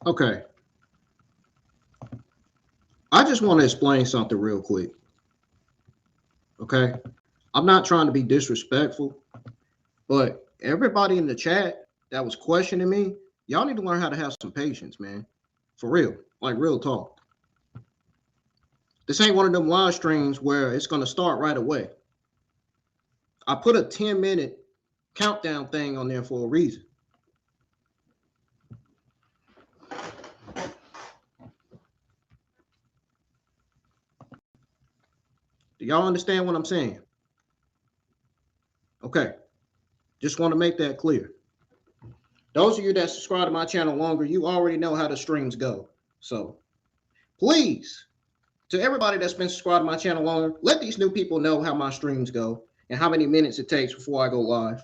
Okay. I just want to explain something real quick. Okay. I'm not trying to be disrespectful, but everybody in the chat that was questioning me, y'all need to learn how to have some patience, man. For real. Like real talk. This ain't one of them live streams where it's going to start right away. I put a 10-minute countdown thing on there for a reason. Do y'all understand what I'm saying? Okay. Just want to make that clear. Those of you that subscribe to my channel longer, you already know how the streams go. So please, to everybody that's been subscribed to my channel longer, let these new people know how my streams go and how many minutes it takes before I go live.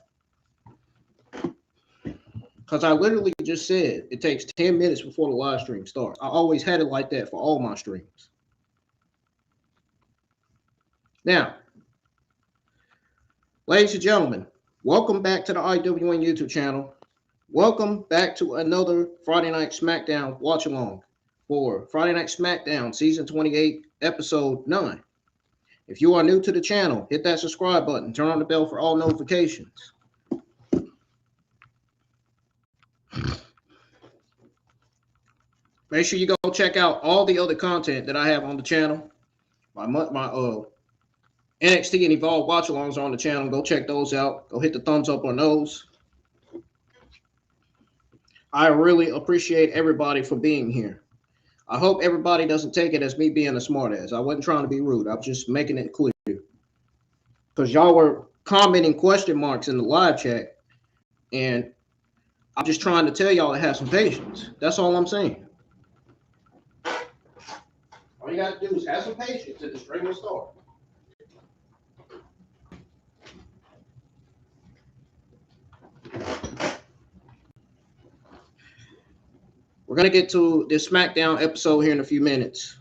Because I literally just said it takes 10 minutes before the live stream starts. I always had it like that for all my streams. Now, ladies and gentlemen, welcome back to the IWN YouTube channel. Welcome back to another Friday Night SmackDown watch along for Friday Night SmackDown Season 28, Episode 9. If you are new to the channel, hit that subscribe button, turn on the bell for all notifications. Make sure you go check out all the other content that I have on the channel. My NXT and Evolve watch-alongs are on the channel. Go check those out. Go hit the thumbs up on those. I really appreciate everybody for being here. I hope everybody doesn't take it as me being a smartass. I wasn't trying to be rude. I'm just making it clear. Because y'all were commenting question marks in the live chat, and I'm just trying to tell y'all to have some patience. That's all I'm saying. All you got to do is have some patience and the stream will start. We're going to get to this SmackDown episode here in a few minutes.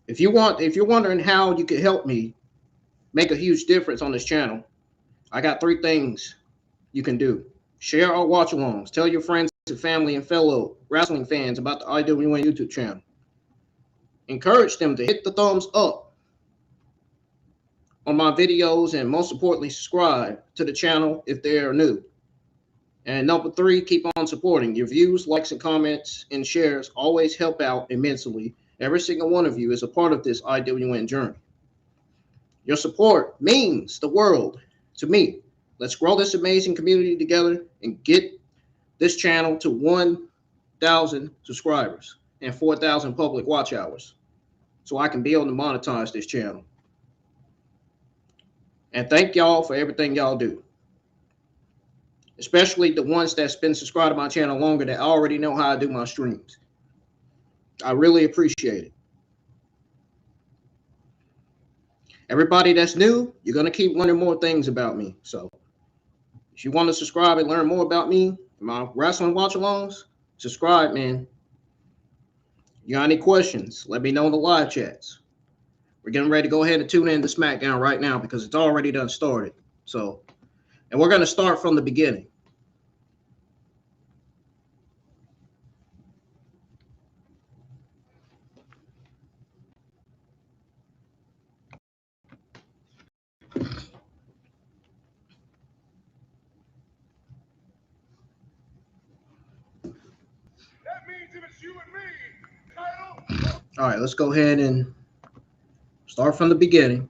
If you're wondering how you could help me make a huge difference on this channel, I got 3 things you can do. Share our watch-alongs. Tell your friends and family and fellow wrestling fans about the IWN YouTube channel. Encourage them to hit the thumbs up on my videos, and most importantly, subscribe to the channel if they're new. And number 3, keep on supporting. Your views, likes, and comments and shares always help out immensely. Every single one of you is a part of this IWN journey. Your support means the world to me. Let's grow this amazing community together and get this channel to 1,000 subscribers and 4,000 public watch hours so I can be able to monetize this channel. And thank y'all for everything y'all do. Especially the ones that's been subscribed to my channel longer that already know how I do my streams. I really appreciate it. Everybody that's new, you're going to keep learning more things about me. So if you want to subscribe and learn more about me, my wrestling watch-alongs, subscribe, man. You got any questions, let me know in the live chats. We're getting ready to go ahead and tune in to SmackDown right now because it's already done started. So, and we're going to start from the beginning. That means if it's you and me, title. All right, let's go ahead and start from the beginning.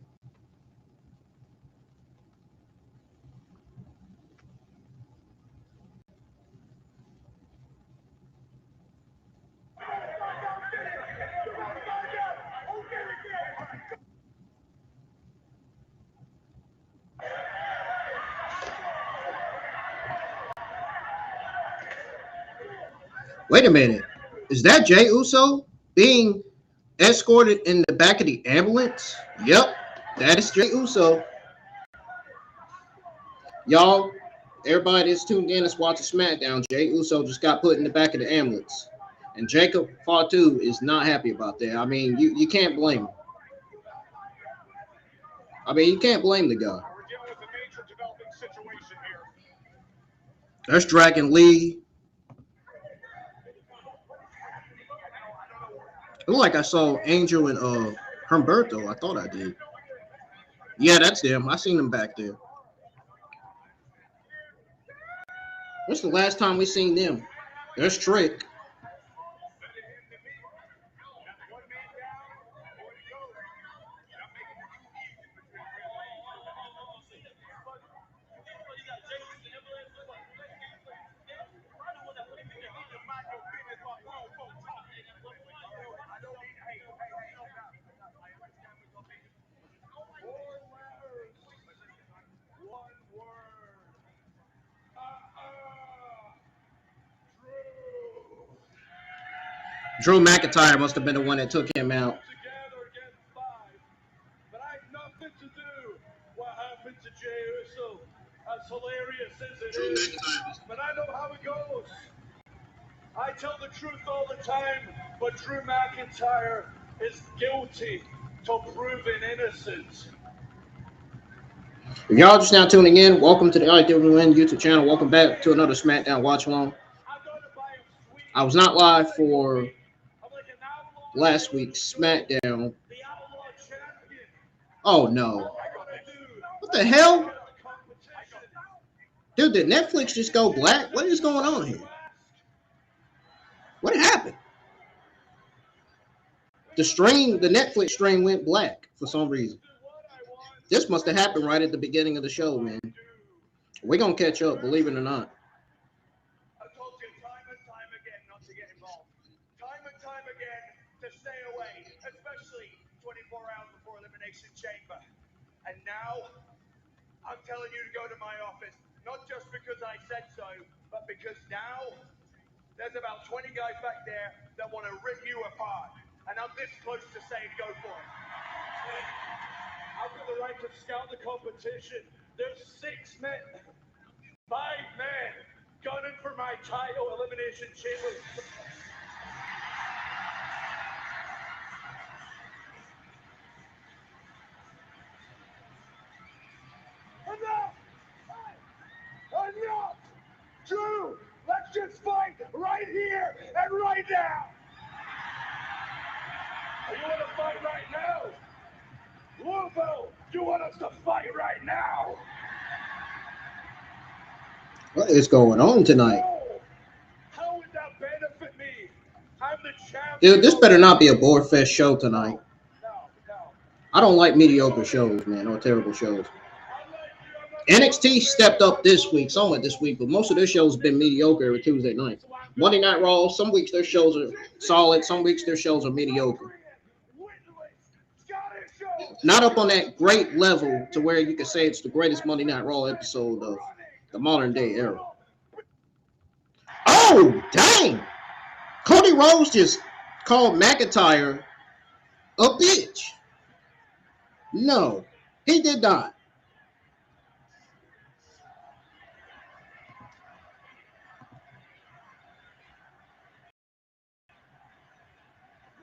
Wait a minute. Is that Jey Uso being escorted in the back of the ambulance? Yep, that is Jey Uso. Y'all, everybody that's tuned in is watching SmackDown. Jey Uso just got put in the back of the ambulance. And Jacob Fatu is not happy about that. I mean, you can't blame him. I mean, you can't blame the guy. We're dealing with a major developing situation here. There's Dragon Lee. It looked like I saw Angel and Humberto. I thought I did. Yeah, that's them. I seen them back there. What's the last time we seen them? There's Trick. Drew McIntyre must have been the one that took him out. But I have nothing to do what happened to Jey Uso. As hilarious as it is, but I know how it goes. I tell the truth all the time, but Drew McIntyre is guilty till proven innocent. If y'all just now tuning in, welcome to the IWN YouTube channel. Welcome back to another SmackDown Watch Along. I was not live for last week's SmackDown. Oh no. What the hell? Dude, did Netflix just go black? What is going on here? What happened? The Netflix stream went black for some reason. This must have happened right at the beginning of the show, man. We're going to catch up, believe it or not. I told you time and time again not to get involved. Time and time again to stay away, especially 24 hours before Elimination Chamber. And now, I'm telling you to go to my office, not just because I said so, but because now, there's about 20 guys back there that want to rip you apart. And I'm this close to saying go for it. I've got the right to scout the competition. There's 6 men, 5 men, gunning for my title, Elimination Chamber. Enough! Enough! Drew, let's just fight right here and right now! You want to fight right now? Louisville, you want us to fight right now? What is going on tonight? No. How would that benefit me? I'm the champion. Dude, this better not be a Boar Fest show tonight. No. I don't like mediocre shows, man, or terrible shows. NXT stepped up this week, somewhat this week, but most of their shows have been mediocre every Tuesday night. Monday Night Raw, some weeks their shows are solid, some weeks their shows are mediocre. Not up on that great level to where you can say it's the greatest Monday Night Raw episode of the modern day era. Oh, dang! Cody Rhodes just called McIntyre a bitch. No, he did not.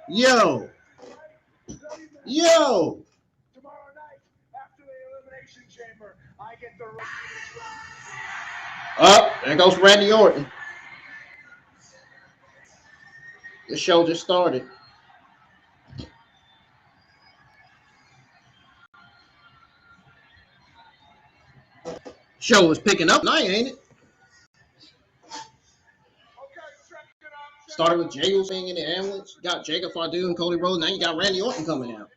Yo. Tomorrow night, after the Elimination Chamber, I get the There goes Randy Orton. The show just started. Show was picking up tonight, ain't it? Started with Jey Uso being in the ambulance. Got Jacob Fadu and Cody Rhodes. Now you got Randy Orton coming out.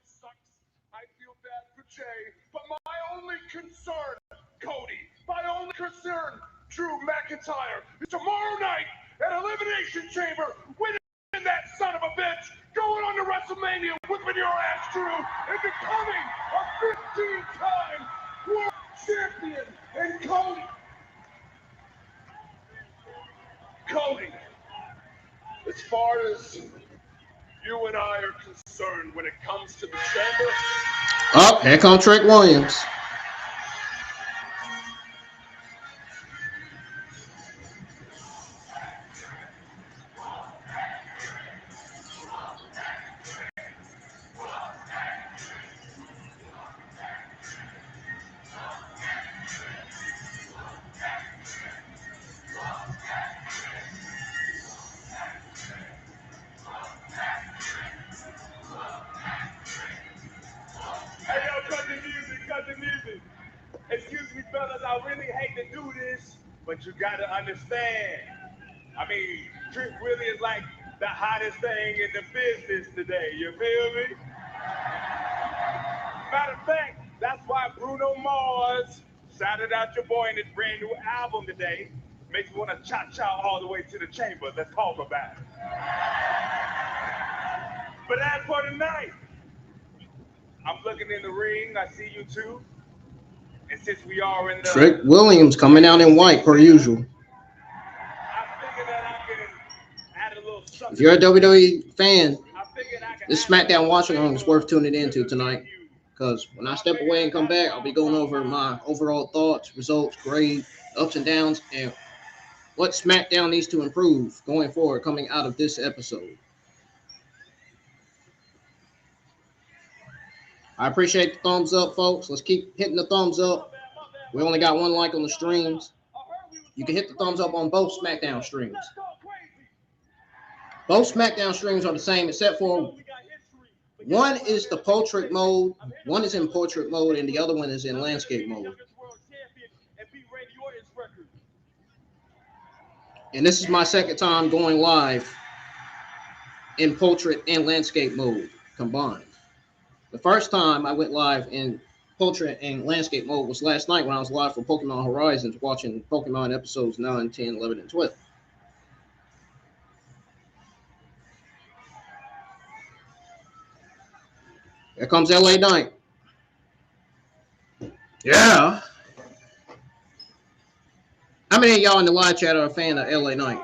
I feel bad for Jey, but my only concern, Cody, my only concern, Drew McIntyre, is tomorrow night at Elimination Chamber, winning that son of a bitch, going on to WrestleMania, whipping your ass, Drew, and becoming a 15-time world champion. And Cody, as far as you and I are concerned when it comes to the chamber. Oh, here comes Trick Williams. But you got to understand, I mean, Trick really is like the hottest thing in the business today. You feel me? Matter of fact, that's why Bruno Mars shouted out your boy in his brand new album today. Makes me want to cha-cha all the way to the chamber. Let's talk about it. But as for tonight, I'm looking in the ring. I see you two. And since we are in the Trick Williams coming out in white per usual. I figured that I can add a little something. If you're a WWE fan, I figured I can this add a SmackDown little watching on is worth tuning flavor into to the tonight. menu. Because when I step away and come back, I'll be going over my overall thoughts, results, grade, ups and downs, and what SmackDown needs to improve going forward coming out of this episode. I appreciate the thumbs up, folks. Let's keep hitting the thumbs up. We only got 1 like on the streams. You can hit the thumbs up on both SmackDown streams. Both SmackDown streams are the same, except for one is the portrait mode. One is in portrait mode, and the other one is in landscape mode. And this is my second time going live in portrait and landscape mode combined. The first time I went live in portrait and landscape mode was last night when I was live for Pokemon Horizons watching Pokemon episodes 9, 10, 11, and 12. Here comes LA Knight. Yeah. How many of y'all in the live chat are a fan of LA Knight?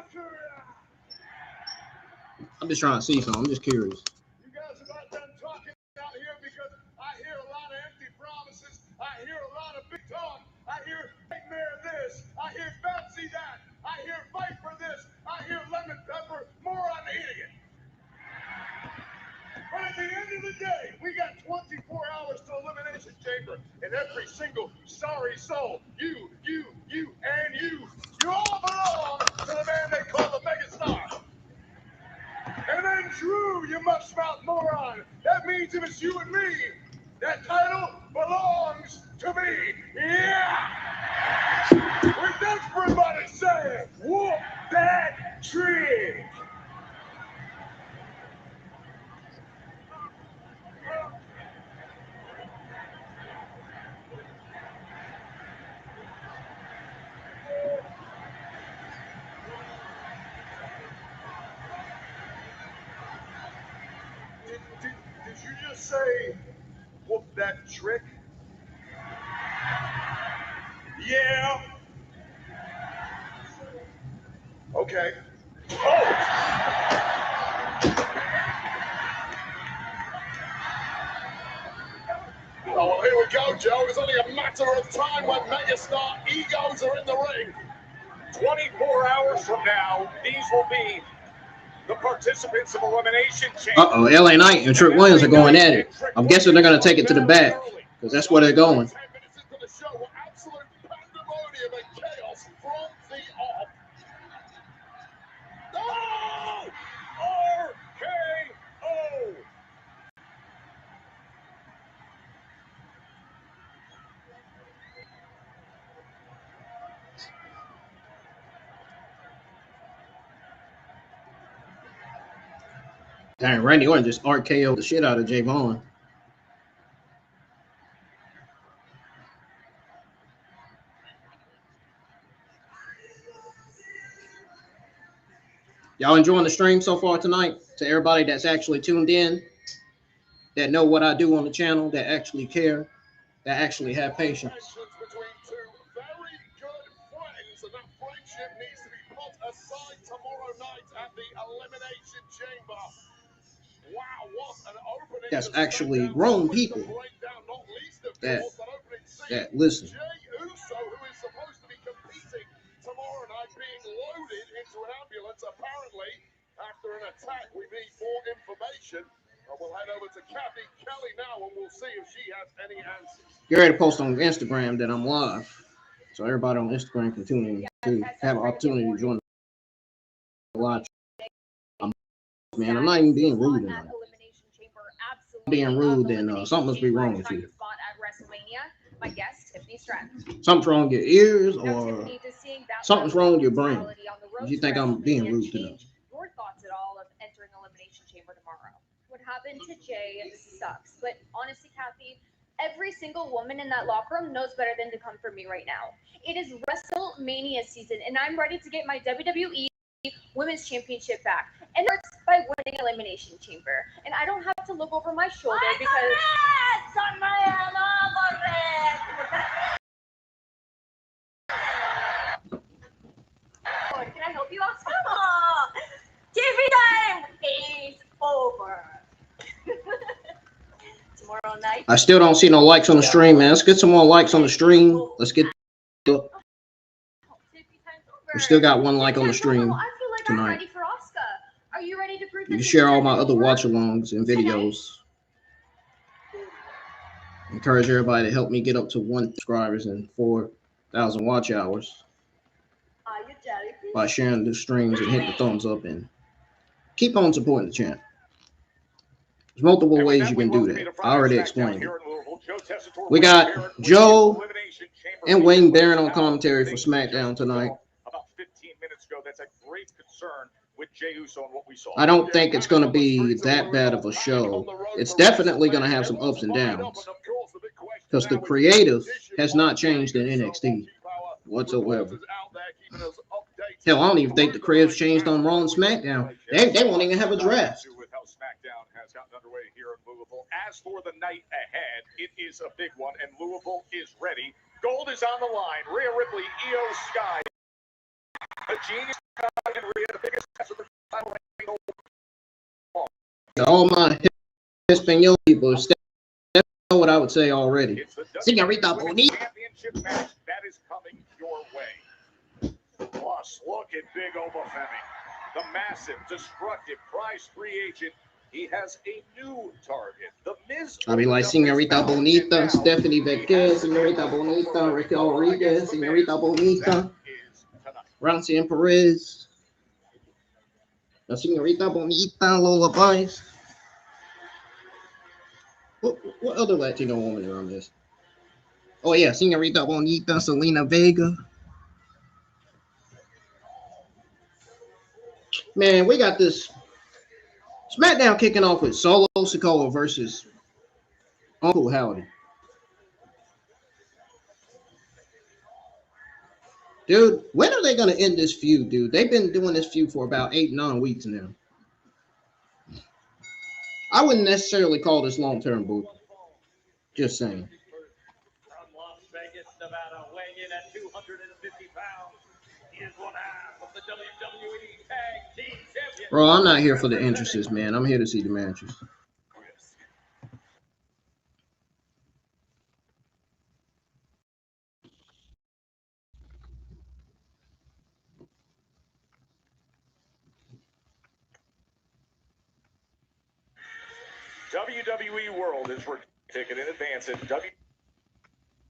I'm just trying to see something. I'm just curious. You guys are not done talking out here because I hear a lot of empty promises. I hear a lot of big talk. I hear nightmare this. I hear fancy that. I hear fight for this. I hear lemon pepper. Moron idiot. But at the end of the day, we got 24 hours to Elimination Chamber, and every single sorry soul, you, and you all belong to the man they call the Megastar. And then Drew, you mush-mouth moron. That means if it's you and me, that title belongs to me. Yeah! With everybody saying, whoop that trick. Did you just say, whoop that trick? Yeah. Okay. Oh, well, here we go, Joe. It's only a matter of time when Megastar egos are in the ring. 24 hours from now, these will be the participants of Elimination Chamber. Uh-oh, LA Knight and Trick Williams are going at it. I'm guessing they're going to take it to the back because that's where they're going. 10 minutes into the show, absolute pandemonium and chaos from the off. Oh! RKO! Dang, Randy Orton just RKO'd the shit out of Jay Vaughn. Y'all enjoying the stream so far tonight? To everybody that's actually tuned in, that know what I do on the channel, that actually care, that actually have patience. Between two very good friends, and that friendship needs to be put aside tomorrow night at the Elimination Chamber. Wow, what an opening! That's actually grown people that listen. Jey Uso, who is supposed to be competing tomorrow night, being loaded into an ambulance. Apparently, after an attack, we need more information. We'll head over to Kathy Kelly now, and we'll see if she has any answers. Get ready to post on Instagram that I'm live, so everybody on Instagram can tune in to have an opportunity to join the live. Man, I'm not even being rude tonight. Being rude, then something must be wrong with you. My guest, Tiffany Stratton. Something's wrong with your ears, or Something's wrong with your brain. You think I'm being rude to them? Your thoughts at all of entering Elimination Chamber tomorrow? What happened to Jay sucks, but honestly, Kathy, every single woman in that locker room knows better than to come for me right now. It is WrestleMania season, and I'm ready to get my WWE Women's Championship back. And it starts by winning Elimination Chamber. And I don't have to look over my shoulder because... Can I help you, Oscar? TV time is over. Tomorrow night. I still don't see no likes on the stream, man. Let's get some more likes on the stream. Let's get. We still got one like on the stream I feel like tonight. I'm ready for Oscar. Are you ready to prove You can share all my other watch-alongs and videos. Encourage everybody to help me get up to 1 subscribers and 4,000 watch hours by sharing the streams and hitting the thumbs up and keep on supporting the channel. There's multiple ways you can do that. I already explained it. We got Joe and Wayne Barron on commentary for SmackDown tonight. About 15 minutes ago, that's a great concern with Jey Uso and what we saw. I don't think it's going to be that bad of a show. It's definitely going to have some ups and downs because the creative has not changed in NXT whatsoever. Hell, I don't even think the creative's changed on Raw and SmackDown. They won't even have a draft. With how SmackDown has gotten underway here in Louisville. As for the night ahead, it is a big one, and Louisville is ready. Gold is on the line. Rhea Ripley, Io Sky, the Genius, and Rhea, the biggest match of the title reign. All my Espanol people know what I would say already. Señorita Bonita. Championship match that is coming your way. Plus, look at Big Obafemi, the massive, destructive prize free agent. He has a new target. The Miz. I'll be like Señorita Bonita, Stephanie Vázquez, Señorita Bonita, Raquel Rodriguez, Señorita Bonita, Rousey Perez, La Señorita Bonita, Lola Vice. What other Latino woman is on this? Oh yeah, Señorita Bonita, Selena Vega. Man, we got this SmackDown kicking off with Solo Sikoa versus Uncle Howdy. Dude, when are they going to end this feud, dude? They've been doing this feud for about 8-9 weeks now. I wouldn't necessarily call this long-term booking. Just saying. From Las Vegas, Nevada, weighing in at 250 pounds, he is one half of the WWE Tag Team Champions. Bro, I'm not here for the entrances, man. I'm here to see the matches. WWE World is for ticket in advance at W.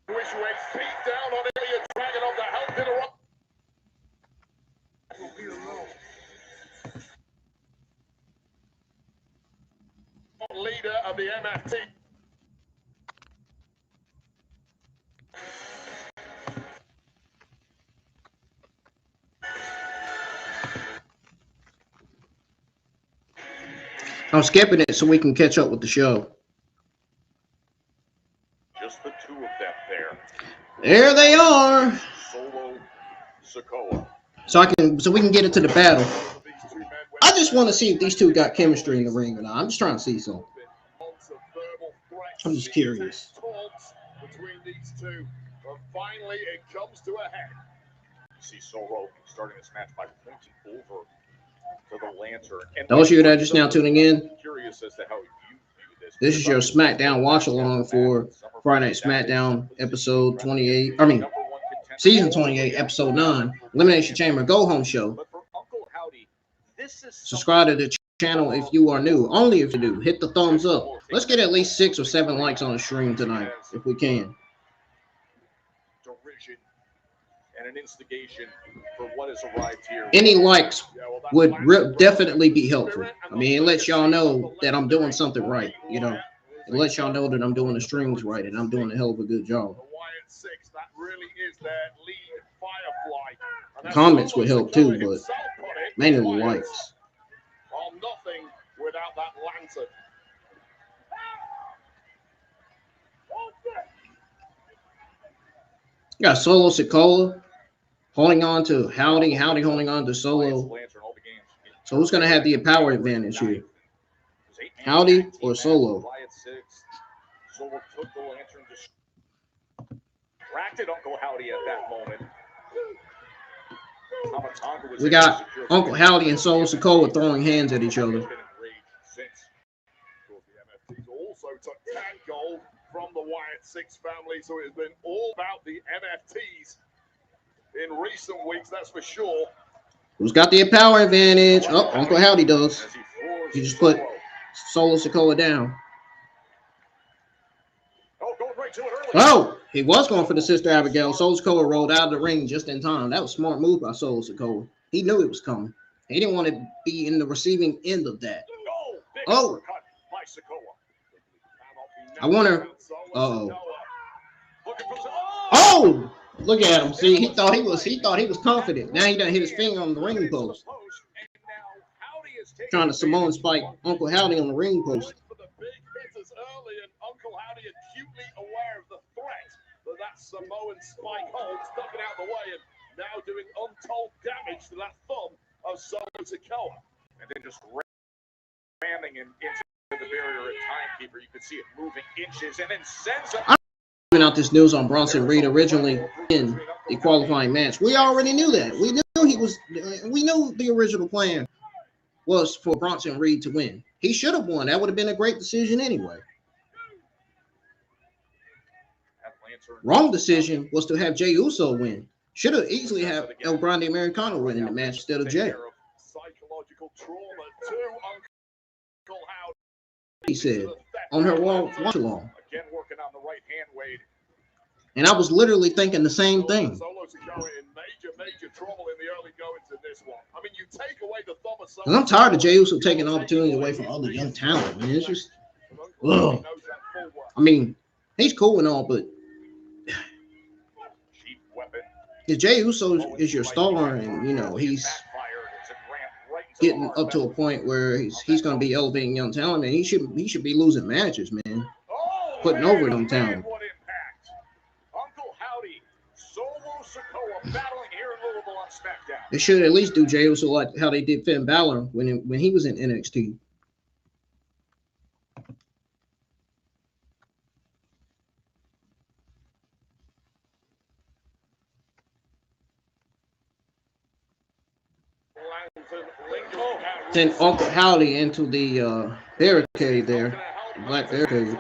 Wish you had feet down on Ilya Dragunov to help interrupt. Leader of the MFT. I'm skipping it so we can catch up with the show. Just the two of them there. There they are. Solo Sikoa. So we can get into the battle. I just want to see if these two got chemistry in the ring or not. I'm just trying to see something. I'm just curious. Between these two, but finally it comes to a head. You see Solo starting this match by pointing over to the lantern. And Those of you that are just now tuning in, curious as to how you view this is your SmackDown watch along for Friday Night SmackDown episode 28. I mean, season 28, episode 9, Elimination Chamber Go Home Show. But for Uncle Howdy, this is Subscribe to the channel if you are new. Only if you do. Hit the thumbs up. Let's get at least 6 or 7 likes on the stream tonight, if we can. derision and an instigation for what has arrived here. Any likes would definitely be helpful. I mean, it lets y'all know that I'm doing something right, you know. It lets y'all know that I'm doing the streams right and I'm doing a hell of a good job. The Wyatt 6, that really is that lead like. Comments would help too, but mainly the likes. Well, nothing without that lantern. You got Solo Sikoa holding on to Howdy, Howdy holding on to Solo. So who's going to have the power advantage here? Howdy or Solo? Solo took the lantern, distracted Uncle Howdy at that moment. We got Uncle Howdy and Solo Sikoa throwing hands at each other. Also took 10 gold from the Wyatt Six family, so it's been all about the MFTs in recent weeks, that's for sure. Who's got the power advantage? Oh, Uncle Howdy does. He just put Solo Sikoa down. Oh, he was going for the Sister Abigail. Solo Sikoa rolled out of the ring just in time. That was a smart move by Solo Sikoa. He knew it was coming. He didn't want to be in the receiving end of that. Oh. I wonder. Uh-oh. Oh, look at him. See, he thought he was confident. Now he done hit his finger on the ring post. Trying to Samoan spike Uncle Howdy on the ring post. Uncle Howdy acutely aware of the threat that Samoan spike holds, ducking out the way and now doing untold damage to that thumb of Solo Sikoa. And then just ramming him into the barrier at Timekeeper. You could see it moving inches and then sends him. I'm giving out this news on Bronson Reed originally in the qualifying match. We already knew that. We knew the original plan was for Bronson Reed to win. He should have won. That would have been a great decision anyway. Wrong decision was to have Jey Uso win. Should have easily have El Grande Americano win in the match instead of Jey. Psychological trauma to Uncle Howdy. He said on her watch along. Again working on the right hand, Wade. And I was literally thinking the same thing. Solo Sikoa in major trouble in the early goings of this one. I mean, you take away the thumb of Solo. And I'm tired of Jey Uso taking opportunities away from other young talent. Man, it's just, ugh. I mean, he's cool and all, but Jey Uso is your star, and you know he's getting up to a point where he's going to be elevating young talent, and he should be losing matches, man. Putting over young talent. Uncle Howdy, Solo Sikoa battling here in Louisville on SmackDown. They should at least do Jey Uso like how they did Finn Balor when he was in NXT. Send Uncle Howdy into the barricade there, black barricade.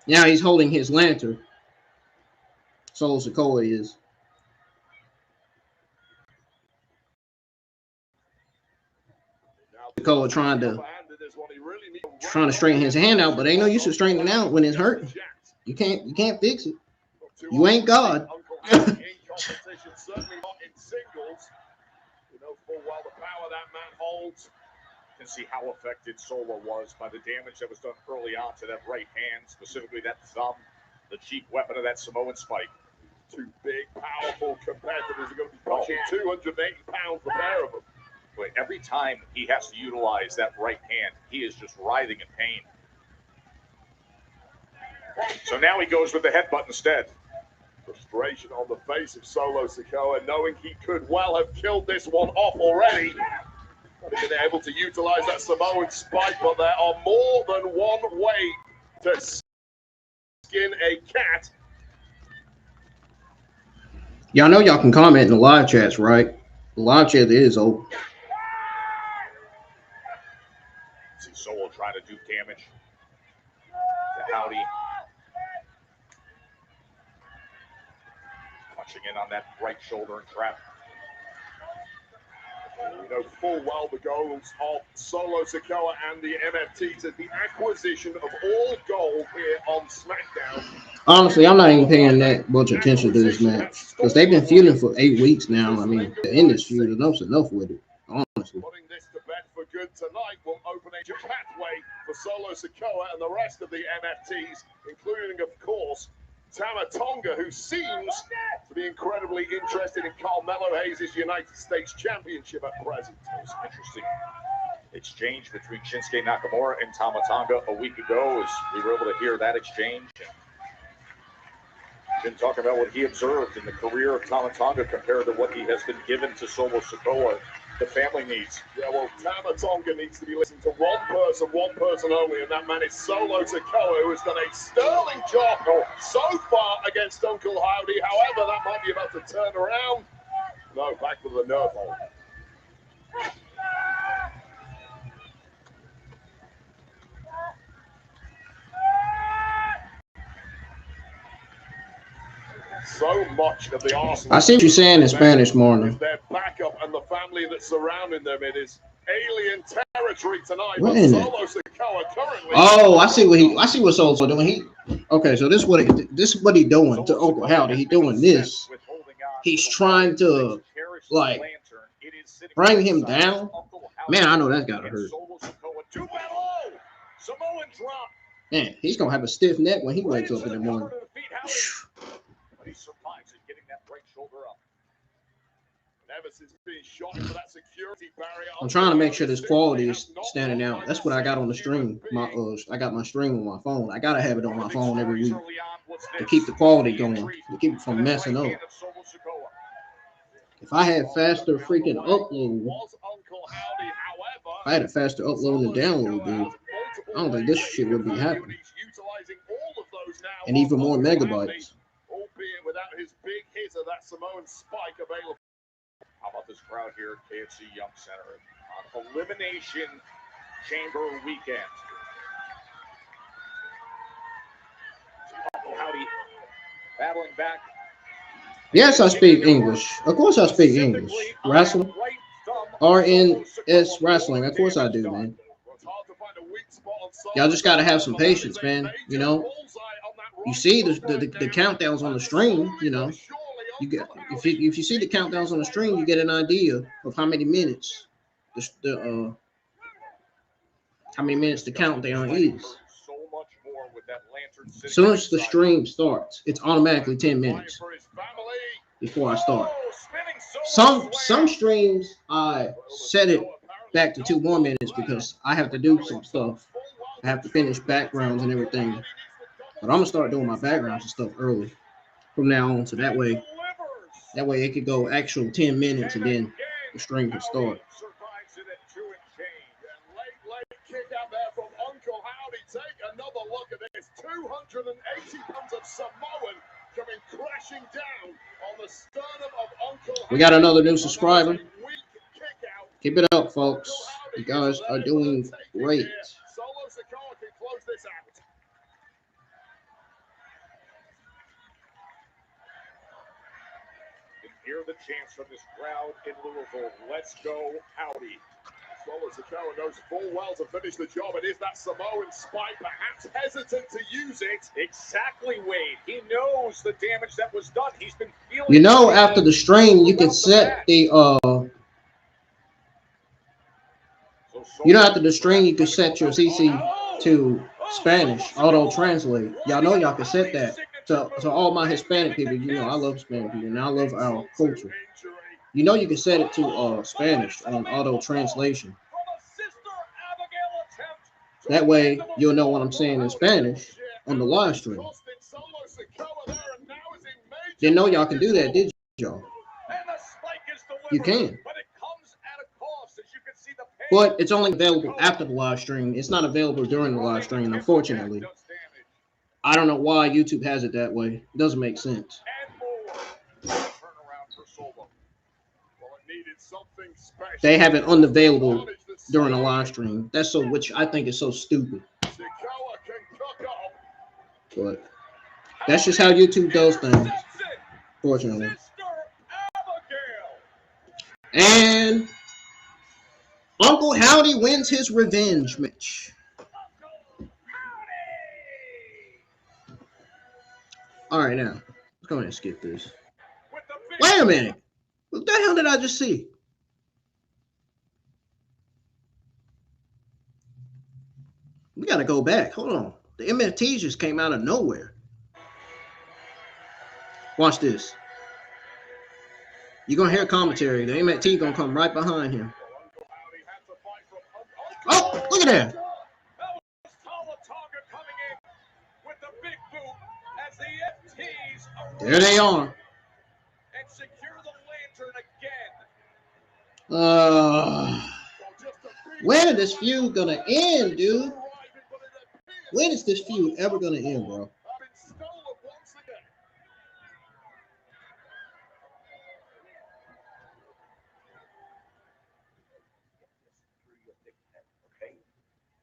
Now he's holding his lantern. Solo Sikoa is. Sikoa trying to straighten his hand out, but ain't no use to straighten it out when it's hurting. You can't fix it. You ain't God. Full well the power that man holds. You can see how affected Solo was by the damage that was done early on to that right hand, specifically that thumb, the chief weapon of that Samoan spike. Two big, powerful competitors are going to be pushing 280 pounds the pair of them. But every time he has to utilize that right hand, he is just writhing in pain. So now he goes with the headbutt instead. Frustration on the face of Solo Sikoa, knowing he could well have killed this one off already. Not been able to utilize that Samoan spike, but there are more than one way to skin a cat. Y'all know y'all can comment in the live chats, right? The live chat is open. See Solo trying to do damage to Howdy. In on that right shoulder and trap. You know full well the goals of Solo Sikoa and the MFTs at the acquisition of all gold here on SmackDown. Honestly, I'm not even paying that much attention to this match because they've been feuding for 8 weeks now. I mean, the end is feud, enough's enough with it. Honestly. Putting this to bed for good tonight will open a pathway for Solo Sikoa and the rest of the MFTs, including, of course, Tama Tonga, who seems to be incredibly interested in Carmelo Hayes' United States Championship at present. It was an interesting exchange between Shinsuke Nakamura and Tama Tonga a week ago, as we were able to hear that exchange. Jim talking about what he observed in the career of Tama Tonga compared to what he has been given to Solo Sikoa, the family needs. Yeah, well, Tama Tonga needs to be listened to one person only, and that man is Solo Sikoa, who has done a sterling job so far against Uncle Howdy. However, that might be about to turn around. No, back with the nerve hold. So much of the Arsenal. I see what you're saying in Spanish, Marlon. Their backup and the family that's surrounding them. It is alien territory tonight. What But in it? Solo Sikoa currently. Oh, I see what Solo doing. Okay, so this is what he doing to Uncle Howdy. He doing this. He's trying to like bring him down. Man, I know that's gotta hurt. Man, he's gonna have a stiff neck when he wakes up in the morning. He survives it, getting that right shoulder up. I'm trying to make sure this quality is standing out. That's what I got on the stream. I got my stream on my phone. I gotta have it on my phone every week to keep the quality going, to keep it from messing up. If I had faster freaking upload, if I had a faster upload and download, dude, I don't think this shit would be happening. And even more megabytes. Albeit without his big hitter, that Samoan Spike available. How about this crowd here at KFC Young Center on Elimination Chamber weekend? Howdy battling back. Yes, I speak English. Of course I speak English. Wrestling. RNS Wrestling. Of course I do, man. Y'all just gotta have some patience, man. You know, you see the countdowns on the stream. You know, you get if you see the countdowns on the stream, you get an idea of how many minutes the countdown is. As soon as the stream starts, it's automatically 10 minutes before I start. Some streams I set it back to 2 more minutes because I have to do some stuff. I have to finish backgrounds and everything. But I'm gonna start doing my backgrounds and stuff early from now on, so that way it could go actual 10 minutes and then the stream can start. Take another look at this. 280 pounds of Samoan coming crashing down on the sternum of Uncle. We got another new subscriber. Keep it up, folks. You guys are doing great. Solo Sikoa can close this out. Hear the chants from this crowd in Louisville. Let's go, Howdy. Solo Sikoa knows full well to finish the job. It is that Samoan Spike, perhaps hesitant to use it. Exactly, Wade. He knows the damage that was done. He's been feeling. You know, after the stream, you can set the you know, after the stream, you can set your CC to Spanish auto translate. Y'all know y'all can set that to all my Hispanic people. You know, I love Hispanic people and I love our culture. You know, you can set it to Spanish on auto translation. That way, you'll know what I'm saying in Spanish on the live stream. Didn't know y'all can do that, did y'all? You can. But it's only available after the live stream. It's not available during the live stream, unfortunately. I don't know why YouTube has it that way. It doesn't make sense. They have it unavailable during the live stream. That's so, which I think is so stupid. But that's just how YouTube does things, fortunately. And Uncle Howdy wins his revenge match. All right, now let's go ahead and skip this. Wait a minute. What the hell did I just see? We got to go back. Hold on. The MFT just came out of nowhere. Watch this. You're going to hear commentary. The MT going to come right behind him. Oh, look at that. There they are. And secure the lantern again. When is this feud going to end, dude? When is this feud ever going to end, bro?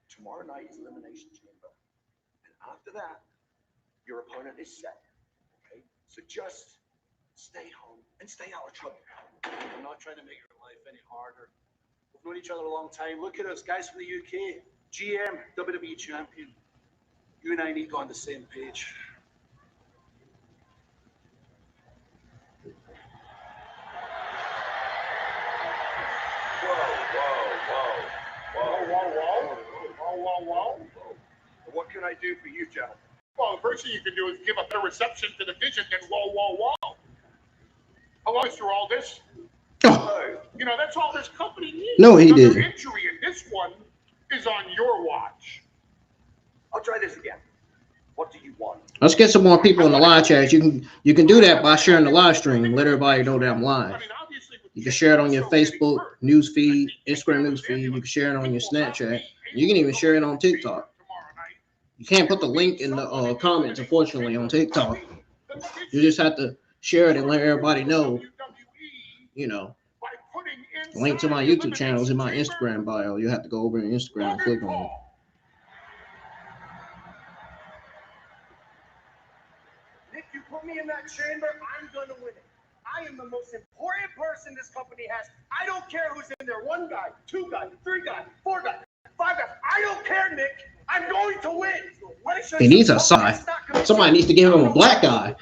Tomorrow night is Elimination Chamber. And after that, your opponent is set. Okay? So just stay home and stay out of trouble. I'm not trying to make your life any harder. We've known each other a long time. Look at us, guys from the UK. GM, WWE champion. You and I need to go on the same page. Whoa. What can I do for you, gentlemen? Well, the first thing you can do is give a better reception to the vision than whoa. Hello, Mr. Aldis. Oh. You know, that's all this company needs. No, he Another didn't. injury, and this one is on your watch. I'll try this again. What do you want? Let's get some more people in the live chat. You can do that by sharing the live stream. Let everybody know that I'm live. Obviously, with You can share it on your Facebook news feed, Instagram news feed. You can share it on your Snapchat. You can even share it on TikTok. You can't put the link in the comments, unfortunately, on TikTok. You just have to share it and let everybody know, you know. The link to my YouTube channel is in my Instagram bio. You have to go over to Instagram and click on it. Nick, you put me in that chamber, I'm going to win it. I am the most important person this company has. I don't care who's in there. 1 guy, 2 guys, 3 guys, 4 guys, 5 guys. I don't care, Nick. I'm going to win. He needs a sign. Somebody needs to give him a black eye.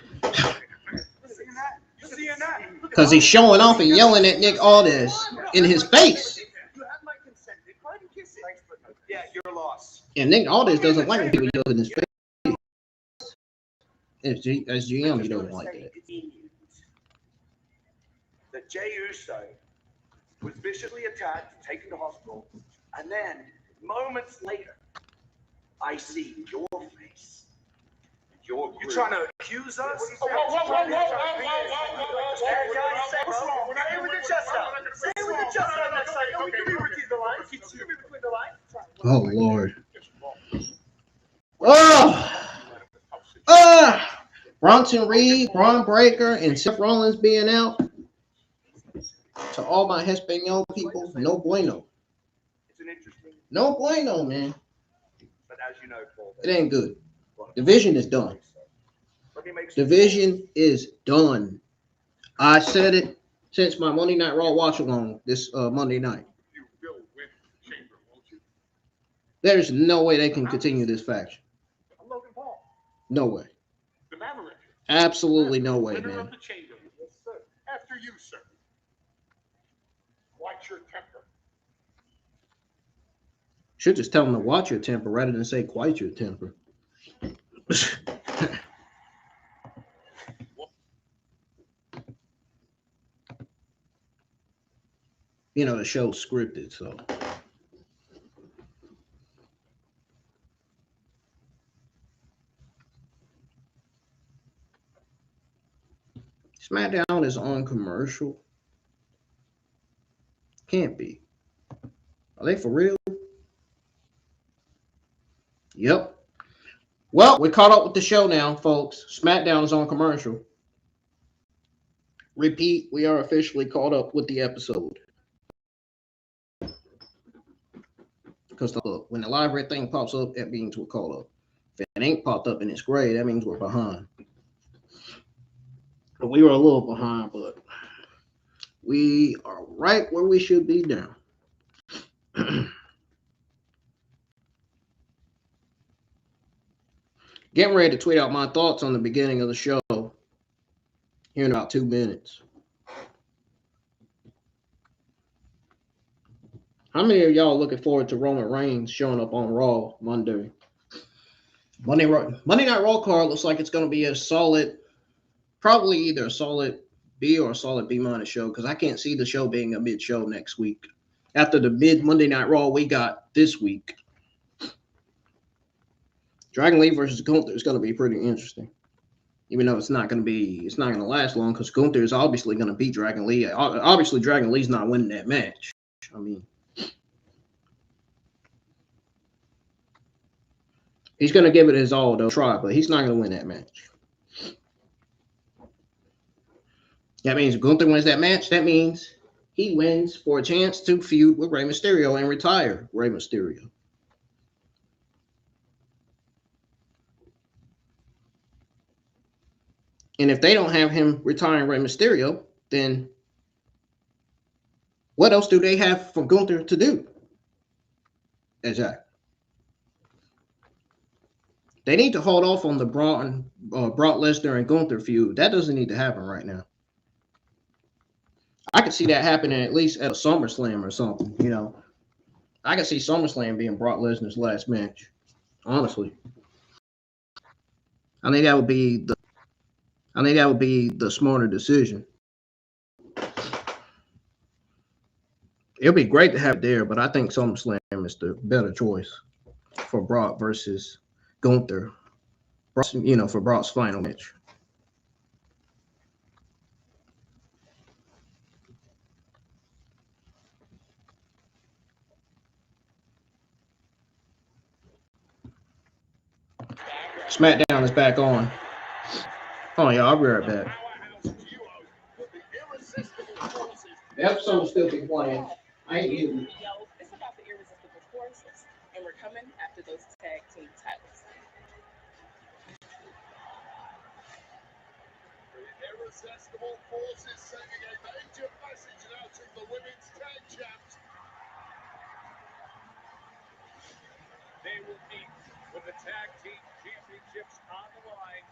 Because he's showing off and yelling at Nick Aldis in his face. You have my consent, Nick. Go ahead and kiss it. Yeah, your loss. And Nick Aldis doesn't like when people yell in his face. As GM, he doesn't like that. That Jey Uso was viciously attacked, taken to hospital, and then moments later, I see your face. You're trying to accuse us? Whoa. Stay with your chest out. Stay with your chest out next time. We can be between the lines. Keep me between the lines. Oh, Lord. Bronson Reed, Braun Breaker, and Seth Rollins being out. To all my Espanol people, no bueno. It's an interesting. No bueno, man. But as you know, Paul, It ain't good. Division is done. Division is done. I said it since my Monday Night Raw watch along this Monday night. You will win chamber, won't you? There's no way they can continue this faction. I'm Logan Paul. No way. The Maverick. Absolutely no way, Winner man. of the chamber. Yes, sir. After you, sir. Watch your temper. Should just tell them to watch your temper rather than say quite your temper. You know, the show's scripted, so. SmackDown is on commercial. Can't be. Are they for real? Yep. Well, we're caught up with the show now, folks. SmackDown is on commercial. Repeat, we are officially caught up with the episode. Because when the live red thing pops up, that means we're caught up. If it ain't popped up and it's gray, that means we're behind. But we were a little behind, but we are right where we should be now. Getting ready to tweet out my thoughts on the beginning of the show here in about 2 minutes. How many of y'all looking forward to Roman Reigns showing up on Raw Monday? Monday Night Raw card looks like it's going to be a solid Probably either a solid B or a solid B minus show, because I can't see the show being a mid show next week. After the mid Monday Night Raw we got this week, Dragon Lee versus Gunther is going to be pretty interesting. Even though it's not going to last long, because Gunther is obviously going to beat Dragon Lee. Obviously, Dragon Lee's not winning that match. I mean, he's going to give it his all, though, try, but he's not going to win that match. That means if Gunther wins that match, that means he wins for a chance to feud with Rey Mysterio and retire Rey Mysterio. And if they don't have him retiring Rey Mysterio, then what else do they have for Gunther to do? Exactly. They need to hold off on the Brock Lesnar and Gunther feud. That doesn't need to happen right now. I could see that happening at least at a SummerSlam or something. You know, I could see SummerSlam being Brock Lesnar's last match. Honestly, I think that would be the smarter decision. It'll be great to have it there, but I think SummerSlam is the better choice for Brock versus Gunther. You know, for Brock's final match. SmackDown is back on. Oh yeah, I'll be right back. The episode will still be playing. I ain't you. It's about the irresistible forces, and we're coming after those tag team titles. Irresistible forces sending a major message now to the women's tag champs. They will meet with the tag team championships on the line.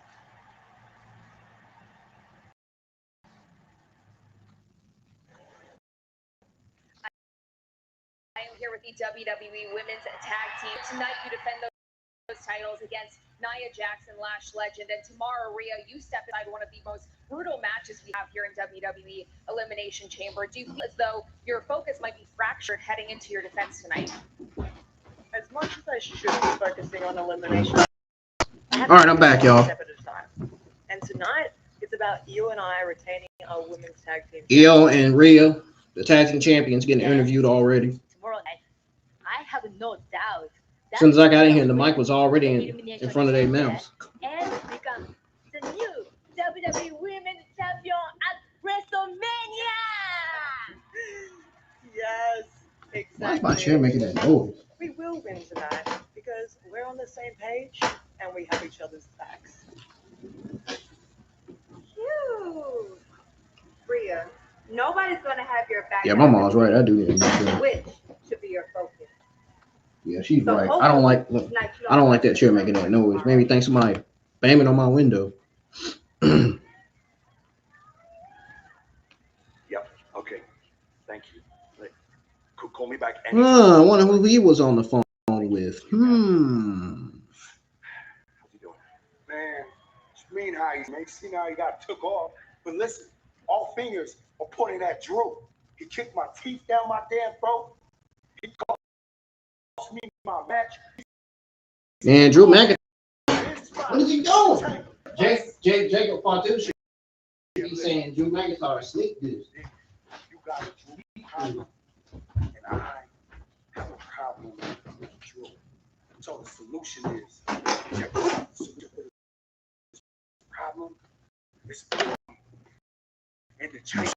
I am here with the WWE Women's Tag Team. Tonight, you defend those titles against Nia Jax and Lash Legend. And tomorrow, Rhea, you step inside one of the most brutal matches we have here in WWE Elimination Chamber. Do you feel as though your focus might be fractured heading into your defense tonight? As much as I should be focusing on elimination, All right, I'm back, y'all. step at a time. And tonight, it's about you and I retaining our women's tag team. Io and Rhea, the tag team champions, getting interviewed already. Tomorrow night, I have no doubt. As soon as I got in here, the mic was already in front of their mouths. And become the new WWE Women's Champion at WrestleMania. Yes, exactly. Why is my chair making that noise? We will win tonight because we're on the same page and we have each other's backs. Phew. Rhea, nobody's gonna have your back. Yeah, my mom's right. I do need to make sure. Which should be your focus. Yeah, she's So right. I don't like that chair making that noise. Maybe think somebody banging on my window. Yep. Okay. Thank you. Call me back. I wonder who he was on the phone with. How's he doing? Man, it's mean how you make see now he got took off. But listen, all fingers are pointing at Drew. He kicked my teeth down my damn throat. He cost me my match. Man, Drew McIntyre. What is he doing? Jacob Fatu should be saying Drew McIntyre sneak this. You got a Drew problem, and I have a problem with Drew. So the solution is, the solution to this problem is and the change.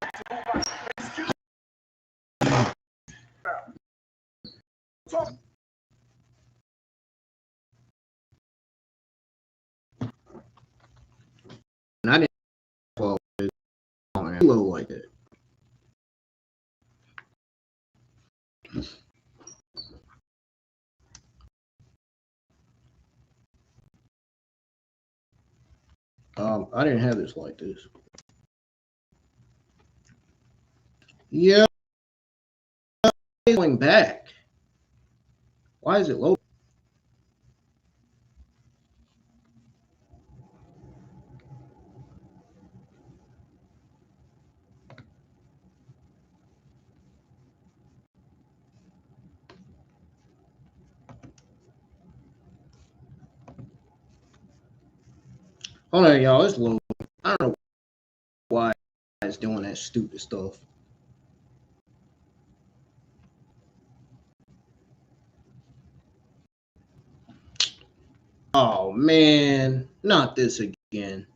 And I didn't fall low like that. I didn't have this like this. Yeah, going back. Why is it low? Hold on, y'all. It's low. I don't know why it's doing that stupid stuff. Oh man, not this again.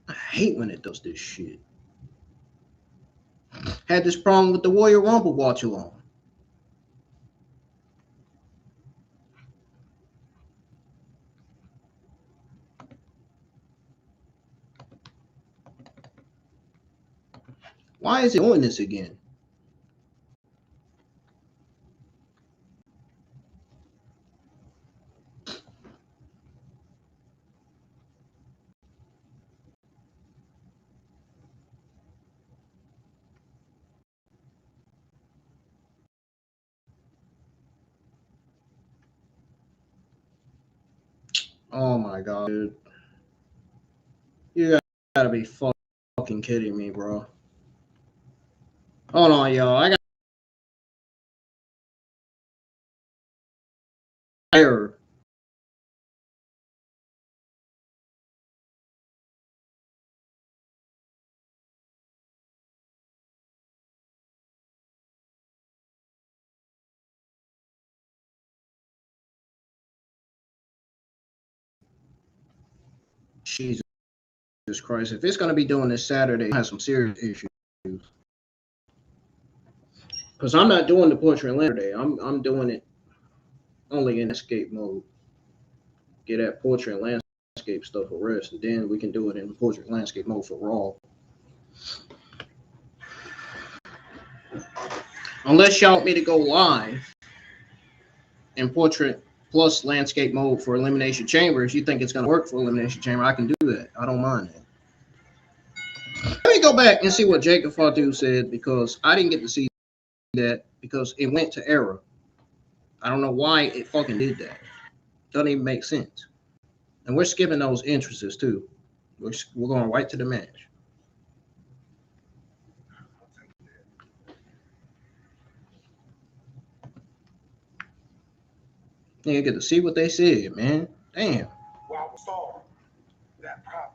I hate when it does this shit. Had this problem with the Royal Rumble watch along. Why is it doing this again? Oh my god, dude. You gotta be fucking kidding me, bro. Hold on, y'all. I got error. Jesus Christ. If it's gonna be doing this Saturday, I have some serious issues. Because I'm not doing the portrait Saturday. I'm doing it only in escape mode. Get that portrait landscape stuff for rest, and then we can do it in portrait landscape mode for Raw. Unless y'all want me to go live in portrait plus landscape mode for Elimination Chamber, if you think it's going to work for Elimination Chamber, I can do that. I don't mind that. Let me go back and see what Jacob Fatu said, because I didn't get to see that because it went to error. I don't know why it fucking did that. Doesn't even make sense. And we're skipping those entrances too. We're going right to the match. You get to see what they said, man. Damn. Wow, we'll solve that problem.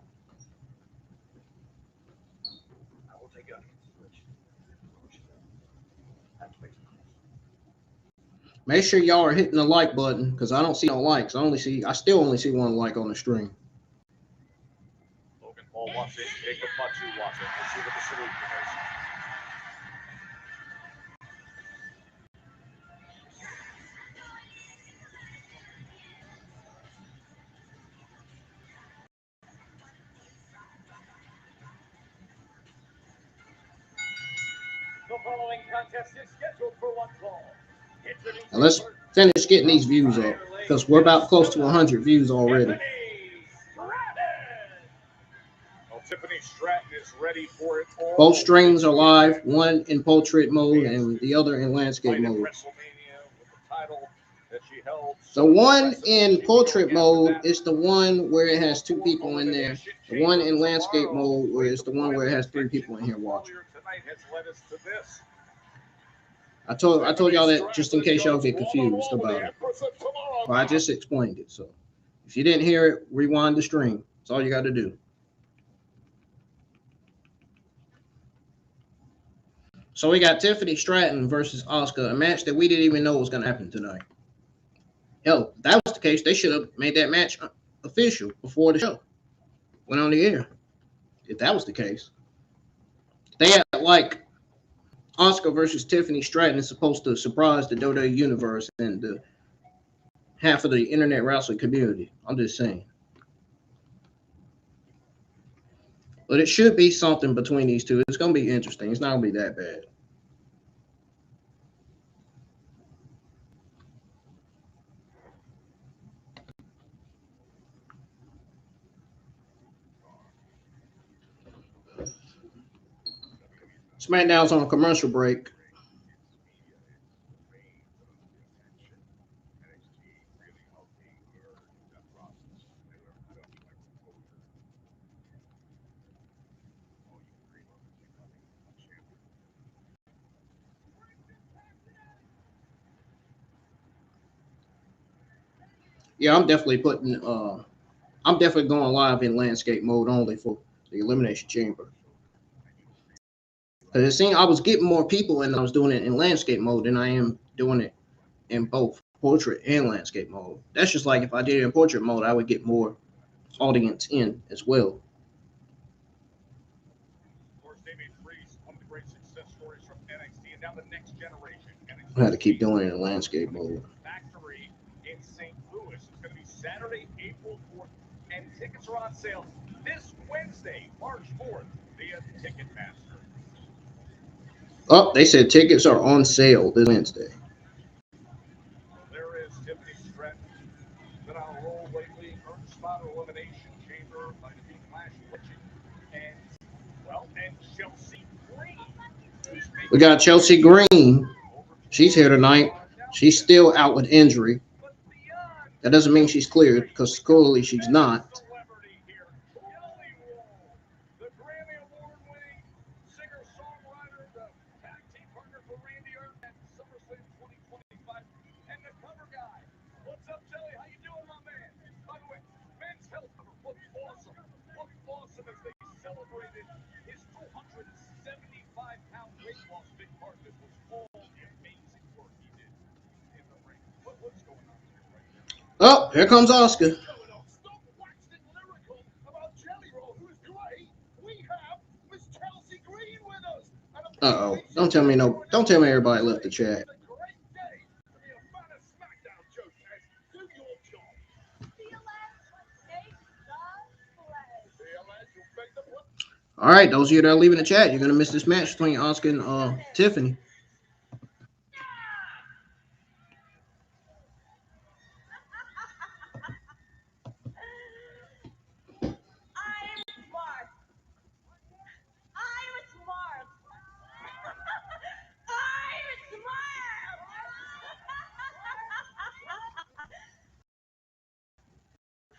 I will take out consideration. Make sure y'all are hitting the like button, because I don't see no likes. I still only see one like on the stream. Logan Paul watching, Jacob Fatu watching. We'll see what the solution is. The following contest is scheduled for one fall. Now let's finish getting these views up, because we're about close to 100 views already. Well, Tiffany Stratton is ready for it all. Both streams are live, one in portrait mode and the other in landscape mode. The one in portrait mode is the one where it has 2 people in there. The one in landscape mode is the one where it has 3 people in here watching. I told y'all that just in case y'all get confused about it. Well, I just explained it. So if you didn't hear it, rewind the stream. That's all you got to do. So we got Tiffany Stratton versus Asuka, a match that we didn't even know was going to happen tonight. Hell, if that was the case, they should have made that match official before the show went on the air. If that was the case, they had like Asuka versus Tiffany Stratton is supposed to surprise the WWE universe and the half of the internet wrestling community. I'm just saying. But it should be something between these two. It's going to be interesting. It's not going to be that bad. SmackDown's on a commercial break. Yeah, I'm definitely putting. I'm definitely going live in landscape mode only for the elimination chamber. Because it seemed I was getting more people and I was doing it in landscape mode than I am doing it in both portrait and landscape mode. That's just like if I did it in portrait mode, I would get more audience in as well. Of course, Damian Priest, one of the great success stories from NXT, and now the next generation. I had to keep doing it in landscape mode. Factory in St. Louis. It's going to be Saturday, April 4th, and tickets are on sale this Wednesday, March 4th, via Ticketmaster. Oh, they said tickets are on sale this Wednesday. There is Tiffany Stratton. Been on a roll lately. Earned spot elimination chamber by the Clash legend. And Chelsea Green. We got Chelsea Green. She's here tonight. She's still out with injury. That doesn't mean she's cleared because clearly she's not. The Grammy Award-winning singer-songwriter, the tag team partner for Randy Orton at SummerSlam 2025, and the cover guy. What's up, Jelly? How you doing, my man? By the way, Men's Health looked awesome. Looked awesome as they celebrated his 275-pound weight loss. Big part of this was all the amazing work he did in the ring. What's going on here right now? Oh, here comes Oscar. Stop waxing lyrical about Jelly Roll, who's great. We have Miss Chelsea Green with us. Uh-oh. Don't tell me everybody left the chat. All right, those of you that are leaving the chat, you're gonna miss this match between Oscar and Tiffany.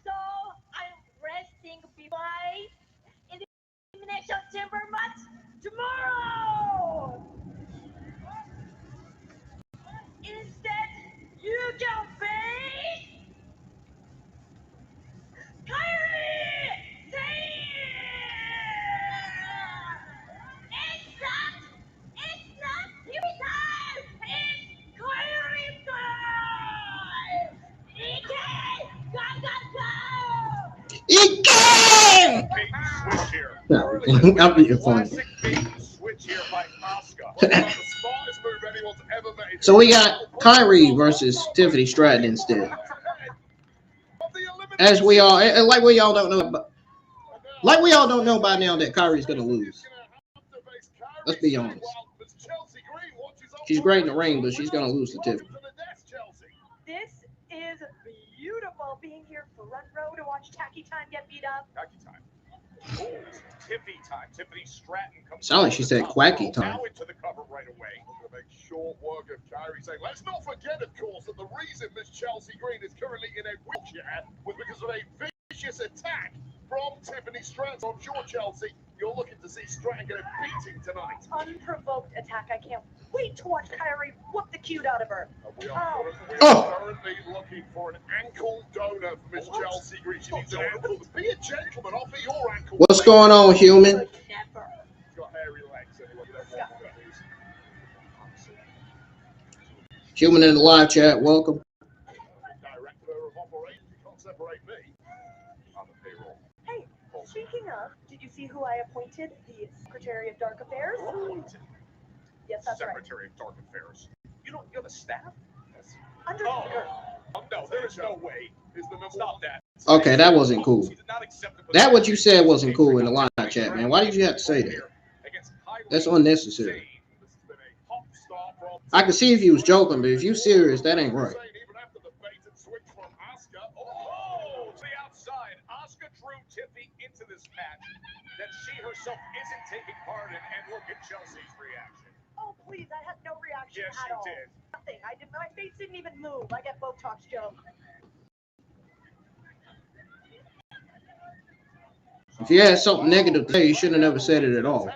So I'm resting before in the elimination chamber match tomorrow. Instead, you can face Kyrie It's not TV time. It's Kyrie time. It can go. Switch here. I'm being funny. Classic bait switch here by Asuka. The smartest move anyone's ever made. So we got Kyrie versus Tiffany Stratton instead. As we all like we all don't know by now that Kyrie's gonna lose. Let's be honest. She's great in the ring, but she's gonna lose to Tiffany. This is beautiful being here front row to watch Tacky Time get beat up. Tacky time. Tiffy time. Tiffany Stratton comes. Sound like she said quacky time. Now into the cover right away. To make short work of Kyrie saying, let's not forget, of course, that the reason Miss Chelsea Green is currently in a wheelchair was because of a vicious attack from Tiffany Stratton. So I'm sure, Chelsea, you're looking to see Stratton get a beating tonight. Unprovoked attack. I can't wait to watch Kyrie whoop the cute out of her. We are currently looking for an ankle donor for Miss Chelsea Green. She needs an ankle. Be a gentleman. Offer your ankle. What's going on, human? Never. She's got hairy legs anyway. You don't want one of these. Human in the live chat, welcome. Director of operations. You can't separate me. On the payroll. Hey, speaking of, did you see who I appointed the Secretary of Dark Affairs? Yes, that's right. Secretary of Dark Affairs. You have a staff? Yes. Undertaker. No, there is no way. Stop that. Okay, that wasn't cool. That what you said wasn't cool in the live chat, man. Why did you have to say that? That's unnecessary. I can see if you was joking, but if you serious, that ain't right. Oh, to the outside. Asuka drew Tiffy into this match that she herself isn't taking part in, and look at Chelsea's reaction. Oh, please, I had no reaction Yes, at you all. did. Nothing. My face didn't even move. I get Botox joke. If you had something negative to say, you should have never said it at all.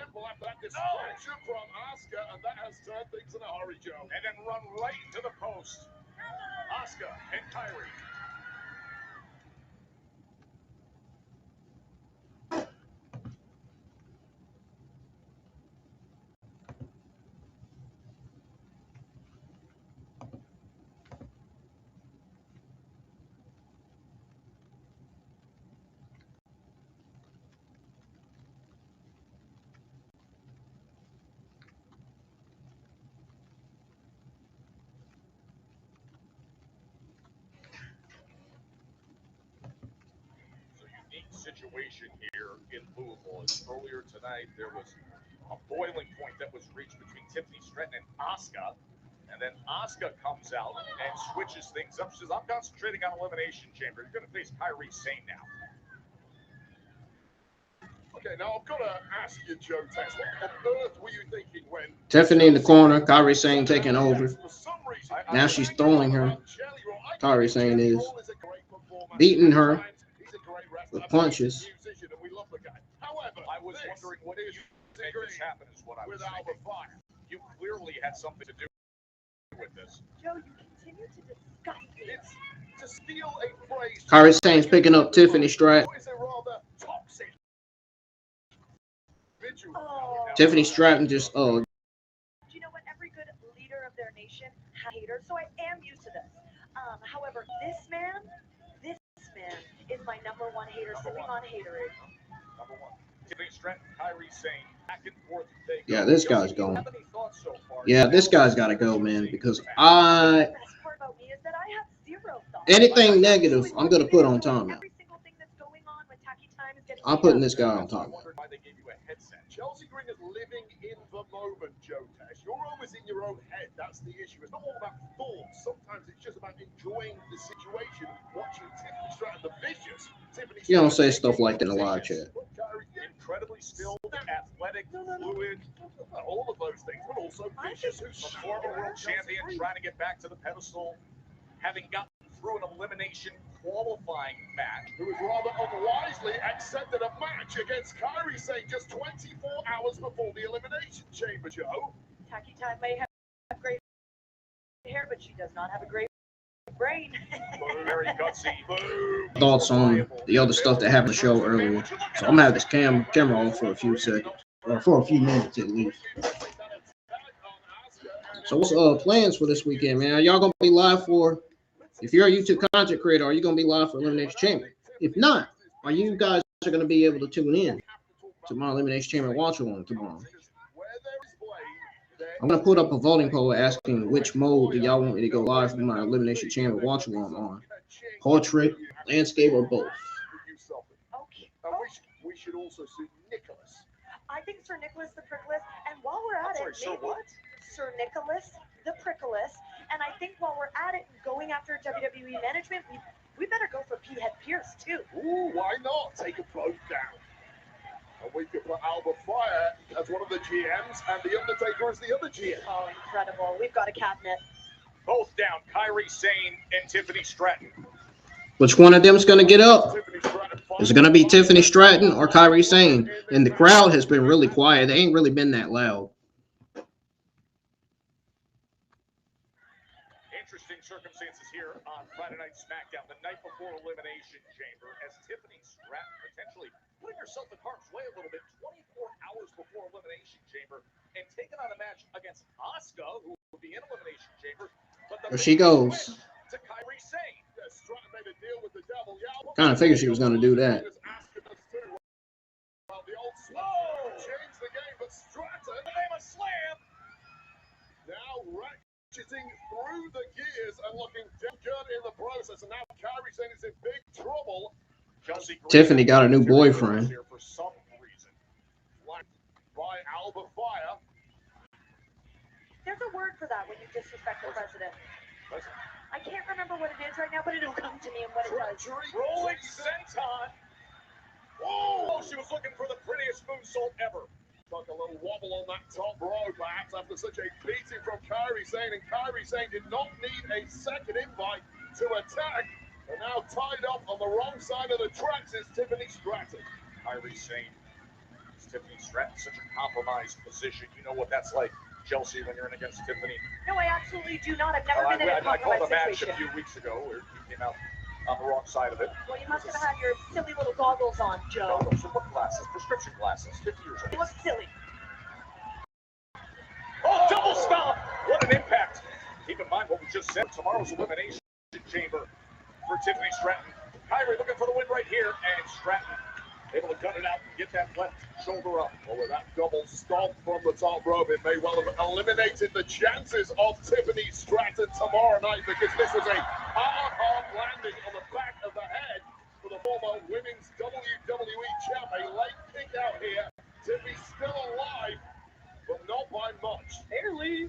And that has turned things in a hurry, Joe. And then run right into the post. Asuka and Kyrie. situation here in Louisville. As earlier tonight, there was a boiling point that was reached between Tiffany Stratton and Asuka. And then Asuka comes out and switches things up. She says, I'm concentrating on Elimination Chamber. You're going to face Kairi Sane now. Okay, now I've got to ask you, Joe Tex, what on earth were you thinking when Tiffany in the corner, Kairi Sane taking over. for some reason, Now she's throwing her. Kairi Sane is beating her with punches. However, I was wondering what did you make this happen is what I was thinking. You clearly had something to do with this. Joe, you continue to discuss me. It's to steal a phrase. Kairi Sane's picking up Tiffany Stratton. Is a rather toxic individual. Oh. Tiffany Stratton just Do you know what? Every good leader of their nation has haters, so I am used to this. However, this man is my number one hater, sipping on haterade. Number one. Tiffany Stratton, Kairi Sane, back and forth. Yeah, this guy's going. Have any thoughts so far? Yeah, this guy's got to go, man, because The best part about me is that I have zero thoughts. anything negative, I'm going to put on timeout. Every single thing that's going on with Tacky Time is getting I'm putting this guy on timeout. Why they gave you a headset? Chelsea Green is living in the moment, Joe Tesh. You're always in your own head. That's the issue. It's not all about thoughts. Sometimes it's just about enjoying the situation, watching Tiffany Stratton, the vicious Tiffany Stratton. You don't say stuff like that in a live chat. Incredibly skilled, athletic, fluid, all of those things, but also vicious. Who's a former world champion trying to get back to the pedestal, having gotten through an elimination qualifying match. Who has rather unwisely accepted a match against Kairi Sane just 24 hours before the Elimination Chamber, Joe. Tacky Time may have great hair, but she does not have a great brain. Very gutsy. Thoughts on the other stuff that happened in the show earlier. So I'm going to have this camera on for a few seconds, or for a few minutes at least. So what's plans for this weekend, man? Are y'all going to be live for, if you're a YouTube content creator, are you going to be live for Elimination Chamber? If not, are you guys going to be able to tune in to my Elimination Chamber watch along tomorrow? I'm going to put up a voting poll asking which mode do y'all want me to go live for my Elimination Chamber watch along on. Portrait, landscape, or both? Okay. We should also see Nicholas. I think Sir Nicholas the Prickles, and while we're at it, Sir what? Sir Nicholas the Prickles, and I think while we're at it, going after WWE management, we better go for P-Head Pierce too. Ooh, why not? Take a boat down. And we could put Alba Fire as one of the GMs and The Undertaker as the other GM. Oh, incredible. We've got a cabinet. Both down, Kairi Sane and Tiffany Stratton. Which one of them is going to get up? Is it going to be Tiffany Stratton or Kairi Sane? And the crowd has been really quiet. They ain't really been that loud. Interesting circumstances here on Friday Night SmackDown, the night before Elimination Chamber, as Tiffany Stratton potentially putting herself in harm's way a little bit 24 hours before Elimination Chamber and taking on a match against Asuka, who will be in Elimination Chamber. But There she goes. to Kairi Sane. Kind of figured she was going to do that. Changed the game, but Stratton, The name of Slam. now ratcheting through the gears and looking damn good in the process. And now Kairi Sane is in big trouble. Chelsea Green Tiffany got a new boyfriend. here for some reason. Flanked by Alba Fire. There's a word for that when you disrespect the president. I can't remember what it is right now, but it'll come to me and what it does. Rolling senton. Oh, she was looking for the prettiest moonsault ever. Took a little wobble on that top row, perhaps after such a beating from Kairi Sane. And Kairi Sane did not need a second invite to attack. And now tied up on the wrong side of the tracks is Tiffany Stratton. Kairi Sane. Tiffany Stratton, such a compromised position. You know what that's like, Chelsea, when you're in against Tiffany. No, I absolutely do not. I've never been in a I called a compromised match a situation. few weeks ago where you came out on the wrong side of it. Well, you must have had your silly little goggles on, Joe. No, so what glasses? Prescription glasses. 50 years You old. look silly. Oh, double stomp! What an impact! Keep in mind what we just said. Tomorrow's Elimination Chamber for Tiffany Stratton. Kairi looking for the win right here, and Stratton able to cut it out and get that left shoulder up. Well, with that double stomp from the top rope, it may well have eliminated the chances of Tiffany Stratton tomorrow night, because this was a hard landing on the back of the head for the former women's WWE champ. A late kick out here. Tiffy's still alive, but not by much. Barely.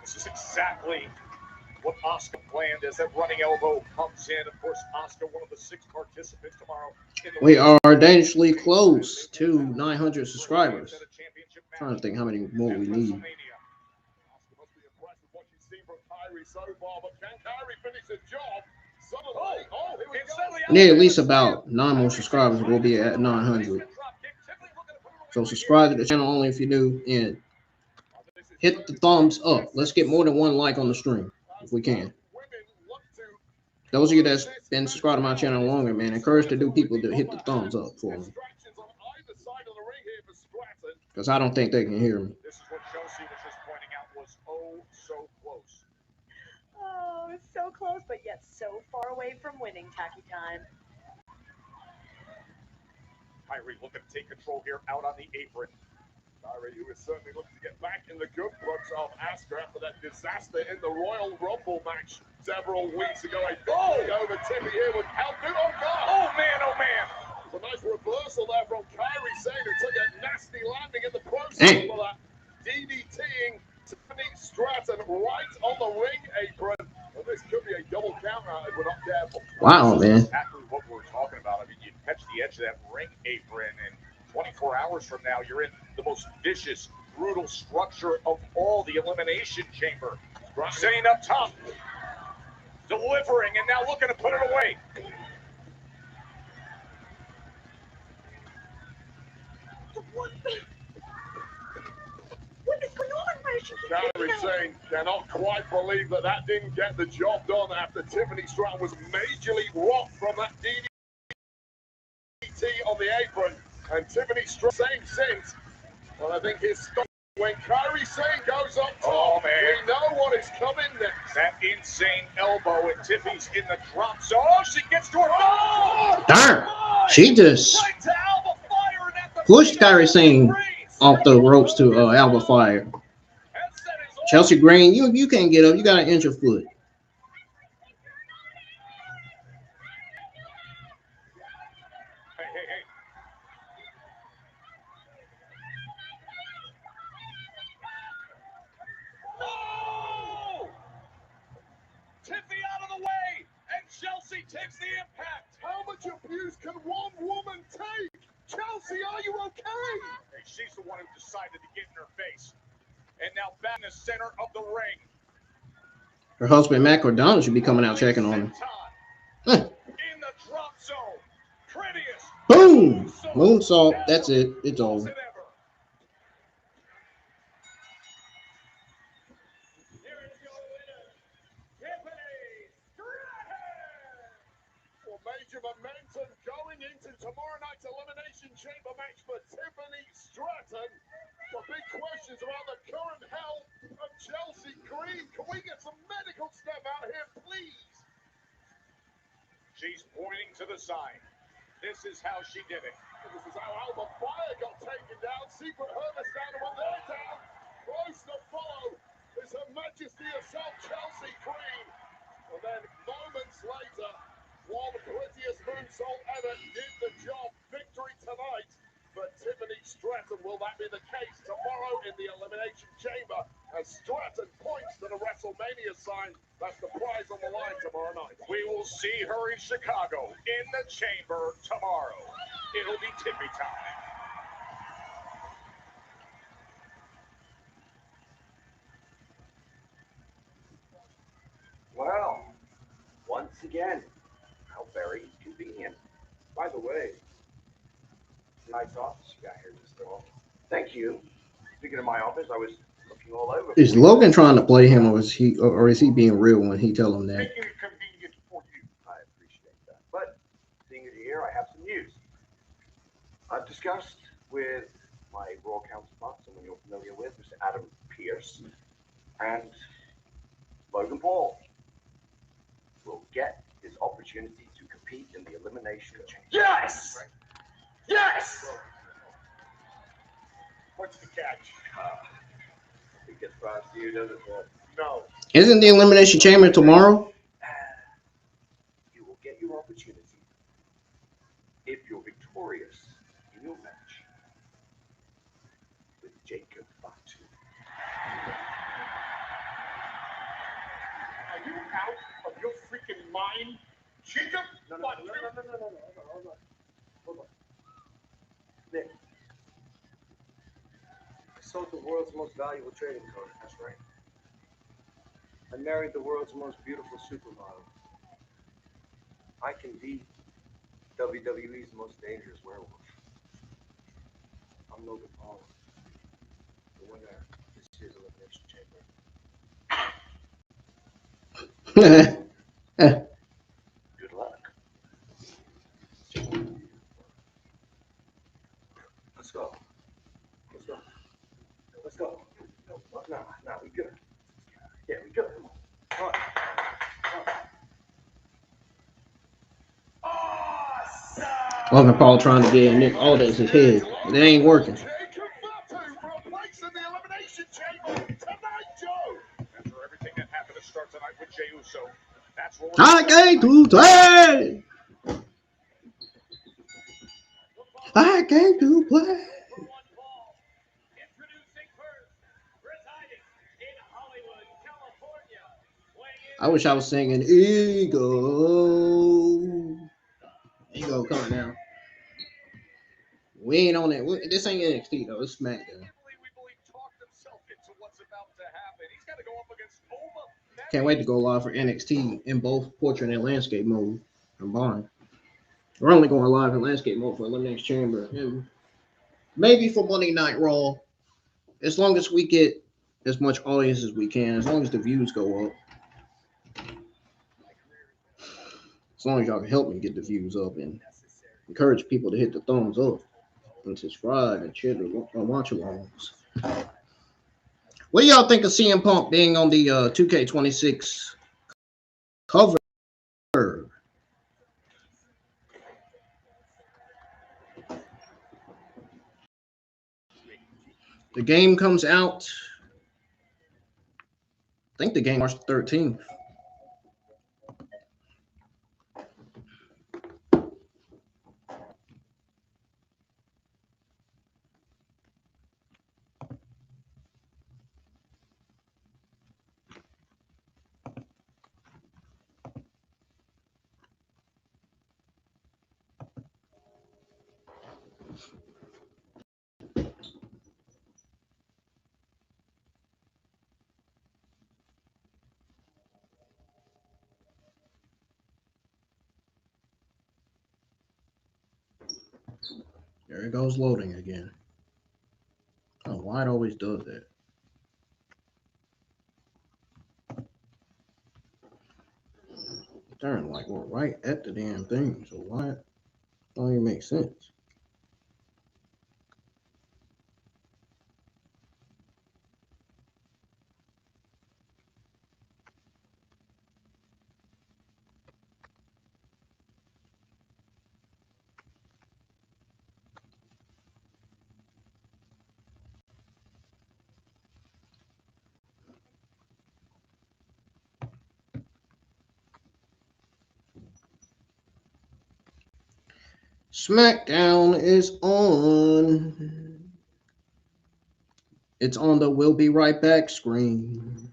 This is exactly what Asuka planned as that running elbow comes in. Of course, Asuka, one of the 6 participants tomorrow. We are dangerously close to 900 subscribers. I'm trying to think how many more we need. Asuka must be impressed with what she's seen from Kyrie so far, but can Kyrie finish the job? Suddenly, here we go. Yeah, at least about 9 more subscribers. We'll be at 900. So subscribe to the channel only if you're new, and hit the thumbs up. Let's get more than 1 like on the stream if we can. Those of you that's been subscribed to my channel longer, man, encourage the new people to hit the thumbs up for me, because I don't think they can hear me. This is what Chelsea was just pointing out was so close. Oh, so close, but yet so far away from winning. Tacky time. Kyrie looking to take control here out on the apron. Kyrie, who is certainly looking to get back in the good books of Asuka after that disaster in the Royal Rumble match several weeks ago. A big over Tiffy here with help. Oh, God! Oh, man, oh, man. It's a nice reversal there from Kyrie Sane, who took a nasty landing in the process for that DDTing Tiffany Stratton right on the ring apron. Well, this could be a double count out if we're not careful. Wow, man. Exactly what we're talking about. I mean, you catch the edge of that ring apron, and 24 hours from now, you're in the most vicious, brutal structure of all, the Elimination Chamber. Sitting up top, delivering, and now looking to put it away. What is going on? Why is she Kyrie Sane cannot quite believe that that didn't get the job done after Tiffany Stratton was majorly rocked from that DDT on the apron. And Tiffany Stratton, same since. Well, I think his stop when Kyrie Sane goes up top. Oh, man. We know what is coming next. That insane elbow, and Tiffy's in the drop zone. Oh, she gets to her. Oh, Darn. She just right to Alba Fire, and at the pushed Kyrie Sane off the ropes to Alba Fire. Chelsea Green, you can't get up. You got an inch of foot. Hey. Oh! Tiffy out of the way, and Chelsea takes the impact. How much abuse can one woman take? Chelsea, are you okay? Hey, she's the one who decided to get in her face. And now back in the center of the ring. Her husband, Matt Cardona, should be coming out checking on her. Huh. In the drop zone. Prettiest. Boom! Moonsault. That's it. It's over. Major momentum going into tomorrow night's Elimination Chamber match for Tiffany Stratton. The big questions about the current health of Chelsea Green. Can we get some medical stuff out here, please? She's pointing to the side. This is how she did it. This is how Alba Fire got taken down. Secret Hermes down, and when they're down, close to follow is Her Majesty herself, Chelsea Green. And then moments later, one prettiest moonsault ever did the job. Victory tonight for Tiffany Stratton. Will that be the case tomorrow in the Elimination Chamber as Stratton points to the WrestleMania sign? That's the prize on the line tomorrow night. We will see her in Chicago in the chamber tomorrow. It'll be Tiffy time. Well, once again, how very convenient. By the way, it's a nice office you got here, Mr. Hall. Thank you. Speaking of my office, I was looking all over. Is Logan trying to play him, or is he being real when he tell him that? Making it convenient for you. I appreciate that. But seeing as you're here, I have some news. I've discussed with my Raw counterpart, someone you're familiar with, Mr. Adam Pearce, and Logan Paul will get his opportunity to compete in the Elimination Chamber. Yes! Yes! What's the catch? It gets past you, doesn't it? No. Isn't the Elimination Chamber tomorrow? You will get your opportunity victorious in your match with Jacob Fatu. Are you out of your freaking mind? Jacob Fatu? Hold on. Nick, I sold the world's most valuable trading card. That's right. I married the world's most beautiful supermodel. I can be WWE's most dangerous werewolf. I'm Logan Paul, the winner of this year's Elimination Chamber. Good luck. Let's go. Let's go. Let's go. No, we good. Yeah, we good. Come on. Logan Paul trying to get Nick Aldis's head. It ain't working. Jacob Fatu for a place in the Elimination Chamber tonight, Joe. After everything that happened to start tonight with Jey Uso, that's what I came to play. I came to play. I wish I was singing Ego. Ego coming now. We ain't on that. This ain't NXT though. It's SmackDown. Can't wait to go live for NXT in both portrait and landscape mode combined. We're only going live in landscape mode for Elimination Chamber. And maybe for Monday Night Raw. As long as we get as much audience as we can, as long as the views go up. As long as y'all can help me get the views up and encourage people to hit the thumbs up and subscribe and share the watch alongs. What do y'all think of CM Punk being on the 2K26 cover? The game comes out, I think the game March 13th. There it goes loading again. Oh, why it always does that? Darn, like we're right at the damn thing, so why? Don't even make sense. SmackDown is on. It's on the We'll Be Right Back screen.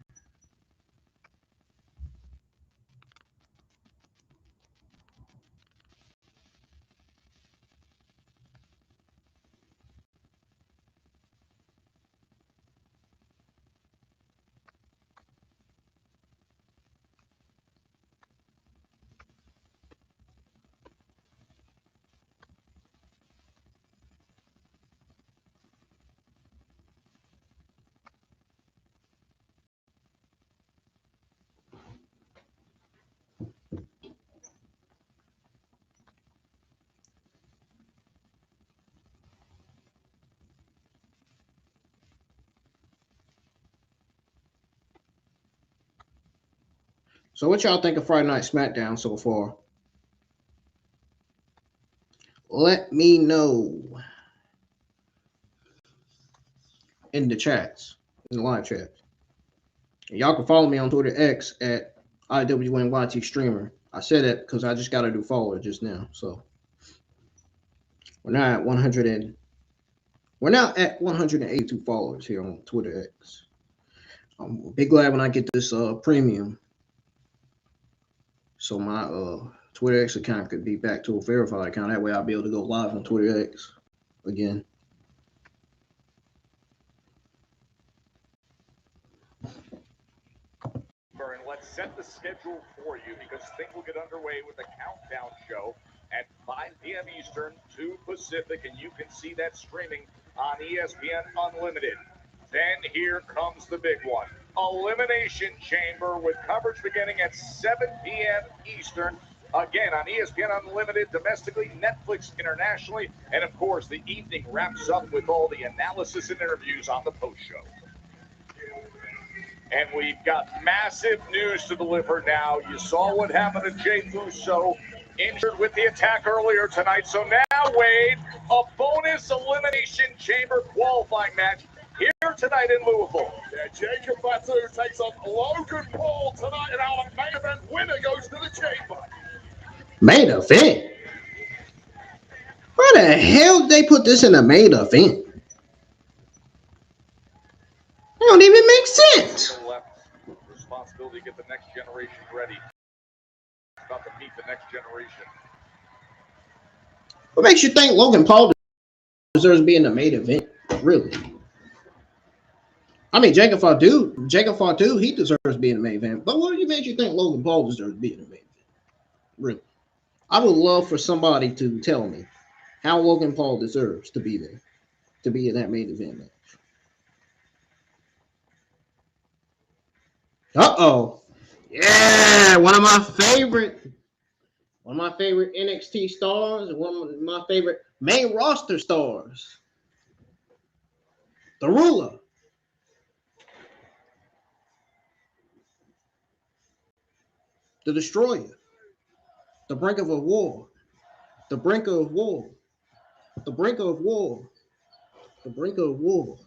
So what y'all think of Friday Night SmackDown so far? Let me know in the chats, in the live chats. And y'all can follow me on Twitter X at IWNYT Streamer. I said that because I just got to do follow just now. So We're now at 182 followers here on Twitter X. I'm be glad when I get this premium, so my Twitter X account could be back to a verified account. That way I'll be able to go live on Twitter X again. And let's set the schedule for you because things will get underway with the countdown show at 5 p.m. Eastern, 2 Pacific, and you can see that streaming on ESPN Unlimited. Then here comes the big one, Elimination Chamber, with coverage beginning at 7 p.m. Eastern. Again, on ESPN Unlimited, domestically, Netflix internationally, and of course, the evening wraps up with all the analysis and interviews on the post show. And we've got massive news to deliver now. You saw what happened to Jey Uso, injured with the attack earlier tonight. So now, Wade, a bonus Elimination Chamber qualifying match here tonight in Louisville. Yeah, Jacob Fatu takes on Logan Paul tonight, and our main event winner goes to the Chamber. Main event? Why the hell did they put this in a main event? It don't even make sense. Responsibility to get the next generation ready. About to meet the next generation. What makes you think Logan Paul deserves to be in the main event? Really? I mean, Jacob Fatu, he deserves to be in the main event. But what makes you think Logan Paul deserves to be in the main event? Really? I would love for somebody to tell me how Logan Paul deserves to be there, to be in that main event match. Uh-oh. Yeah, one of my favorite NXT stars, and one of my favorite main roster stars. The Ruler. The Destroyer. The brink of a war. The brink of war. The brink of war. The brink of war.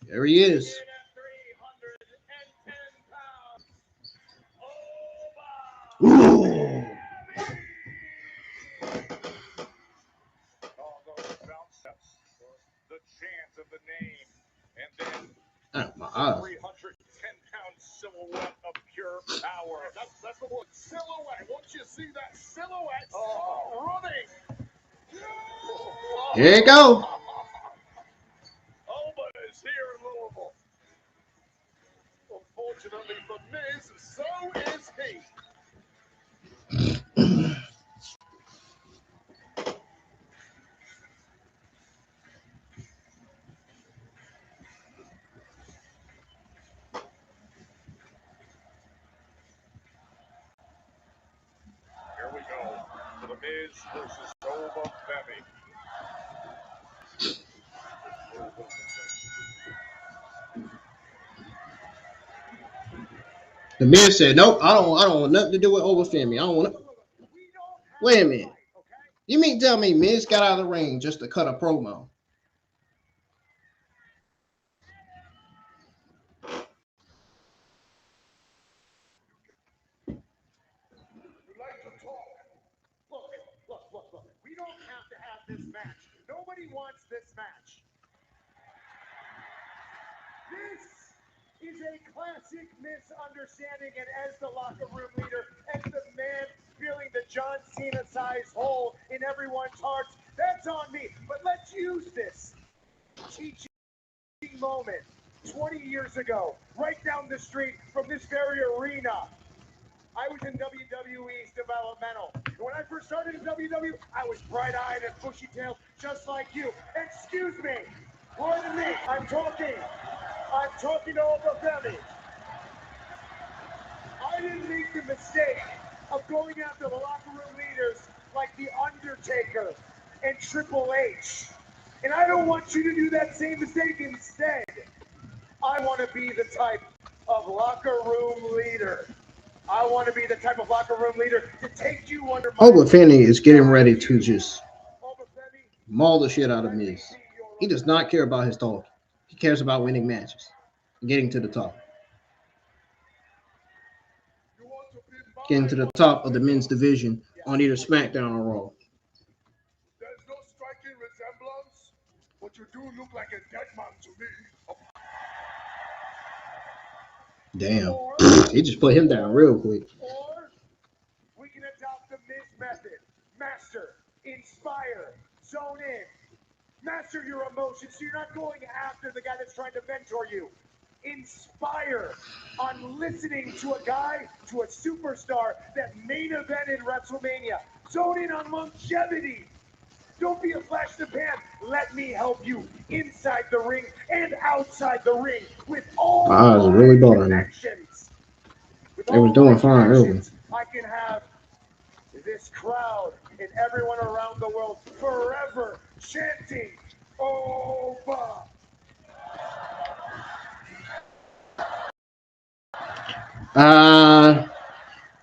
There he is. Ooh. The chant of the name, and then My 310-pound silhouette of pure power. That's the one. Silhouette. Once you see that silhouette running. Here you go. Oba is here in Louisville. Unfortunately for Miz, so is he. Here we go. The Miz versus Ova Femi. The Miz said, "Nope, I don't want nothing to do with Ova Femi. I don't want to." Wait a minute. You mean tell me Miz got out of the ring just to cut a promo? Look. We don't have to have this match. Nobody wants this match. This is a classic misunderstanding, and as the locker room leader, as the man feeling the John Cena-sized hole in everyone's hearts, that's on me. But let's use this teaching moment 20 years ago, right down the street from this very arena. I was in WWE's developmental. And when I first started in WWE, I was bright-eyed and bushy-tailed, just like you. Excuse me. Pardon me. I'm talking to Ova Femi. I didn't make the mistake of going after the locker room leaders like The Undertaker and Triple H. And I don't want you to do that same mistake. Instead, I want to be the type of locker room leader. I want to be the type of locker room leader to take you under my... Ova Femi is getting ready to just maul the shit out of Miz. He does not care about his talk. He cares about winning matches. getting to the top. You want to be Getting to the top of the men's division on either SmackDown or Raw. There's no striking resemblance, but you do look like a dead man to me. Damn. He just put him down real quick. Or we can adopt the Miz method. Master, inspire, zone in. Master your emotions so you're not going after the guy that's trying to mentor you. Inspire on listening to a guy, to a superstar that main evented WrestleMania. Zone in on longevity. Don't be a flash in the pan. Let me help you inside the ring and outside the ring with all My eyes are really bothering me. connections. With They was all doing my fine early. connections, I can have this crowd and everyone around the world forever chanting "Oba."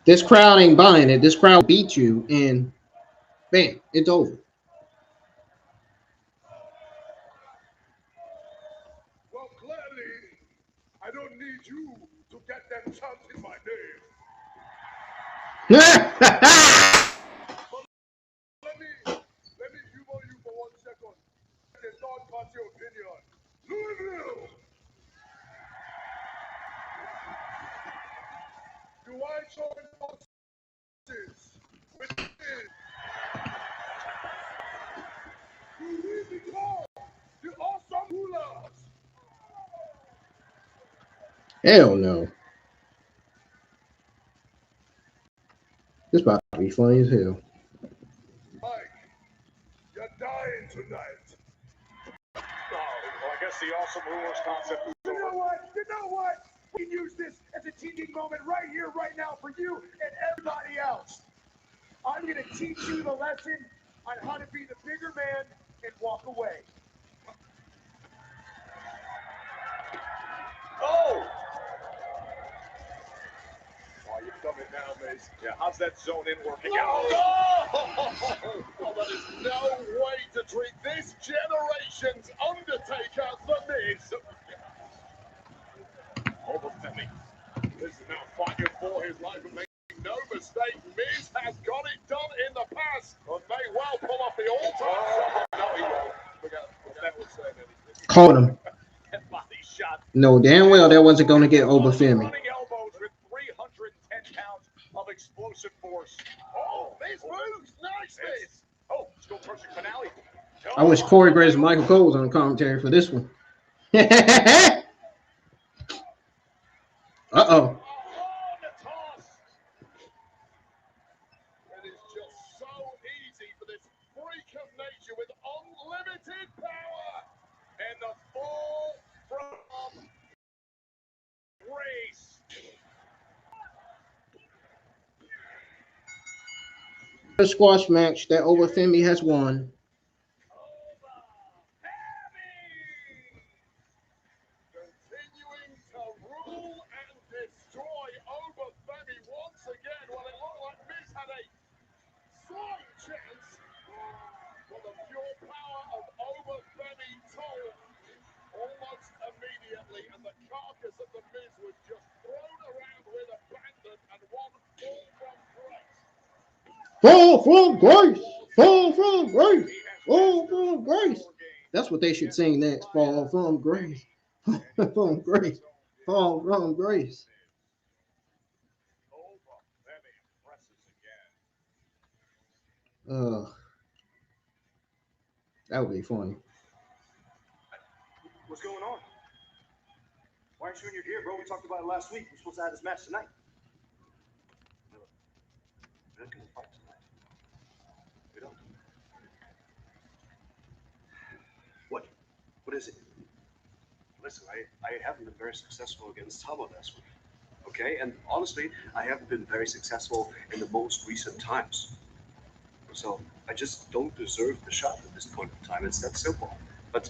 This crowd ain't buying it. This crowd beat you, and bam, it's over. Well, clearly, I don't need you to get them chanting my name. Let me humor you for 1 second. The third party opinion. Louisville! Do I join forces with this? Do we become the awesome rulers? Hell no. This about to be funny as hell. Mike, you're dying tonight. Oh, well, I guess the awesome rulers concept is You over. know what? You know what? We can use this as a teaching moment right here, right now for you and everybody else. I'm going to teach you the lesson on how to be the bigger man and walk away. Oh! Oh, you've done it now, Miz. Yeah, how's that zone in working out? Oh, that is no way to treat this generation's Undertaker, The Miz. Overfemi. Miz is now fighting for his life, and make no mistake, Miz has got it done in the past, and may well pull off the all-time. No, he won't. Forget that was saying anything. Caught him. That body shot. No, damn well that wasn't going to get Obafemi. Running elbows with 310 pounds of explosive force. Oh, Miz moves. Nice, Miz. Oh, still crushing finale. I wish Corey Graves and Michael Cole was on commentary for this one. Uh-oh. Oh, the toss. It is just so easy for this freak of nature with unlimited power. And the fall from Grace. The squash match that Obafemi has won. Continuing to rule and destroy Obafemi once again. Well, it looked like Miz had a slight chance. Well, the pure power of Obafemi told almost immediately, and the carcass of the Miz was just thrown around with abandon, and one fall from grace. Fall from grace. Fall from grace. Fall from grace. That's what they should sing next. Fall from grace. Fall from grace. Fall from grace. Obafemi impresses again. That would be funny. What's going on? Why aren't you in your gear, bro? We talked about it last week. We're supposed to have this match tonight. We're not gonna fight tonight. We don't. What? What is it? Listen, I haven't been very successful against Tama last week. Okay? And honestly, I haven't been very successful in the most recent times. So I just don't deserve the shot at this point in time. It's that simple. But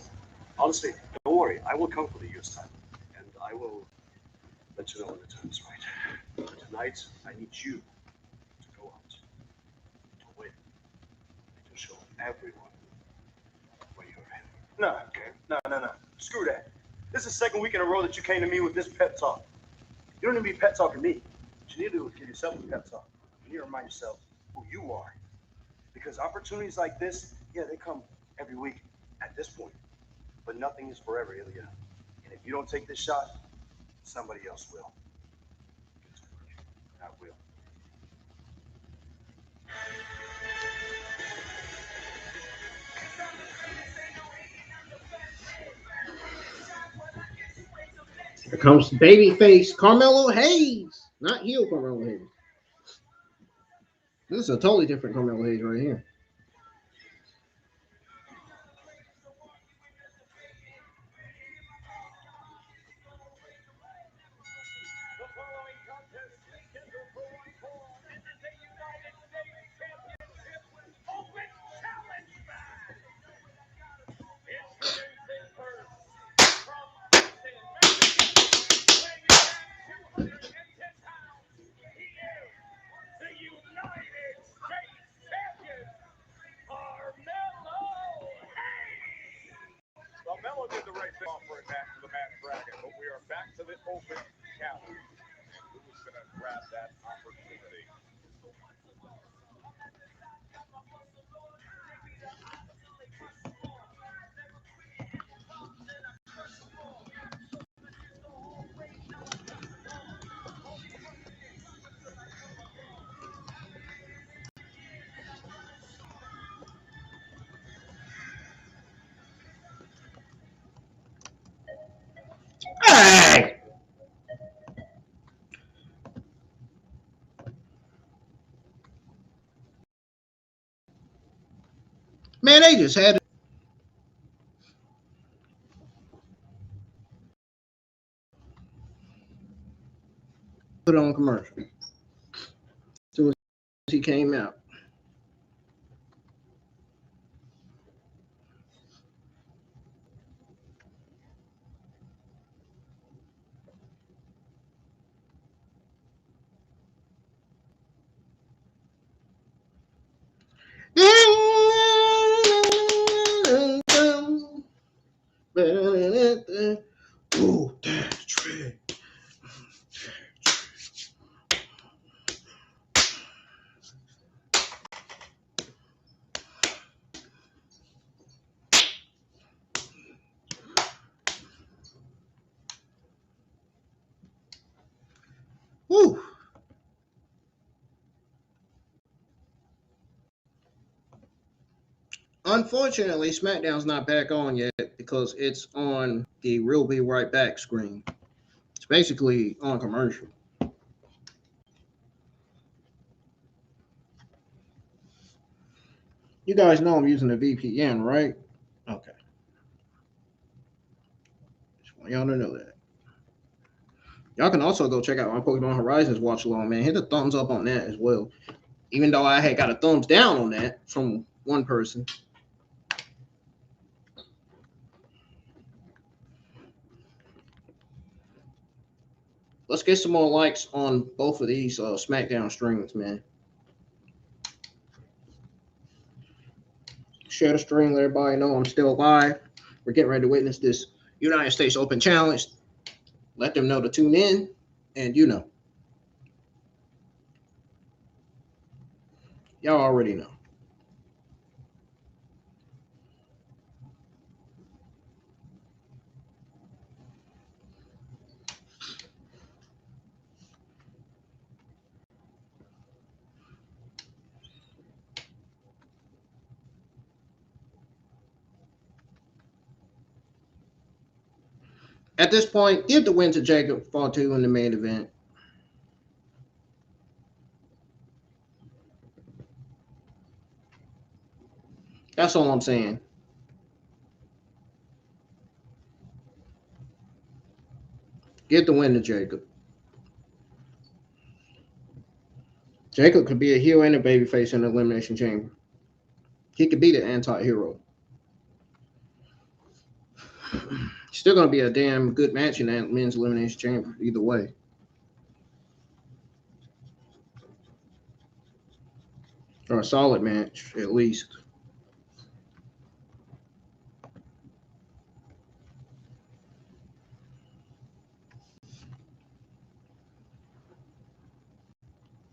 honestly, don't worry. I will come for the US title. And I will let you know when the time is right. But tonight, I need you to go out, to win, to show everyone where you're in. No, okay? No. Screw that. This is the second week in a row that you came to me with this pep talk. You don't need to be pep talking me. What you need to do is give yourself a pep talk. You need to remind yourself who you are. Because opportunities like this, yeah, they come every week at this point. But nothing is forever, Ilya. And if you don't take this shot, somebody else will. I will. Here comes babyface Carmelo Hayes. Not heel Carmelo Hayes. This is a totally different Carmelo Hayes right here. The following contest is scheduled for one fall. This is a United States Championship Open Challenge match. Introducing first, from Austin, Mexico, weighing in at 210 pounds, he is the United States Champion, Carmelo Hayes. Well, Melo did the right thing offering that to the Matt Dragon, but we are back to the Open Challenge. And who's going to grab that opportunity? Hey! Man, they just had to put on commercial. So he came out. Ooh, that's right. Woo. Unfortunately, SmackDown's not back on yet because it's on the Real Be Right Back screen. It's basically on commercial. You guys know I'm using a VPN, right? Okay. Just want y'all to know that. Y'all can also go check out my Pokemon Horizons watch along, man. Hit the thumbs up on that as well. Even though I had got a thumbs down on that from one person. Let's get some more likes on both of these SmackDown streams, man. Share the stream, let everybody know I'm still live. We're getting ready to witness this United States Open Challenge. Let them know to tune in, and you know. Y'all already know. At this point, give the win to Jacob Fatu in the main event. That's all I'm saying. Get the win to Jacob. Jacob could be a heel and a babyface in the Elimination Chamber. He could be the anti-hero. Still going to be a damn good match in that men's Elimination Chamber, either way. Or a solid match, at least.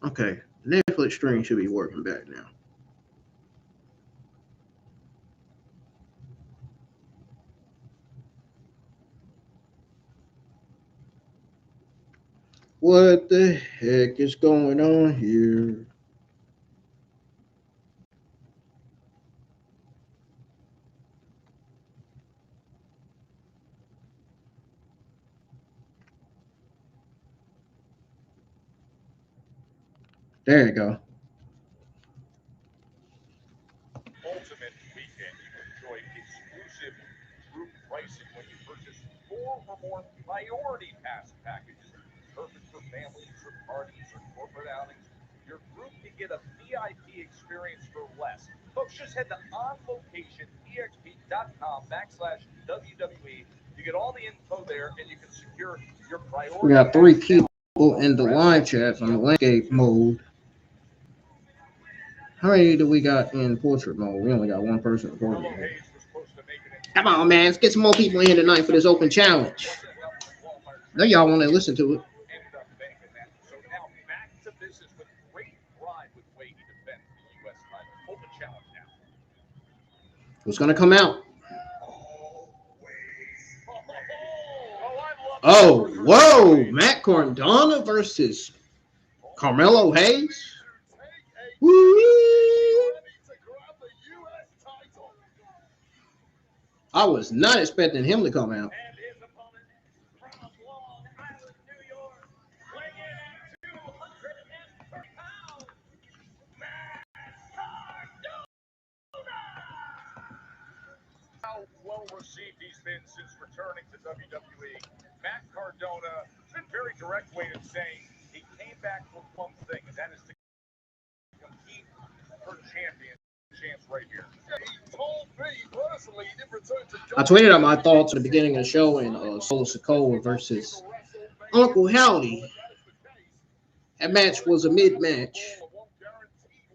Okay, Netflix stream should be working back now. What the heck is going on here? There you go. Ultimate weekend. You can enjoy exclusive group pricing when you purchase 4 or more priority pass packages. Perfect for families or parties or corporate outings. Your group can get a VIP experience for less. Folks, just head to onlocationexp.com/WWE. You get all the info there, and you can secure your priority. We got 3 people in the live chat on the landscape mode. How many do we got in portrait mode? We only got 1 person in portrait mode. Come on, man. Let's get some more people in tonight for this open challenge. Now y'all want to listen to it. So now back to business with great pride with the way he defends the U.S. title. Open challenge now. What's going to come out? Oh, whoa. Matt Cardona versus Carmelo Hayes. Woo! I was not expecting him to come out. And his opponent from Long Island, New York, weighing in at 230 pounds, Matt Cardona. How well received he's been since returning to WWE. Matt Cardona has been very direct way of saying he came back for one thing, and that is to compete for champion chance right here. He told me personally he did return to I tweeted out my thoughts at the beginning of the show in Solo Sikoa versus Uncle Howdy. That match was a mid-match.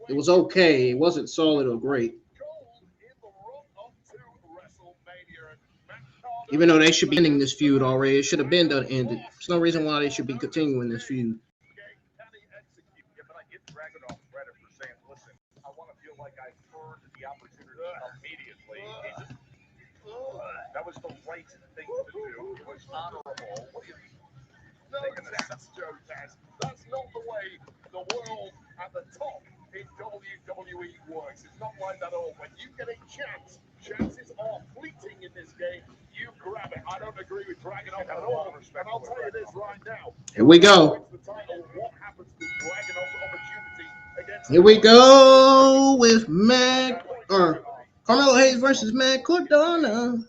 It was okay. It wasn't solid or great. Even though they should be ending this feud already, it should have been done ended. There's no reason why they should be continuing this feud. Yeah, but I give Dragunov credit for saying, listen, I want to feel like I earned the opportunity immediately. That was the right thing to do. It was honorable. What do you think? No, that's Joe Taz. That's not the way the world at the top in WWE works. It's not like that at all. When you get a chance, chances are fleeting in this game. You grab it. I don't agree with Dragunov at all. And I'll tell you this right now. Here we go. What happens to Dragunov's opportunity against Here we go with Carmelo Hayes versus Matt Cardona.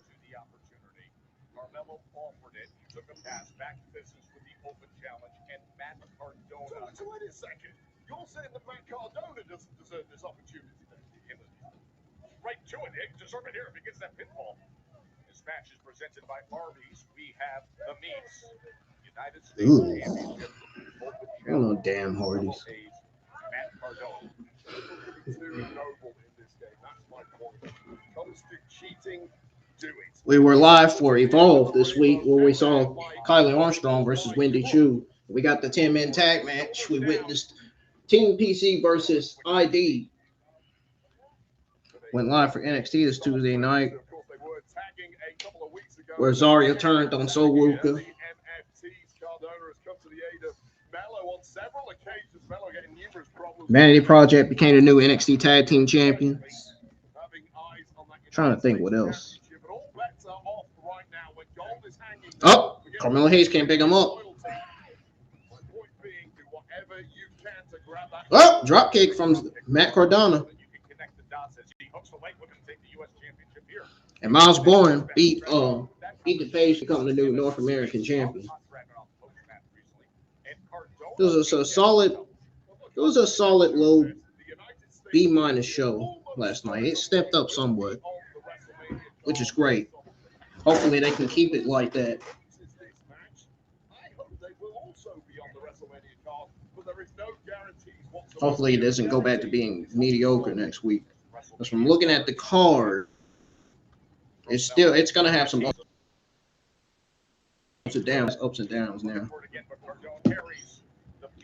Carmelo offered it. He took a pass back to business with the open challenge, and Matt Cardona. So wait a second. You're saying that Matt Cardona doesn't deserve this opportunity then? Right to it, Nick. Deserve it here if he gets that pinfall. This match is presented by Arby's. We have the meats. United States Championship. I don't know, damn Hardys. Matt Cardona. Too noble in this game. That's my point. When it comes to cheating, do it. We were live for Evolve this week where we saw Kylie Armstrong versus Wendy Chu. We got the 10-man tag match. We witnessed Team PC versus ID. Went live for NXT this Tuesday night, where Zarya turned on Sol Ruka. Vanity Project became the new NXT Tag Team Champions. Trying to think what else. Oh, Carmelo Hayes can't pick him up. Oh, drop kick from Matt Cardona. And Miles Bourne beat the Page to become the new North American champion. It was a solid low B- show last night. It stepped up somewhat, which is great. Hopefully they can keep it like that. Hopefully it doesn't go back to being mediocre next week. Because from looking at the card, it's gonna have some ups and downs now.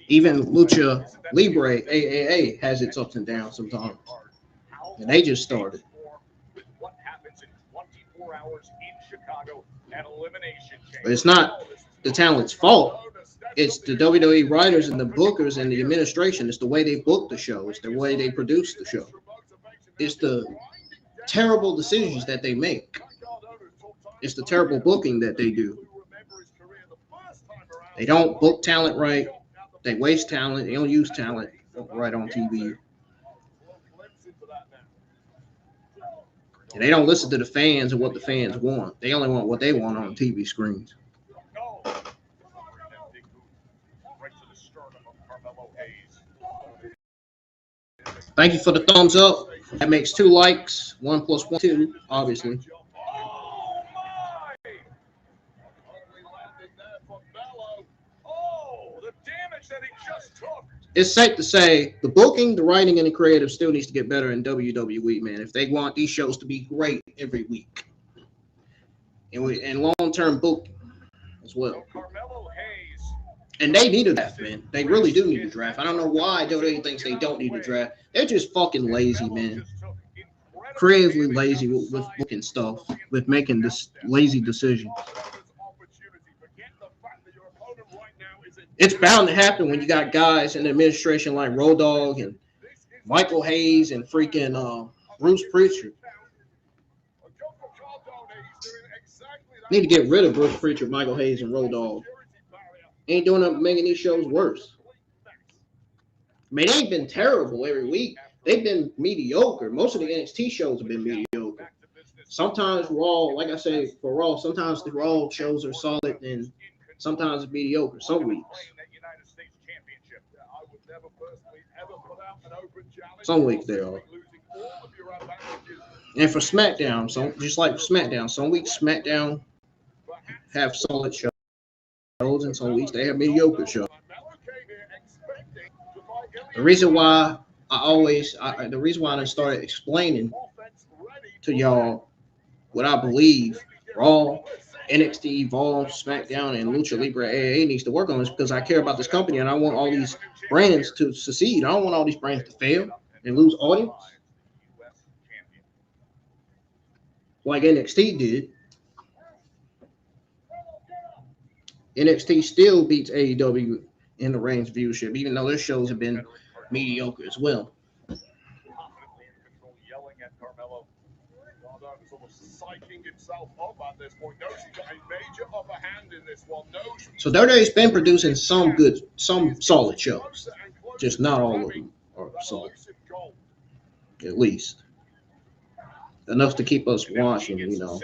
Even Lucha Libre AAA has its ups and downs sometimes, and they just started. With what happens in 24 hours in Chicago at Elimination Chamber. But it's not the talent's fault. It's the WWE writers and the bookers and the administration. It's the way they book the show. It's the way they produce the show. It's the terrible decisions that they make. It's the terrible booking that they do. They don't book talent right. They waste talent. They don't use talent right on TV. And they don't listen to the fans and what the fans want. They only want what they want on TV screens. Thank you for the thumbs up. That makes 2 likes. 1 plus 1, 2, obviously. It's safe to say the booking, the writing, and the creative still needs to get better in WWE, man. If they want these shows to be great every week, and long-term booking as well. And they need a draft, man. They really do need a draft. I don't know why WWE thinks they don't need a draft. They're just fucking lazy, man. Creatively lazy with booking stuff, with making this lazy decisions. It's bound to happen when you got guys in the administration like Road Dogg and Michael Hayes and freaking Bruce Pritchard. Need to get rid of Bruce Pritchard, Michael Hayes, and Road Dogg. Ain't doing up making these shows worse. I mean, they ain't been terrible every week. They've been mediocre. Most of the NXT shows have been mediocre. Sometimes Raw, like I say, for Raw, sometimes the Raw shows are solid and sometimes it's mediocre. Some weeks. Some weeks they are. And for SmackDown, so just like SmackDown, some weeks SmackDown have solid shows. And some weeks they have mediocre shows. The reason why I started explaining to y'all what I believe Raw, NXT, Evolve, SmackDown, and Lucha Libre AAA needs to work on is because I care about this company and I want all these brands to succeed. I don't want all these brands to fail and lose audience like NXT did. NXT still beats AEW in the ratings viewership, even though their shows have been mediocre as well. So WWE's been producing some solid shows, just not all of them are solid. At least enough to keep us watching. You know,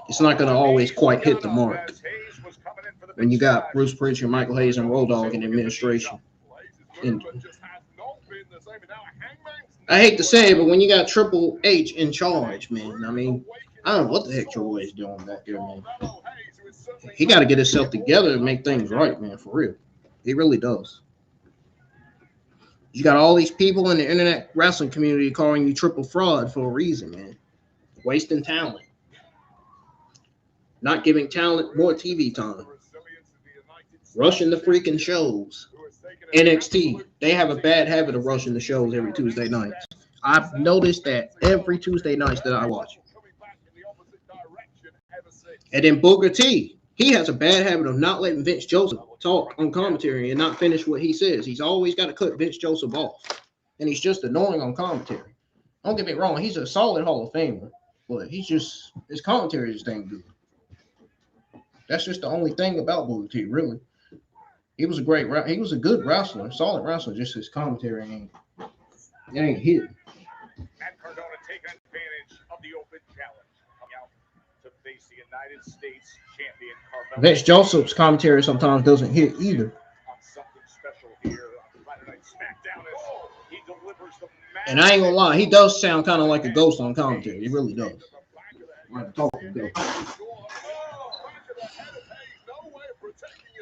it's not going to always quite hit the mark when you got Bruce Pritchard, Michael Hayes, and Road Dogg in administration. And I hate to say it, but when you got Triple H in charge, man, I mean, I don't know what the heck Triple H is doing back there, man. He got to get himself together and make things right, man, for real. He really does. You got all these people in the internet wrestling community calling you triple fraud for a reason, man. Wasting talent. Not giving talent more TV time. Rushing the freaking shows. NXT, they have a bad habit of rushing the shows every Tuesday night. I've noticed that every Tuesday nights that I watch. And then Booker T, he has a bad habit of not letting Vince Joseph talk on commentary and not finish what he says. He's always got to cut Vince Joseph off. And he's just annoying on commentary. Don't get me wrong, he's a solid Hall of Famer, but his commentary just ain't good. That's just the only thing about Booker T, really. He was a good wrestler, solid wrestler, just his commentary ain't hit. Matt Cardona take advantage of the open challenge, coming out to face the United States champion Carmelo. Vince Joseph's commentary sometimes doesn't hit either. On something special here on Friday Night SmackDown as he delivers the match. And I ain't gonna lie, he does sound kind of like a ghost on commentary. He really does. Like a talking ghost.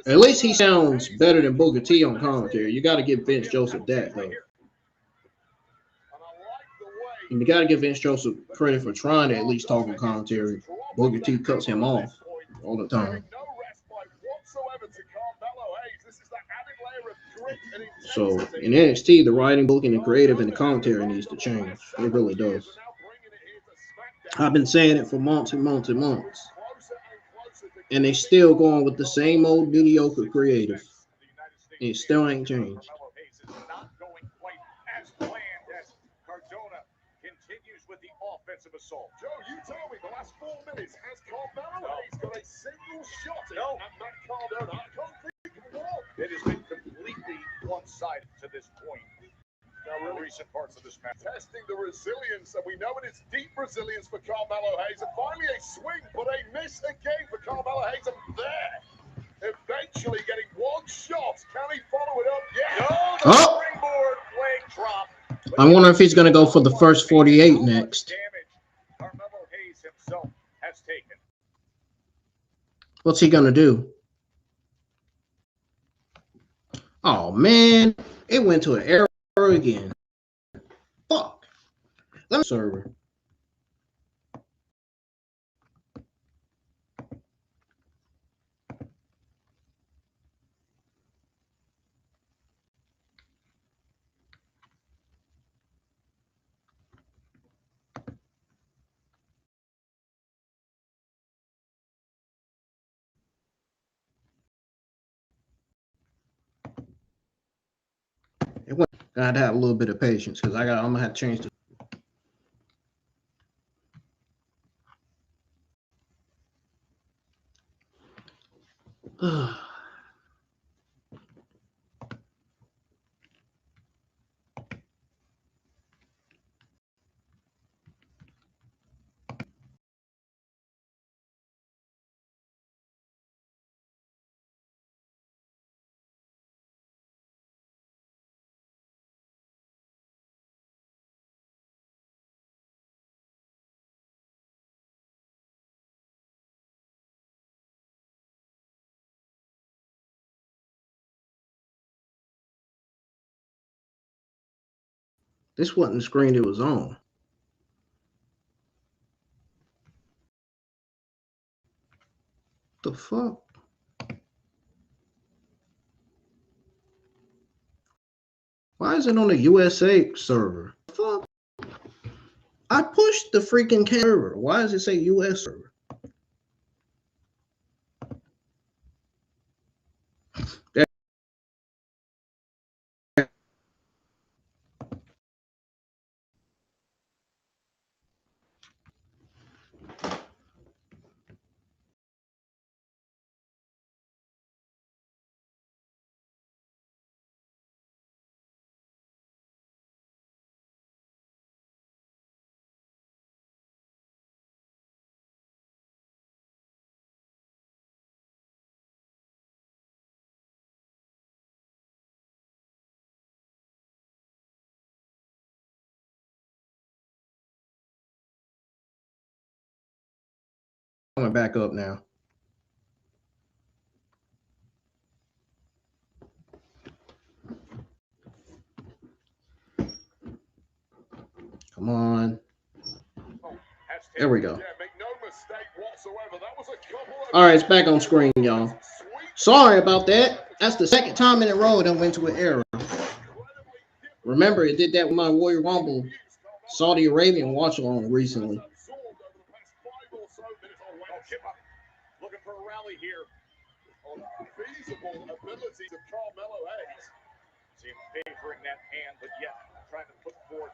At least he sounds better than Booker T on commentary. You got to give Vince Joseph that, though. And you got to give Vince Joseph credit for trying to at least talk on commentary. Booker T cuts him off all the time. So in NXT, the writing, booking, the creative, and the commentary needs to change. It really does. I've been saying it for months and months and months. And they still going with the same old mediocre creative. And it still ain't changed. Not going quite as planned as Cardona continues with the offensive assault. Joe, you tell me, the last 4 minutes, has Carmelo Hayes got a single shot at Matt Cardona? I can't think of one. It has been completely one-sided to this point. Now, in recent parts of this match. Testing the resilience, and we know it is deep resilience for Carmelo Hayes. And finally a swing, but a miss again for Carmelo Hayes. And there, eventually getting one shot. Can he follow it up? Yeah. No, the springboard leg drop. I wonder if he's going to go for the first 48 next. Damage Carmelo Hayes himself has taken. What's he going to do? Oh, man. It went to an error again. Fuck. Let me server. Gotta have a little bit of patience because I'm gonna have to change the. This wasn't the screen it was on. The fuck? Why is it on the USA server? Fuck. I pushed the freaking server. Why does it say US server? Coming back up now. Come on. There we go. All right, it's back on screen, y'all. Sorry about that. That's the second time in a row that went to an error. Remember, it did that with my Warrior Rumble Saudi Arabian watch along recently. Looking for a rally here. On feasible abilities of Carmelo Hayes. See him favoring that hand, but yet trying to put forth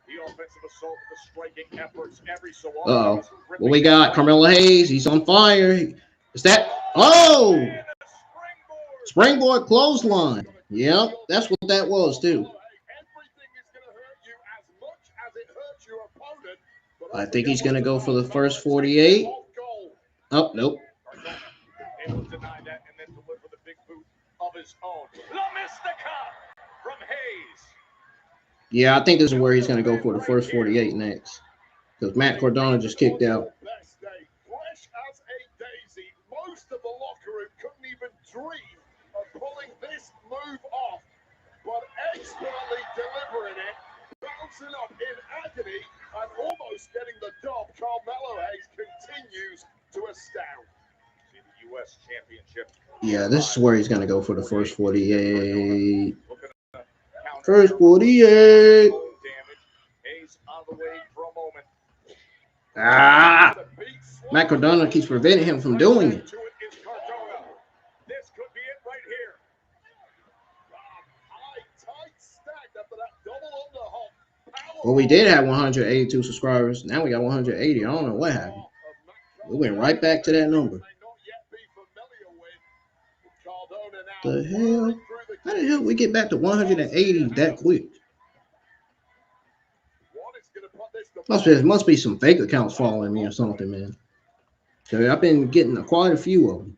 the offensive assault with the striking efforts every so often. What we got? Carmelo Hayes. He's on fire. Is that? Oh! Springboard clothesline. Yep, that's what that was, too. I think he's going to go for the first 48. Oh, nope. Able to deny that and then deliver the big boot of his own. La Mystica from Hayes. Yeah, I think this is where he's going to go for the first 48 next. Because Matt Cardona just kicked out. Best day, fresh as a daisy. Most of the locker room couldn't even dream of pulling this move off, but expertly delivering it, bouncing up in agony, and almost getting the job. Carmelo Hayes continues to astound. See the U.S. Championship. Yeah, this is where he's gonna go for the first 48. First 48. Hayes on the way for a moment. Ah! Matt Cardona keeps preventing him from doing it. This could be it right here. Tight stacked after that double underhook. Well, we did have 182 subscribers. Now we got 180. I don't know what happened. We went right back to that number. The hell? How the hell we get back to 180 that quick? Must be some fake accounts following me or something, man. So I've been getting quite a few of them.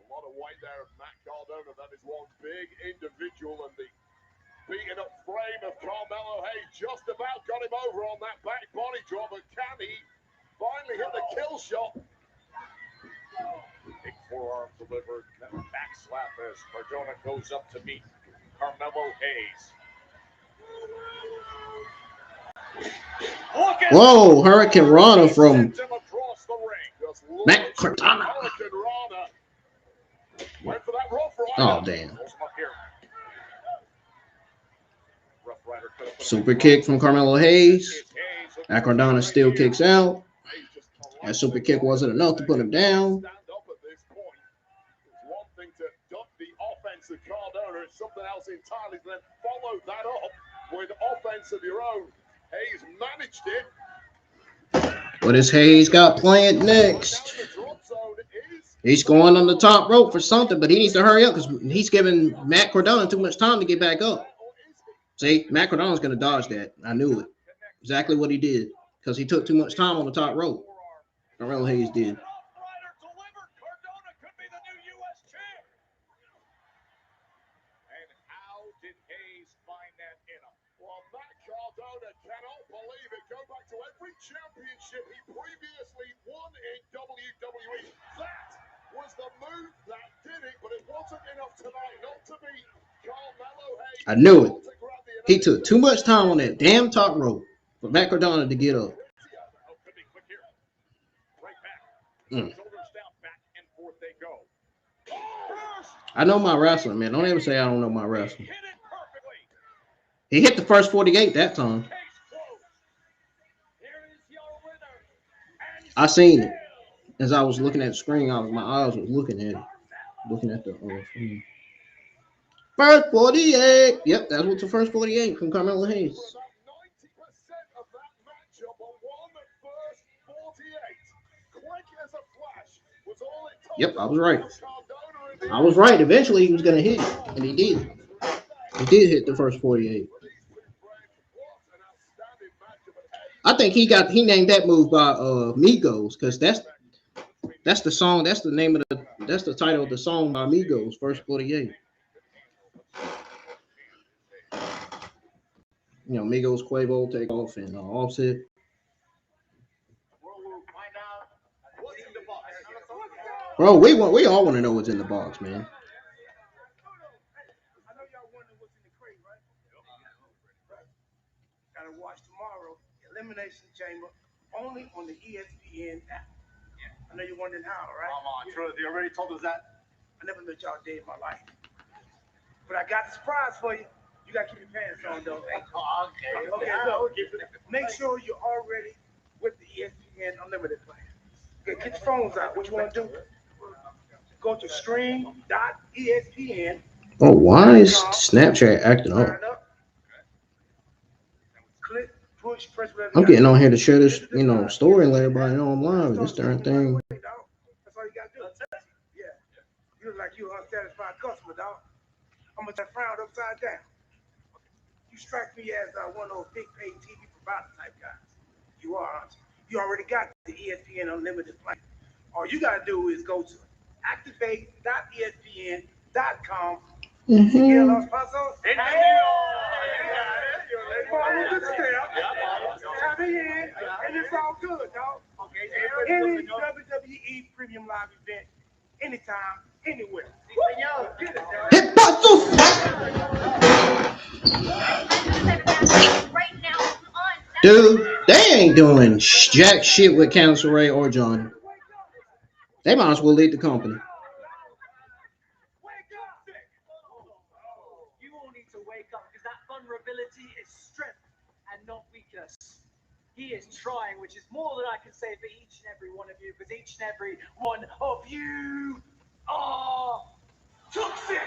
A lot of weight there of Matt Cardona. That is one big individual, and the beaten up frame of Carmelo Hayes just about got him over on that back body drop. But can he finally hit the kill shot? Big forearm delivered. Back slap as Cardona goes up to meet Carmelo Hayes. Whoa, Hurricane Rana from Matt Cardona. Oh, damn. Super kick from Carmelo Hayes. Matt Cardona still kicks out. That super kick wasn't enough to put him down. Of Cardona, it's something else entirely. Then follow that up with offense of your own. Hayes managed it. What is Hayes got planned next? He's going on the top rope for something, but he needs to hurry up because he's giving Matt Cardona too much time to get back up. See, Matt Cardona's going to dodge that. I knew it. Exactly what he did because he took too much time on the top rope. Carmelo Hayes did. Championship he previously won in WWE. That was the move that did it, but it wasn't enough tonight not to beat Carmelo Hayes. I knew it. He took too much time on that damn top rope for Matt Cardona to get up. I know my wrestling, man. Don't ever say I don't know my wrestling. He hit the first 48 that time. I seen it as I was looking at the screen. My eyes was looking at it, looking at the first 48. Yep, that was the first 48 from Carmelo Hayes. 90% of that matchup won the first 48. Quick as a flash was all it took. Yep, I was right. I was right. Eventually, he was gonna hit, and he did. He did hit the first 48. I think he named that move by Migos because that's the song. That's the name of that's the title of the song by Migos, First 48. You know, Migos, Quavo, Takeoff, and Offset. Bro, we all want to know what's in the box, man. Gotta watch tomorrow. Elimination Chamber only on the ESPN app. I know you're wondering how, right? Come on, Truth. You already told us that. I never met y'all day in my life. But I got a surprise for you. You gotta keep your pants on, though. Okay. Okay, so make sure you're already with the ESPN Unlimited plan. Okay, get your phones out. What you want to do? Go to stream.espn. Oh, why is Snapchat acting up? Click, push, press whatever. I'm getting on here to share this, story and let everybody know I'm live with this darn thing. That's all you gotta do. Yeah. You look like you're an unsatisfied customer, dog. I'm gonna frown upside down. You strike me as one of those big paid TV provider type guys. You are, aren't you? You already got the ESPN Unlimited plan. All you gotta do is go to activate.espn.com. Mm-hmm. Los Pasos. Follow the steps. Tap it in, and it's all good, dog. Okay. Any WWE Premium Live event, anytime, anywhere. Get it, dog. Hit Pasos! Dude, they ain't doing jack shit with Candice LeRae or Johnny. They might as well lead the company. Wake up! You all need to wake up because that vulnerability is strength and not weakness. He is trying, which is more than I can say for each and every one of you, because each and every one of you are toxic.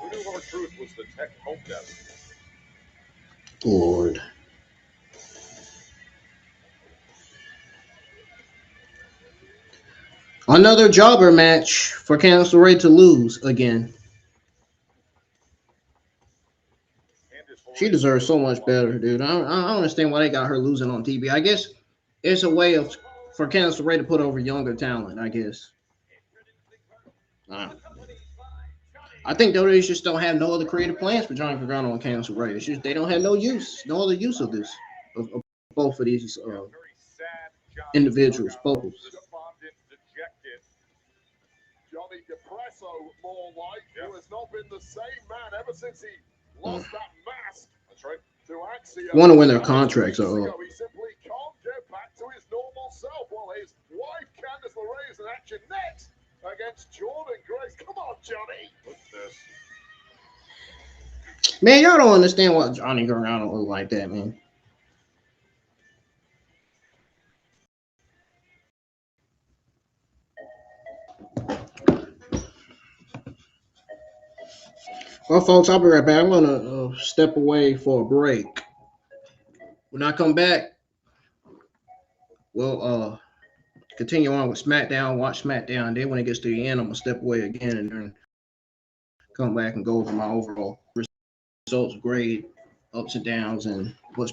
Who knew our truth was the tech help desk? Lord. Another jobber match for Candice LeRae to lose again. She deserves so much better, dude. I don't understand why they got her losing on TV. I guess it's a way of for Candice LeRae to put over younger talent, I guess. I think they just don't have no other creative plans for Johnny Gargano and Candice LeRae. It's just they don't have no other use of this, of both of these individuals, both. Johnny Depresso, more like, who has not been the same man ever since he lost that mask. That's right. To Axio. Wonder when their contracts are up. He simply can't get back to his normal self while his wife Candice LeRae is in action next against Jordan Grace. Come on, Johnny. What's this? Man, y'all don't understand why Johnny Gargano look like that, man. Well, folks, I'll be right back. I'm going to step away for a break. When I come back, we'll continue on with SmackDown, watch SmackDown. Then when it gets to the end, I'm going to step away again and then come back and go over my overall results, grade, ups and downs, and what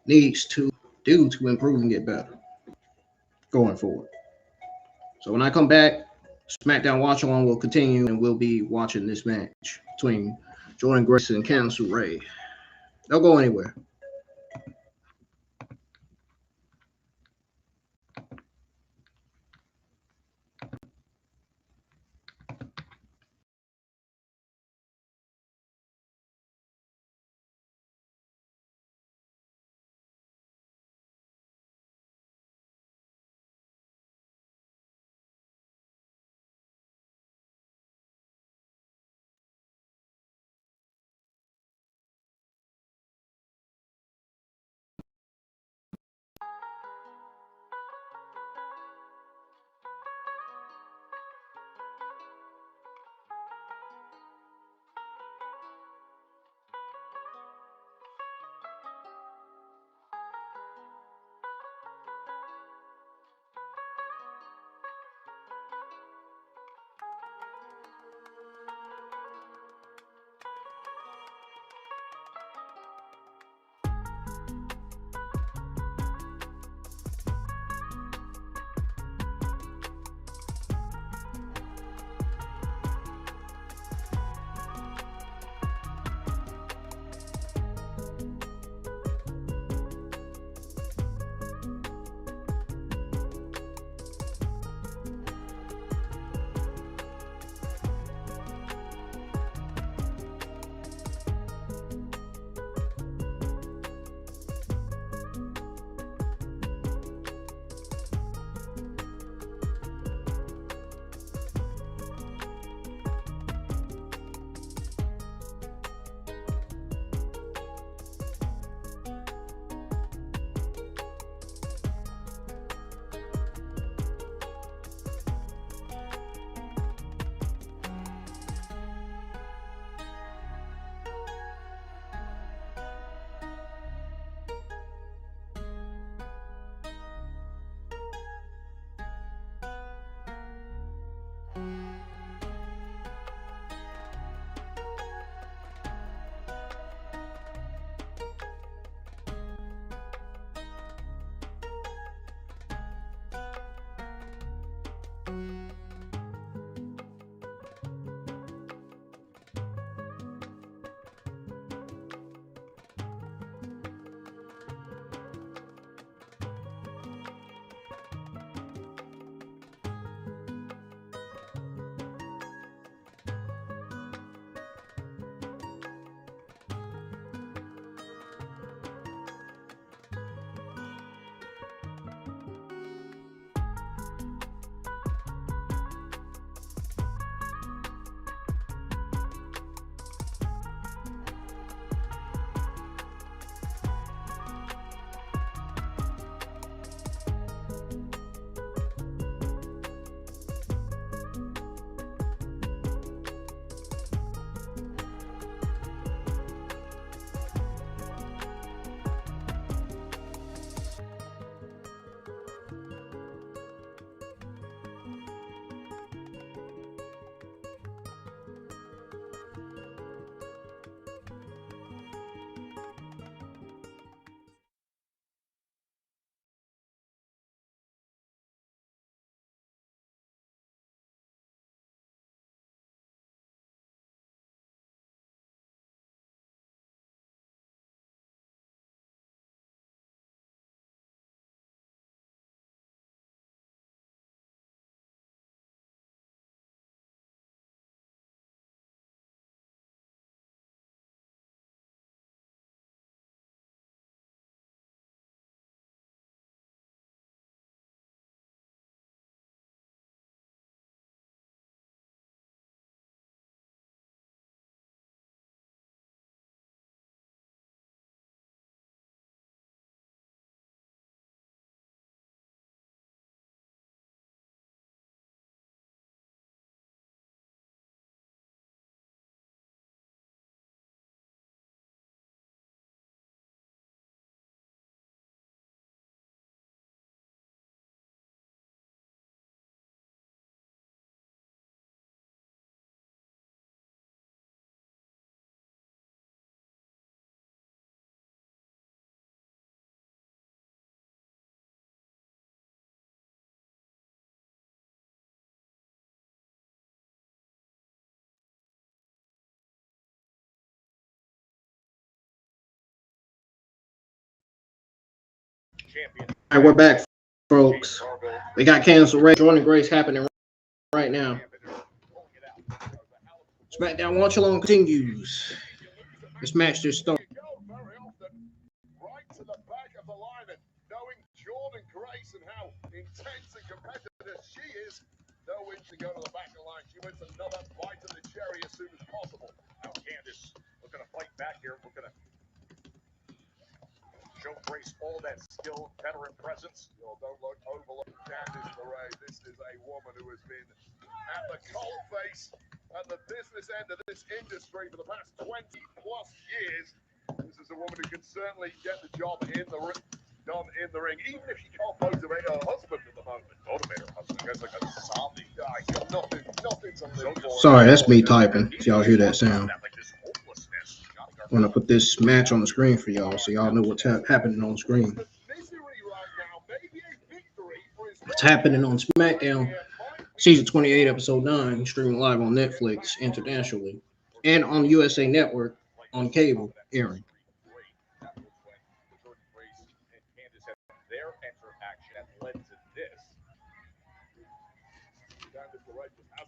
needs to do to improve and get better going forward. So when I come back, SmackDown Watch Along will continue, and we'll be watching this match between Jordan Grace and Candice LeRae. Don't go anywhere. champion. All right, we're back, folks. We got Candice LeRae, Jordan Grace happening right now. SmackDown Watch Along continues. This match just started. Very often, right to the back of the line, and knowing Jordan Grace and how intense and competitive she is, knowing to go to the back of the line, she wants another bite of the cherry as soon as possible. Now Candice looking to fight back here, looking to show Grace all that skill, veteran presence. Don't overlook Candice LeRae. This is a woman who has been at the coalface, at the business end of this industry for the past 20 plus years. This is a woman who can certainly get the job in the done in the ring, even if she can't motivate her husband at the moment. Motivate her husband. Guy's like a zombie. I got nothing to live for. Sorry, that's me typing. If y'all hear that sound. I'm gonna put this match on the screen for y'all, so y'all know what's happening on screen. What's happening on SmackDown Season 28, Episode 9, streaming live on Netflix internationally and on USA Network on cable airing.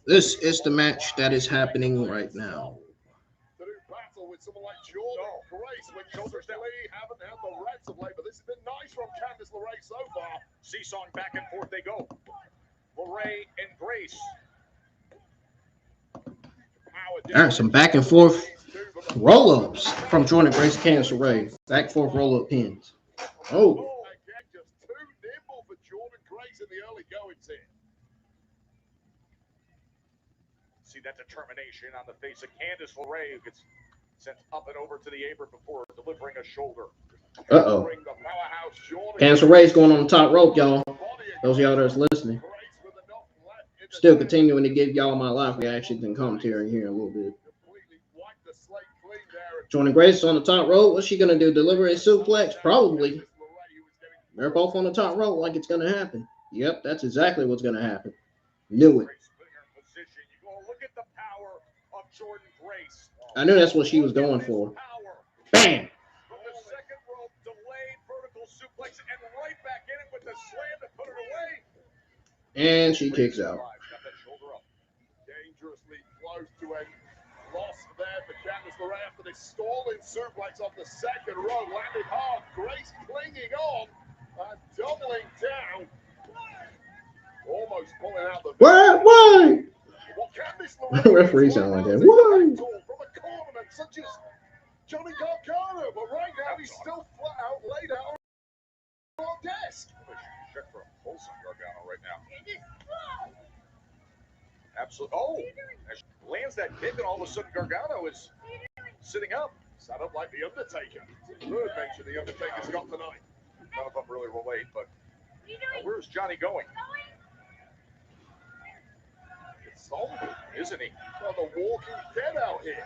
This is the match that is happening right now. To do battle with someone like Jordan Grace, when shoulders haven't had the reps of late, but this has been nice from Candice LeRae so far. Seesawing back and forth they go. LeRae and Grace. All right, some back and forth roll-ups from Jordan Grace, Candice LeRae. Back and forth roll-up pins. Oh. Again, just too nimble for Jordan Grace in the early goings here. See that determination on the face of Candice LeRae, who gets sent up and over to the apron before delivering a shoulder. Uh-oh. Candice LeRae's going on the top rope, y'all. Those of y'all that's listening. Still continuing to give y'all my live reactions and commentary here in a little bit. Jordan Grace on the top rope. What's she going to do? Deliver a suplex? Probably. They're both on the top rope like it's going to happen. Yep, that's exactly what's going to happen. Knew it. I knew that's what she was going for. Bam! From the second rope, delayed vertical suplex, and right back in it with the slam to put it away. And she kicks out. Got that shoulder up. Dangerously close to a loss there for Candice LeRae after this stalling suplex off the second rope. Landed hard. Grace clinging on and doubling down. Almost pulling out the... Why? Well, Candice LeRae Referee sound like that. Why? From a corner such as Johnny Gargano, but right now he's still flat out laid out on the desk. Check for a pulse on Gargano right now. Absolutely. Oh, as she lands that kick, and all of a sudden Gargano is sitting up. Set up like the Undertaker. Good mention the Undertaker's got tonight. None of them really relate, but where's Johnny going? It's somber, isn't he? Well, the Walking Dead out here.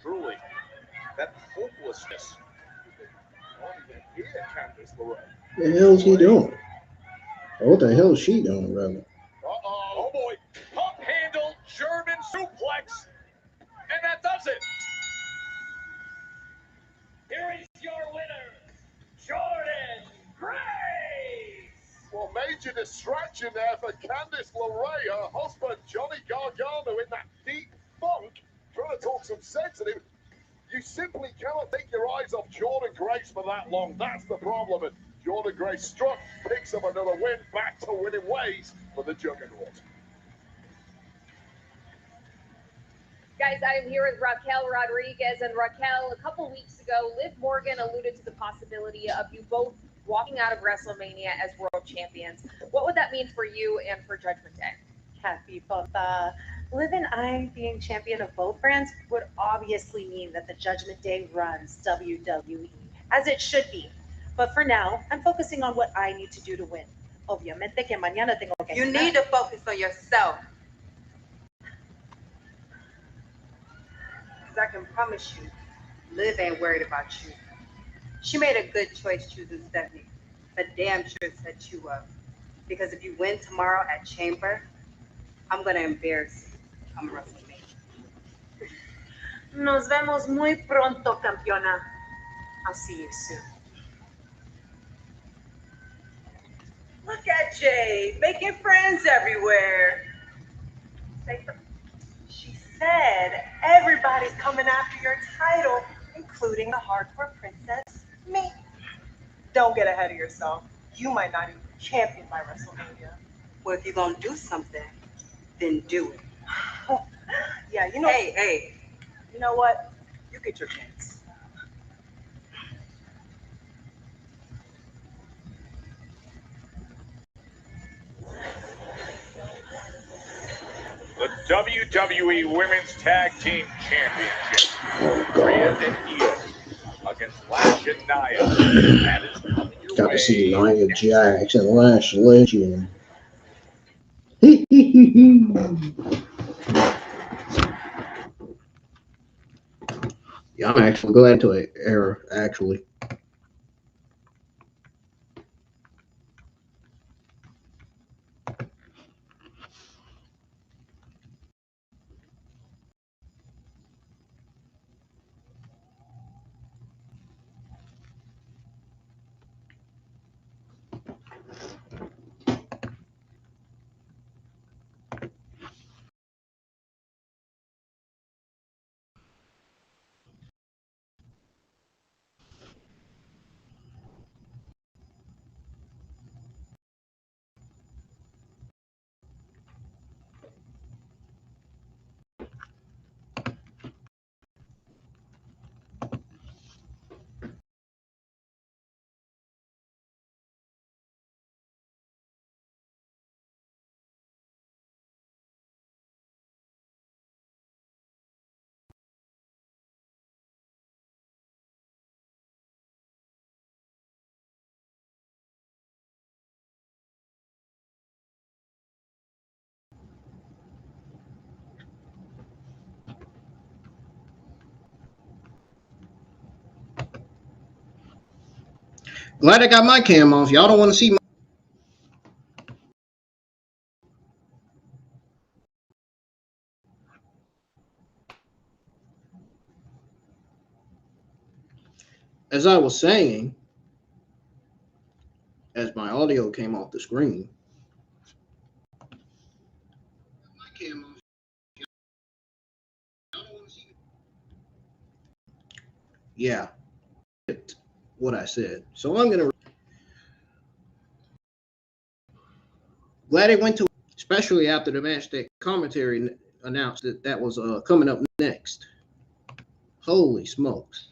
Truly, that hopelessness. Not even here, Candice LeRae. What the hell is he doing? Or what the hell is she doing, rather? Oh boy. Pump handle, German suplex. And that does it. Here is your winner, Jordan Grace. Well, major distraction there for Candice LeRae. Her husband, Johnny Gargano, in that deep funk, trying to talk some sense to him. You simply cannot take your eyes off Jordan Grace for that long. That's the problem. And Jordan Grace struck, picks up another win, back to winning ways for the Juggernaut. Guys, I'm here with Raquel Rodriguez. And Raquel, a couple weeks ago, Liv Morgan alluded to the possibility of you both walking out of WrestleMania as world champions. What would that mean for you and for Judgment Day? Kathy, both Liv and I being champion of both brands would obviously mean that the Judgment Day runs WWE, as it should be. But for now, I'm focusing on what I need to do to win. Obviamente que mañana tengo que You need to focus on yourself. Because I can promise you, Liv ain't worried about you. She made a good choice choosing Stephanie, but damn sure set you up. Because if you win tomorrow at Chamber, I'm going to embarrass you. I'm WrestleMania. Nos vemos muy pronto, campeona. I'll see you soon. at Jade, making friends everywhere. She said everybody's coming after your title, including the hardcore princess, me. Don't get ahead of yourself. You might not even be champion by WrestleMania. Well, if you're gonna do something, then do it. Yeah, you know. Hey, You know what? You get your chance. The WWE Women's Tag Team Championship. Rhea and Io against Lash and Nia. That is coming your Got way. to see Nia Jax and Lash Legend. Yeah, I'm actually glad to it era, actually. Glad I got my cam off. Y'all don't want to see my. As I was saying, as my audio came off the screen. My cam off. Y'all don't want to see. Yeah, what I said. So I'm gonna. Glad it went to, especially after the match that commentary announced that was coming up next. Holy smokes,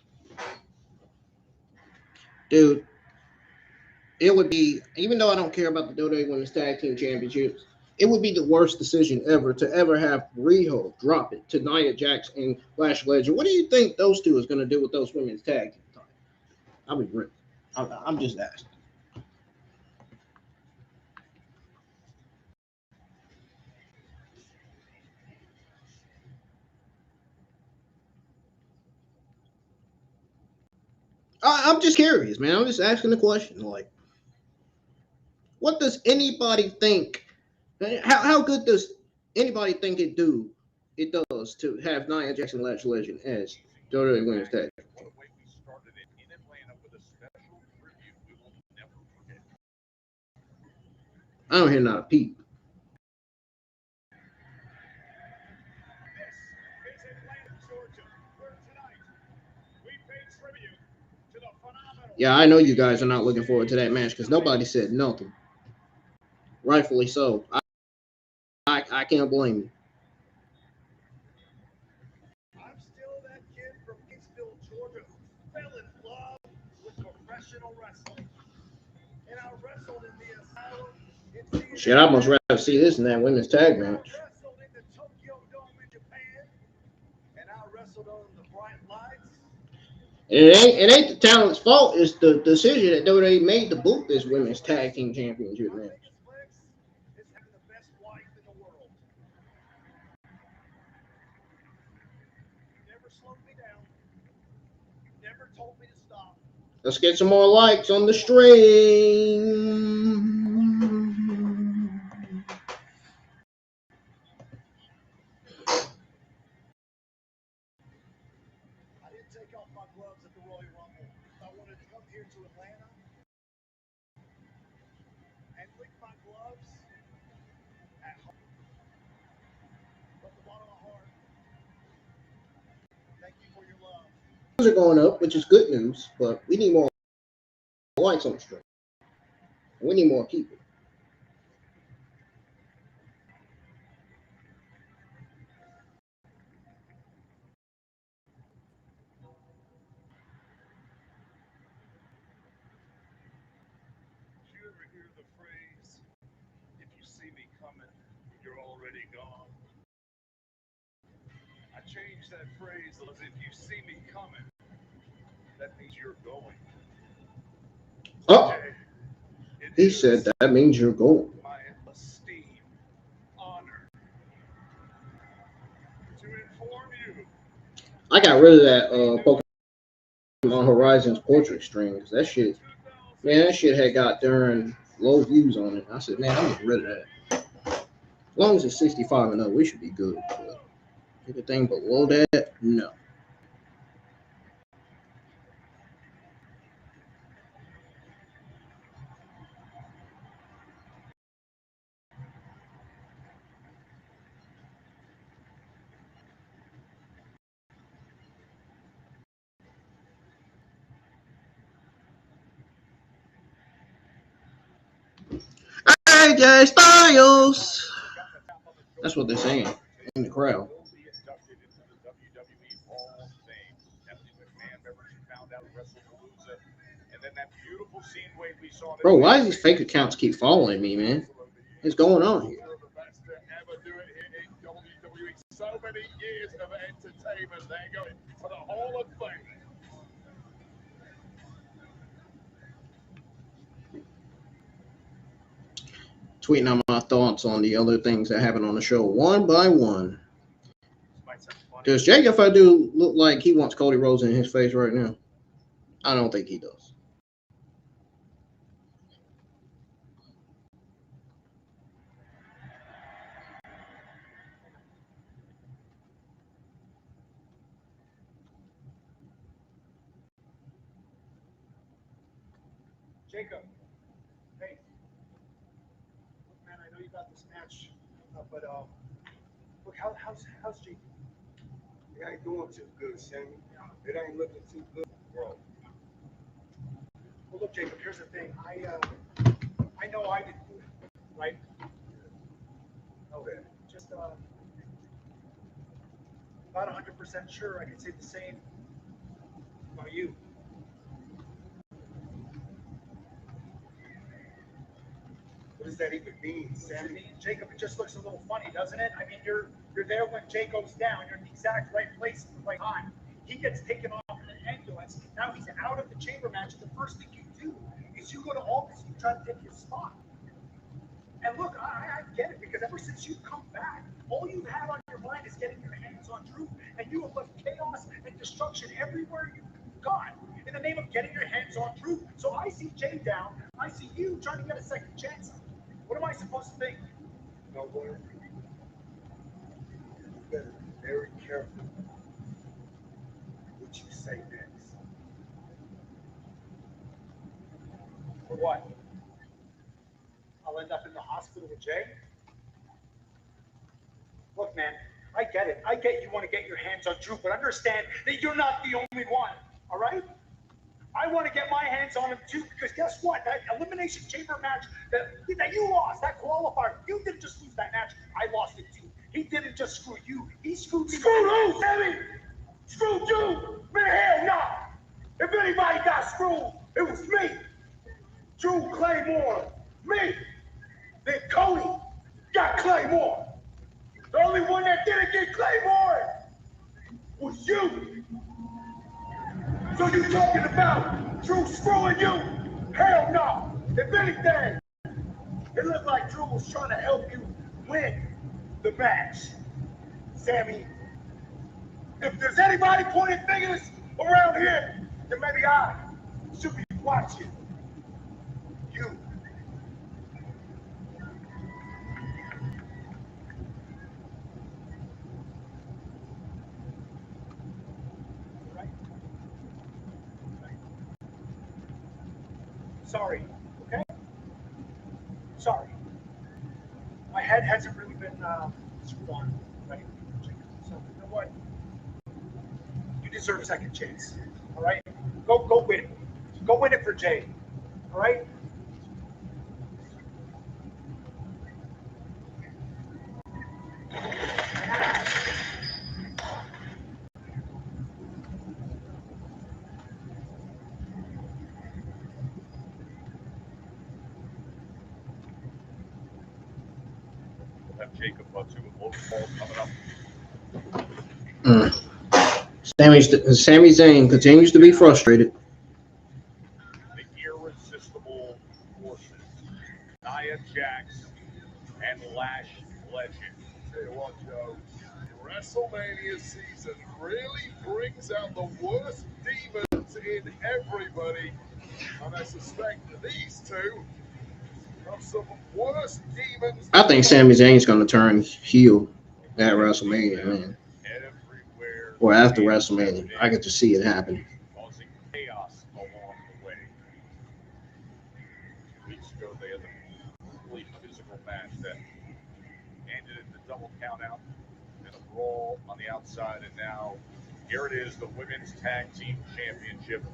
dude! It would be, even though I don't care about the WWE Women's Tag Team Championships, it would be the worst decision ever to ever have Riho drop it to Nia Jax and Lash Legend. What do you think those two is going to do with those women's tag team titles? I'll be real. I'm just asking. I'm just curious, man. I'm just asking the question. Like, what does anybody think? How good does anybody think it does to have Nia Jax and Lash Legend as WWE Women's Tag Team? One way we started it in Atlanta with a special tribute we will never forget. I don't hear not a peep. This is Atlanta, Georgia, where tonight we pay tribute to the phenomenal. Yeah, I know you guys are not looking forward to that match because nobody said nothing. Rightfully so. I can't blame you. I'm still that kid from Gainesville, Georgia, who fell in love with professional wrestling. And I wrestled in the Asylum. Shit, I'd much rather see this than that women's tag match. I wrestled in the Tokyo Dome in Japan. And I wrestled on the bright lights. It ain't the talent's fault. It's the decision that WWE made to book this women's tag team championship match. Is having the best wife in the world. You never slowed me down. You never told me to stop. Let's get some more likes on the stream. I didn't take off my gloves at the Royal Rumble. I wanted to come here to Atlanta and lick my loves at home. From the bottom of my heart, thank you for your love. Numbers are going up, which is good news, but we need more lights on the stream. We need more people. Did you ever hear the phrase, if you see me coming, you're already gone? I changed that phrase as if you see me coming, that means you're going. Oh, Jay, it he is said that means you're going. my esteem, honor to inform you. I got rid of that Pokemon Horizons portrait string because that shit, man, that shit had got darn low views on it. I said, man, I'm getting rid of that. As long as it's 65 and up, we should be good. But anything below that, no. AJ Styles. That's what they're saying in the crowd. Will be inducted into the WWE Hall of Fame. Stephanie McMahon, remember, she found out at WrestlePalooza. And then that beautiful scene Wade we saw. Bro, why do these fake accounts keep following me, man? What's going on here? Two of the best to ever do it here in WWE. So many years of entertainment. They're going to the Hall of Fame. Tweeting out my thoughts on the other things that happen on the show one by one. Does JFI do look like he wants Cody Rhodes in his face right now? I don't think he does. Jacob, hey, look, man, I know you got this match, but look, how's Jacob? It ain't doing too good, Sammy. It ain't looking too good, bro. Well, look, Jacob, here's the thing. I know I didn't do it, right? Know that. Just about 100% sure I can say the same about you. What does that even mean, Sammy? Jacob, it just looks a little funny, doesn't it? I mean, you're there when Jay goes down. You're in the exact right place at the right time. He gets taken off in an ambulance. Now he's out of the chamber match. The first thing you do is you go to August and you try to take his spot. And look, I get it, because ever since you've come back, all you've had on your mind is getting your hands on Drew, and you have left chaos and destruction everywhere you've gone in the name of getting your hands on Drew. So I see Jay down. I see you trying to get a second chance. What am I supposed to think? You know what? You better be very careful what you say next. For what? I'll end up in the hospital with Jay? Look, man, I get it. I get you want to get your hands on Drew, but understand that you're not the only one, all right? I want to get my hands on him too, because guess what? That Elimination Chamber match that you lost, that qualifier, you didn't just lose that match. I lost it too. He didn't just screw you. He screwed me. Screw who, Sammy? Screw you? Man, hell no. If anybody got screwed, it was me. Drew Claymore. Me. Then Cody got Claymore. The only one that didn't get Claymore was you. So you talking about Drew screwing you? Hell no. If anything, it looked like Drew was trying to help you win the match. Sammy, if there's anybody pointing fingers around here, then maybe I should be watching you. Sorry, okay? Sorry. hasn't really been screwed on by any chicken. So you know what? You deserve a second chance. All right? Go win it. Go win it for Jay. All right? We'll have Jacob too with Logan Paul coming up. Sami Zayn continues to be frustrated. The irresistible forces, Nia Jax and Lash Legend. Tell you what, Joe, WrestleMania season really brings out the worst demons in everybody, and I suspect these two have some worse demons. I think Sami Zayn's going to turn heel at WrestleMania, man. Everywhere. Or after WrestleMania. I get to see it happen. Causing chaos along the way. 2 weeks ago, they had the complete physical match that ended in the double count out and a brawl on the outside, and now here it is, the Women's Tag Team Championship.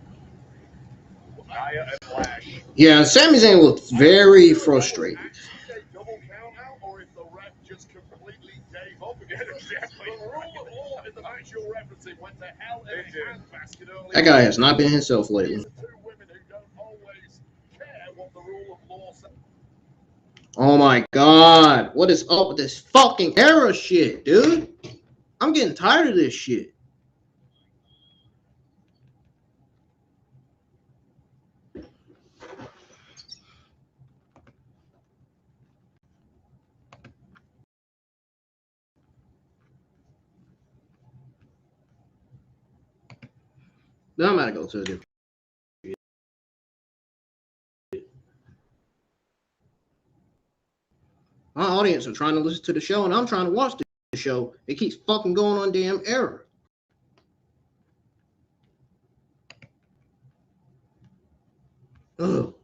Nia and Lash. Yeah, Sami Zayn looked very frustrated. Double count out, or if the ref just completely gave up again. Exactly. The rule of law in the match you're referencing went to hell in a handbasket earlier. That guy has not been himself lately. Two women who don't always care what the rule of law says. Oh my God. What is up with this fucking era shit, dude? I'm getting tired of this shit. Now I'm gonna go to a different. My audience are trying to listen to the show, and I'm trying to watch the show. It keeps fucking going on damn error. Ugh.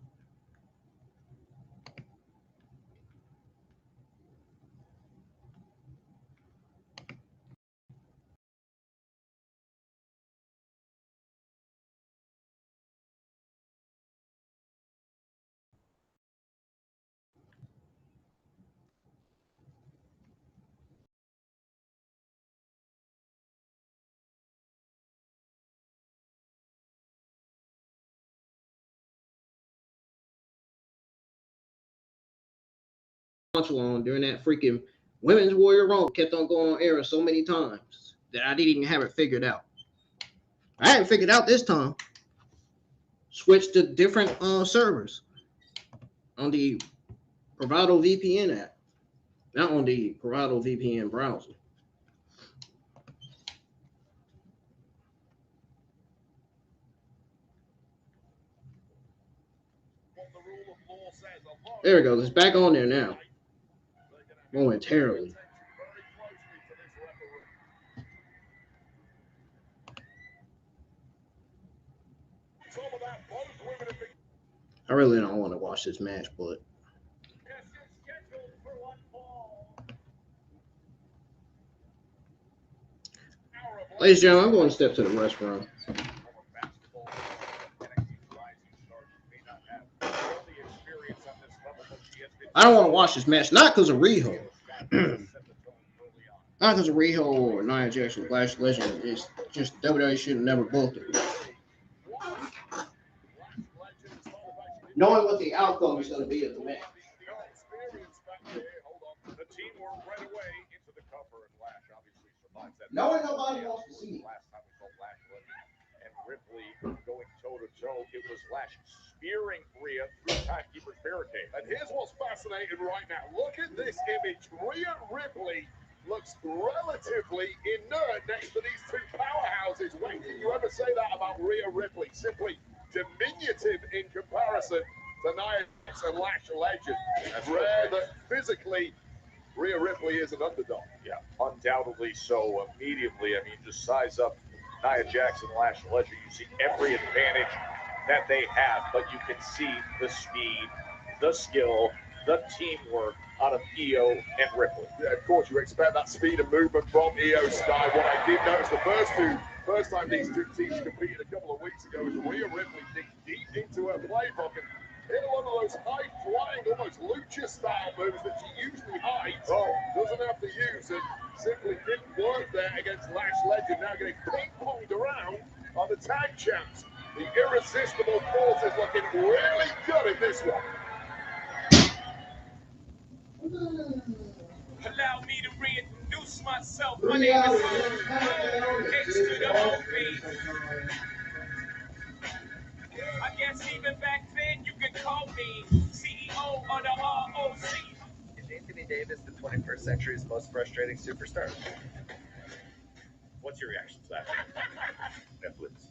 Watch along during that freaking Women's Warrior Rumble kept on going on error so many times that I didn't even have it figured out. I hadn't figured out this time. Switched to different servers on the Bravado VPN app, not on the Bravado VPN browser. There we go. It's back on there now. Momentarily. I really don't want to watch this match, but ladies and gentlemen, I'm going to step to the restroom. I don't want to watch this match, not because of Riho. Not because of Riho or Nia Jax or Lash Legend. It's just WWE should have never booked it. Knowing what the outcome is going to be of the match. The team were right away into the cover, and Lash obviously survives that. Knowing nobody wants to see it. Last time we saw Lash and Ripley going toe to toe, it was Lash spearing Rhea through Timekeeper's barricade. And here's what's fascinating right now. Look at this image. Rhea Ripley looks relatively inert next to these two powerhouses. When can you ever say that about Rhea Ripley? Simply diminutive in comparison to Nia Jax and Lash Legend. That's rare that physically Rhea Ripley is an underdog. Yeah, undoubtedly so. Immediately, I mean, just size up Nia Jax and Lash Legend. You see every advantage that they have, but you can see the speed, the skill, the teamwork, out of Io and Ripley. Yeah, of course, you expect that speed of movement from Io Sky. What I did notice the first time these two teams competed a couple of weeks ago was Rhea Ripley digged deep into her playbook and hit one of those high-flying, almost lucha-style moves that she usually hides. Oh, doesn't have to use and simply didn't work there against Lash Legend. Now getting ping-ponged around on the tag champs. The irresistible force is looking really good in this one. Allow me to reintroduce myself. My name is H to the OP. I guess even back then you could call me CEO of the ROC. Is Anthony Davis the 21st century's most frustrating superstar? What's your reaction to that? Netflix.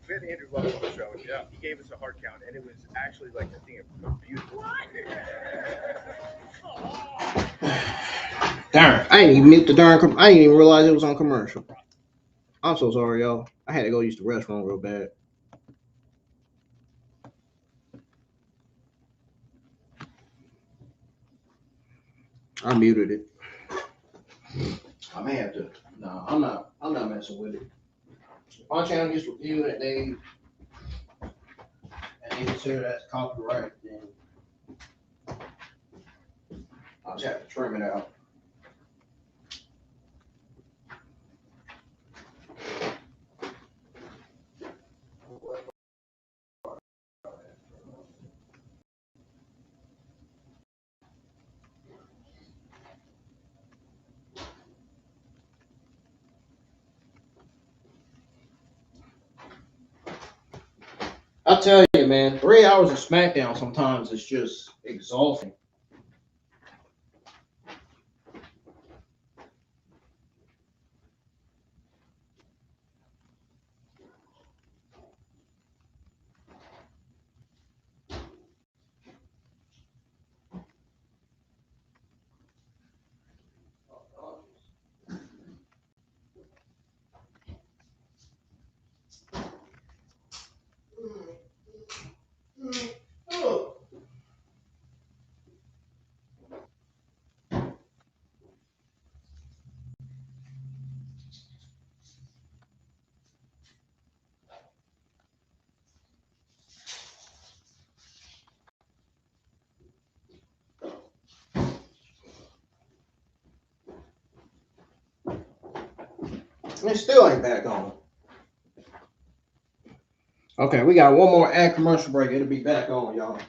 We had Andrew Love on the show, and he gave us a hard count, and it was actually like a thing of beauty. Darn, I didn't even mute the darn. I didn't even realize it was on commercial. I'm so sorry, y'all. I had to go use the restroom real bad. I muted it. I may have to. No, I'm not messing with it. If my channel gets reviewed and they consider that copyright, then I'll just have to trim it out. I tell you, man, 3 hours of SmackDown sometimes is just exhausting. It still ain't back on. Okay, we got one more ad commercial break. It'll be back on, y'all.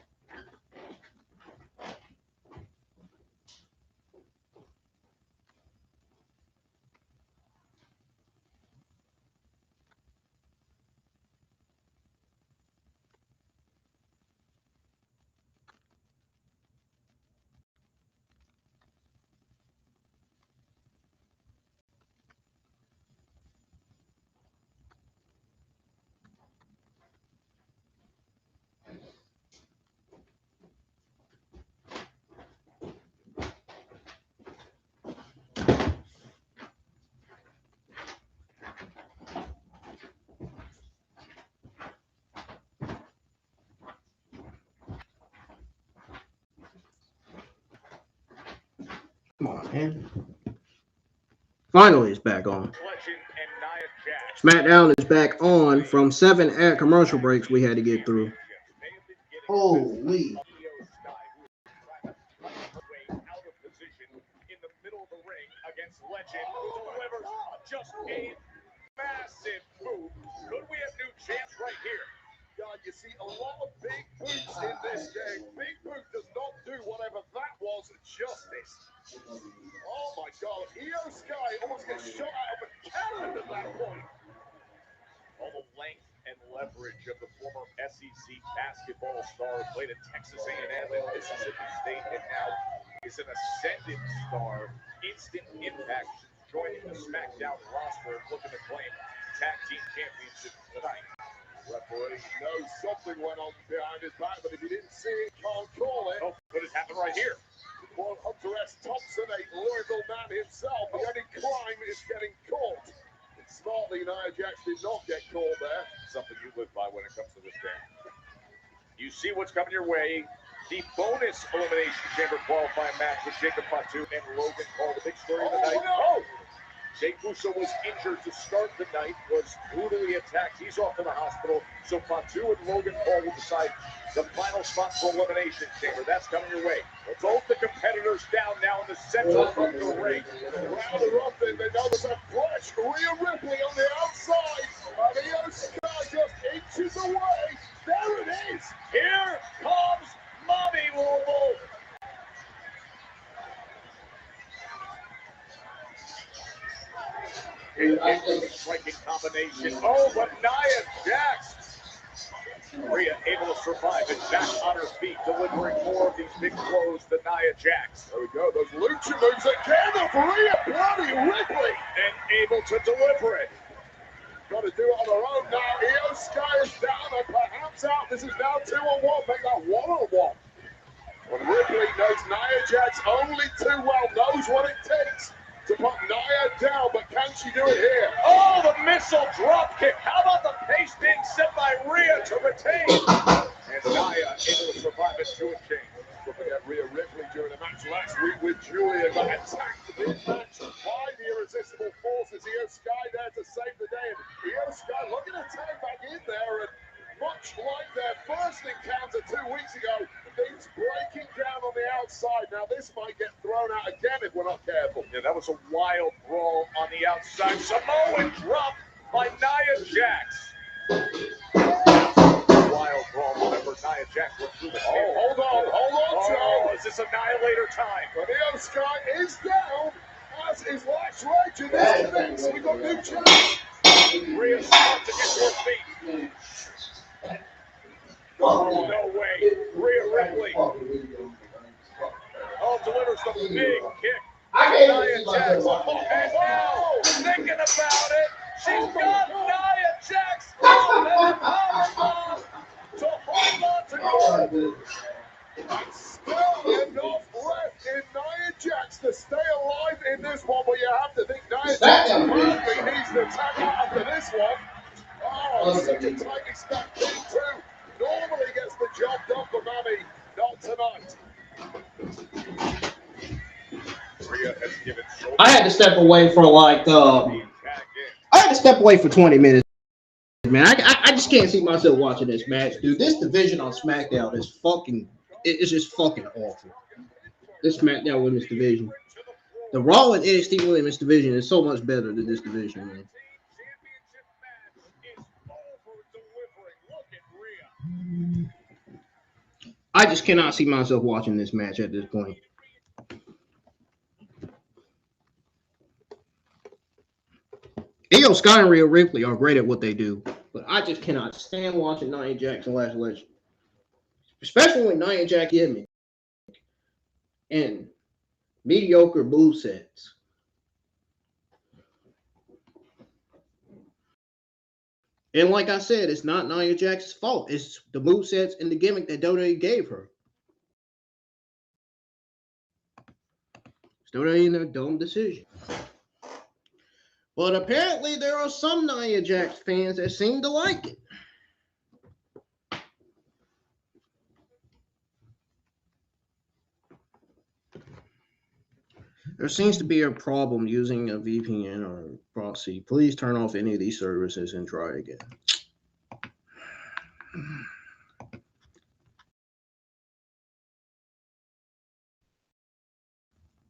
Come on, man. Finally, it's back on. SmackDown is back on from 7 ad commercial breaks we had to get through. Holy. Just a massive move. Could we have new champs right here? God, you see a lot of big boots in this game. Big Boot does not do whatever that was justice. Oh my God, Io Sky almost gets shot out of a cannon at that point. All the length and leverage of the former SEC basketball star who played at Texas A&M and Mississippi State and now is an ascendant star. Instant impact, joining the SmackDown roster and looking to claim tag team championship tonight. Referee knows something went on behind his back, but if you didn't see it, can't call it. Oh, could it happen right here? Well, Hunter S. Thompson, a Louisville man himself, the only crime is getting caught. And smartly, Nia Jax did not get caught there. Something you live by when it comes to this game. You see what's coming your way. The bonus Elimination Chamber qualifying match with Jacob Fatu and Logan Paul. The big story of the night. Oh! Jay Uso was injured to start the night, was brutally attacked. He's off to the hospital. So Fatu and Logan Paul will decide the final spot for Elimination Chamber. That's coming your way. Both the competitors down now in the center of the ring. Round her up, and they notice a flash. Rhea Ripley on the outside. Io Sky just inches away. There it is. Here comes Mommy Louisville. Striking combination. Oh, but Nia Jax. Rhea able to survive and back on her feet, delivering more of these big blows to Nia Jax. There we go. Those lucha moves again of Rhea bloody Ripley. And able to deliver it. Got to do it on her own now. Io Sky is down and perhaps out. This is now 2-on-1. Make that 1-on-1. When Ripley knows Nia Jax only too well, knows what it takes to put Nia down, but can she do it here? Oh, the missile drop kick. How about the pace being set by Rhea to retain? And Nia able to survive it to a change. Don't forget Rhea Ripley during a match last week with Julia got attacked mid-match by the irresistible forces. Io Sky there to save the day. And Io Sky looking to tag back in there, and much like their first encounter 2 weeks ago, things breaking down on the outside. Now this might get thrown out again if we're not careful. Yeah, that was a wild brawl on the outside. Samoan drop by Nia Jax. Wild brawl. Remember, Nia Jax went through the table. Hold on, Joe. Is this Annihilator time? But Io Sky is down, as is Lash Rage in this mix. We got new chance. Rhea starts to get to her feet. Oh, no way. Rhea Ripley. Oh, delivers the big kick. Nia Jax. And now, thinking about it, she's got Nia Jax. Oh, and a powerbomb to hold on to gold. Still enough left in Nia Jax to stay alive in this one, but you have to think Nia Jax probably needs to tag out after this one. Oh, such a tightly stacked team too. Normally gets the job done for Mammy, not tonight. Rhea has given so I had to step away for like I had to step away for 20 minutes, man. I just can't see myself watching this match, dude. This division on SmackDown is fucking, it's just fucking awful. This SmackDown Women's Division. The Raw and NXT Women's Division is so much better than this division, man. I just cannot see myself watching this match at this point. Io Sky and Rhea Ripley are great at what they do, but I just cannot stand watching Nia Jax and Lash Legend, especially when Nia Jax gimmick and mediocre movesets. And like I said, it's not Nia Jax's fault. It's the movesets and the gimmick that WWE gave her. WWE in a dumb decision. But apparently there are some Nia Jax fans that seem to like it. There seems to be a problem using a VPN or proxy. Please turn off any of these services and try again.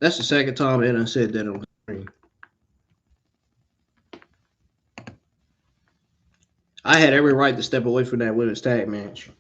That's the second time Ed said that on the screen. I had every right to step away from that women's tag match.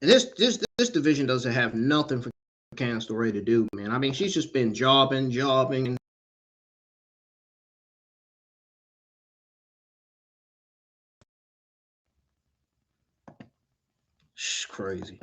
And this division doesn't have nothing for Candice LeRae to do, man. I mean, she's just been jobbing. She's crazy.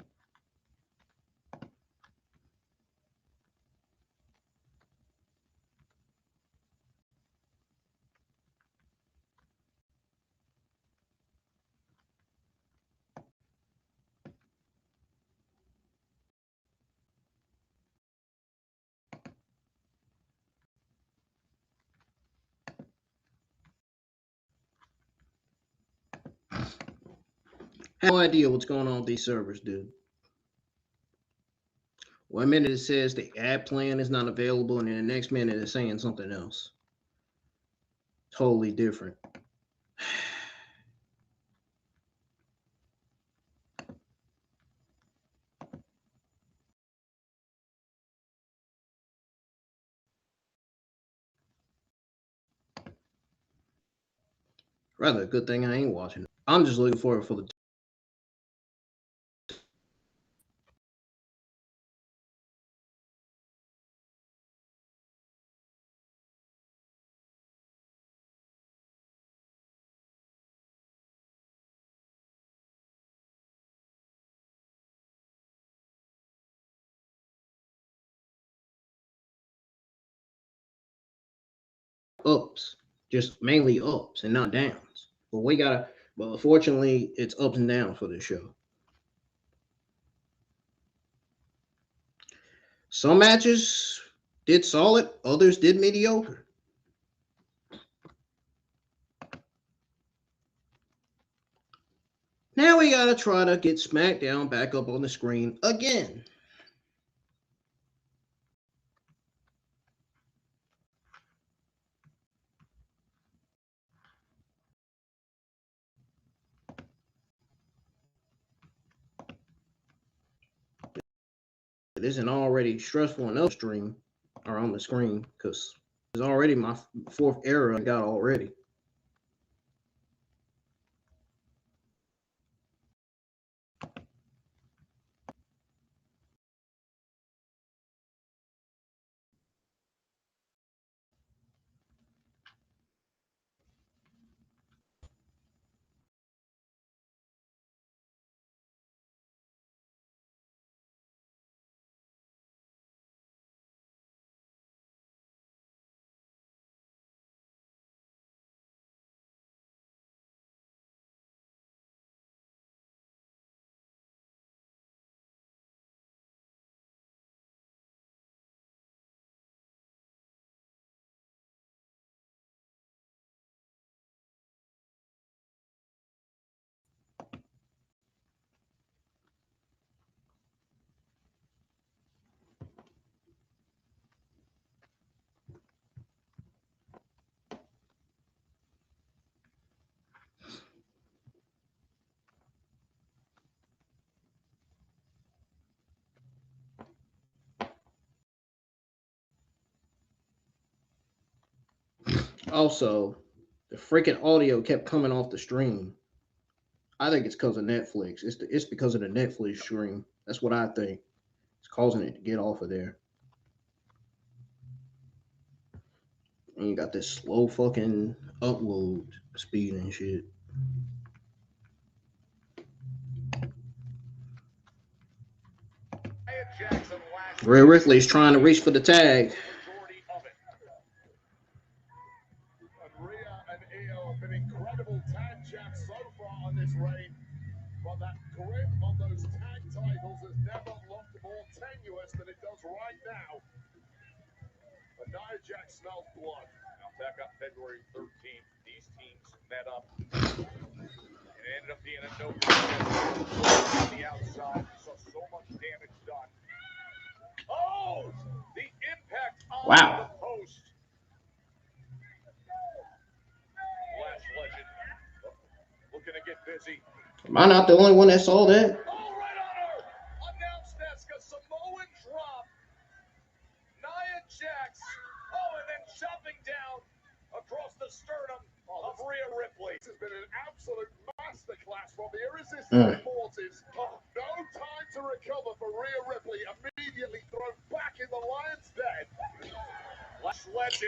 have no idea what's going on with these servers, dude. 1 minute it says the ad plan is not available, and then the next minute it's saying something else. Totally different. Rather a good thing I ain't watching it. I'm just looking forward for the ups, just mainly ups and not downs. But unfortunately, it's ups and downs for this show. Some matches did solid, others did mediocre. Now we gotta try to get SmackDown back up on the screen again. It isn't already stressful enough stream or on the screen because it's already my fourth error I got already. Also, the freaking audio kept coming off the stream. I think it's because of Netflix. It's because of the Netflix stream. That's what I think. It's causing it to get off of there. And you got this slow fucking upload speed and shit. Rhea Ripley's trying to reach for the tag. Rhea and Io have been incredible tag champs so far on this reign, but that grip on those tag titles has never looked more tenuous than it does right now. But Nia Jax smells blood. Now back up February 13th, these teams met up. It ended up being a no contest on the outside. We saw so much damage done. Oh, the impact on Wow. the post. Flash Legend looking to get busy. Am I not the only one that saw that? Oh, right on her. Announced as a Samoan drop. Nia Jax. Oh, and then chopping down across the sternum of Rhea Ripley. This has been an absolute masterclass from the Irresistible Forces. Oh, no time to recover for Rhea Ripley. Immediately thrown back in the lion's den.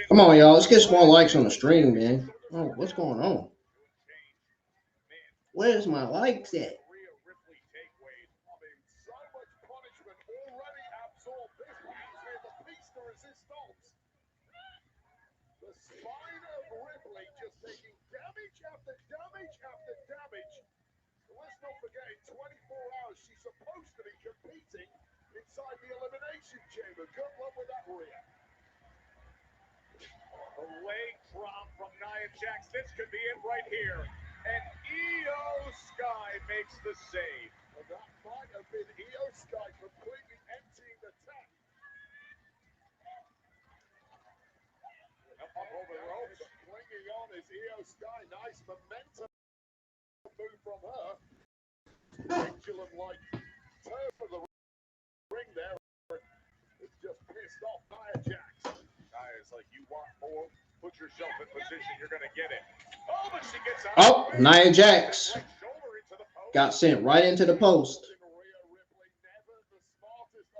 Come on, y'all. Let's get some more likes on the stream, man. Oh, what's going on? Where's my likes at? The spine of Ripley just taking damage after damage after damage. Let's not forget, in 24 hours, she's supposed to be competing inside the Elimination Chamber. Good luck with that, Rhea. A leg drop from Nia Jax. This could be it right here. And Io Sky makes the save. And that might have been Io Sky completely emptying the tank. Up over the ropes. Clinging on is Io Sky. Nice momentum move from her. Pendulum-like turn for the ring there. It's just pissed off Nia Jax. Nia's like, you want more? Put yourself in position. You're going to get it. Oh, but she gets out. Oh, Nia Jax got sent right into the post.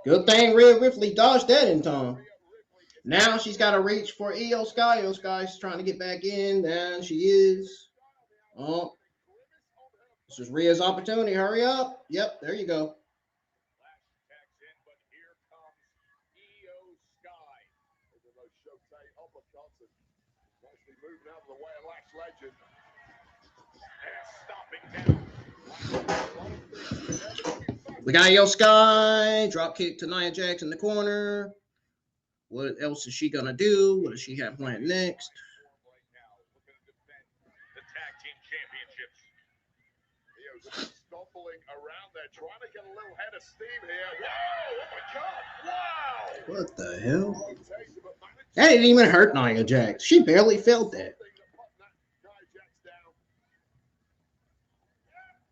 Good thing Rhea Ripley dodged that in time. Now she's got to reach for Io Sky. Io Sky's trying to get back in. And she is. Oh, this is Rhea's opportunity. Hurry up. Yep, there you go. Nicely moving out of the way of Lash Legend. We got Io Sky. Drop kick to Nia Jax in the corner. What else is she going to do? What does she have planned next? The tag team championships. Io's stumbling around there, trying to get a little head of steam here. Wow! Oh my God! Wow! What the hell? That didn't even hurt Nia Jax. She barely felt that.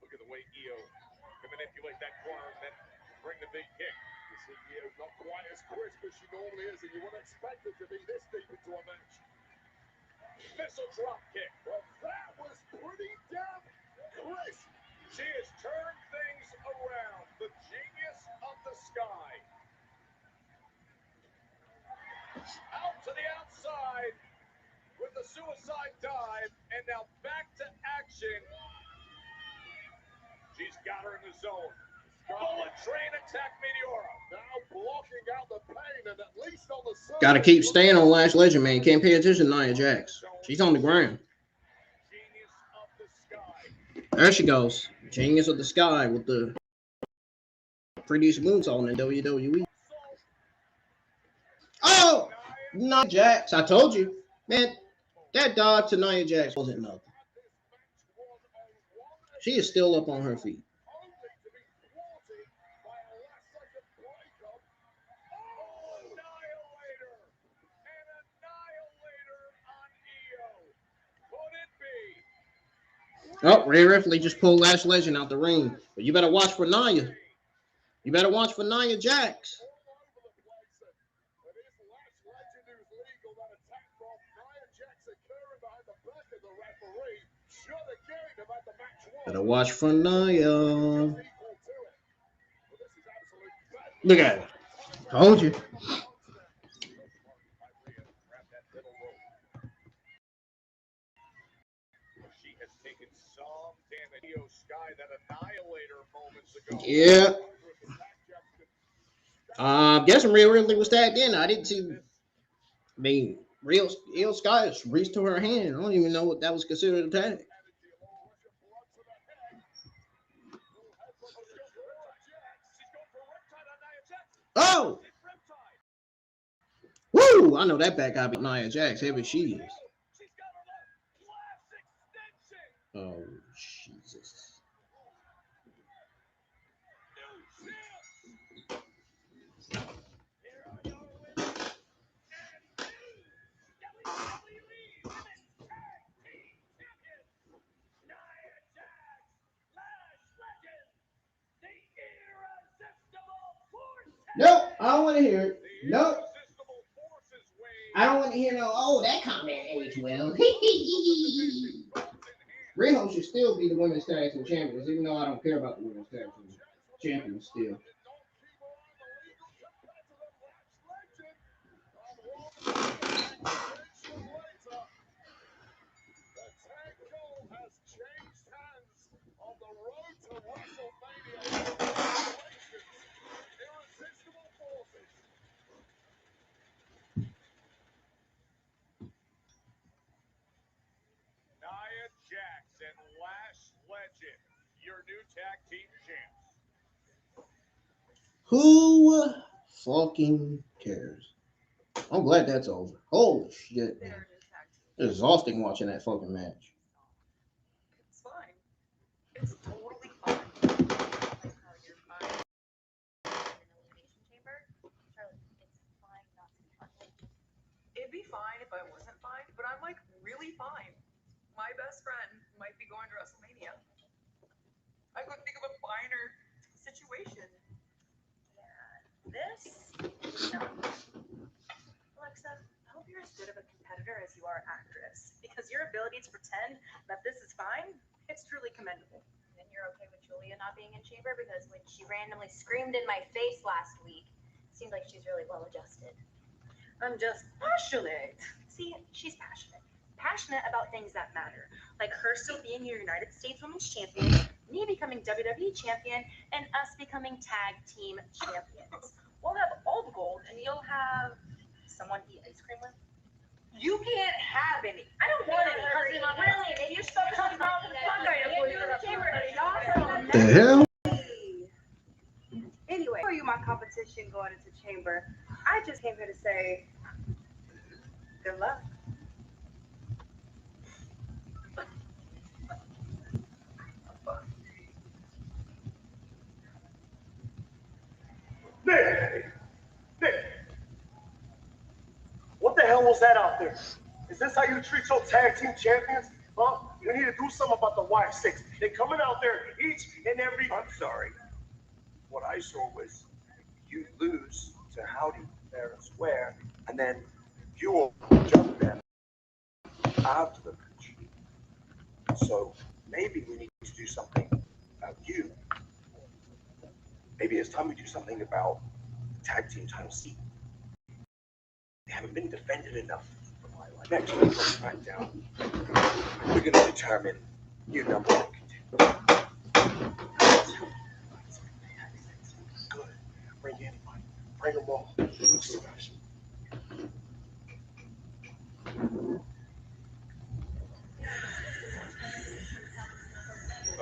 Look at the way Io can manipulate that corner and then bring the big kick. You see, Io's not quite as crisp as she normally is, and you wouldn't expect her to be this deep into a match. Missile drop kick. Well, that was pretty damn crisp. She has turned things around. The genius of the sky. Out to the outside with the suicide dive, and now back to action. She's got her in the zone. Bullet train attack Meteora. Now blocking out the pain, and at least on the surface. Got to keep staying on Lash Legend, man. Can't pay attention to Nia Jax. She's on the ground. Genius of the sky. There she goes. Genius of the Sky with the prettiest moonsault in WWE. Oh! Nia Jax. I told you. Man, that dodge to Nia Jax wasn't nothing. She is still up on her feet. Oh, Rhea Ripley just pulled Lash Legend out the ring. But you better watch for Nia. You better watch for Nia Jax. Better watch for Nia. Look at it. Told you. Yeah. I'm guessing Rhea Ripley was tagged in. I didn't see. I mean, Io Sky reached to her hand. I don't even know what that was considered a tag. Oh! Woo! I know that back got to be Nia Jax. Heavy she is. Oh, Jesus. Nope, I don't want to hear it. Nope. I don't want to hear no, oh, that comment aged well. Riho should still be the women's tag team champions, even though I don't care about the women's tag team champions still. Tag team champs. Who fucking cares? I'm glad that's over. Holy shit, man. It's exhausting watching that fucking match. It's totally fine. Like how you're fine in an elimination chamber. Charlotte, it's fine not to be fine. It'd be fine if I wasn't fine, but I'm like really fine. My best friend might be going to WrestleMania. I couldn't think of a finer situation. Yeah, this, no. Alexa, I hope you're as good of a competitor as you are actress, because your ability to pretend that this is fine, it's truly commendable. And you're okay with Julia not being in chamber because when she randomly screamed in my face last week, it seems like she's really well adjusted. I'm just passionate. See, she's passionate. Passionate about things that matter, like her still being your United States Women's Champion, me becoming WWE Champion, and us becoming Tag Team Champions. We'll have all the gold, and you'll have someone to eat ice cream with. You can't have any. I don't want any. Really? Maybe you're stuck something wrong with the The hell? Anyway, for you, my competition going into chamber, I just came here to say good luck. Nick, what the hell was that out there? Is this how you treat your tag team champions? Huh? We need to do something about the Y6. They're coming out there each and every. I'm sorry. What I saw was you lose to Howdy fair and square, and then you all jump them after the match. So maybe we need to do something about you. Maybe it's time we do something about the tag team title seat. They haven't been defended enough. Next week on SmackDown, we're going to determine your number one contender. Good. Bring anybody. Bring them all. The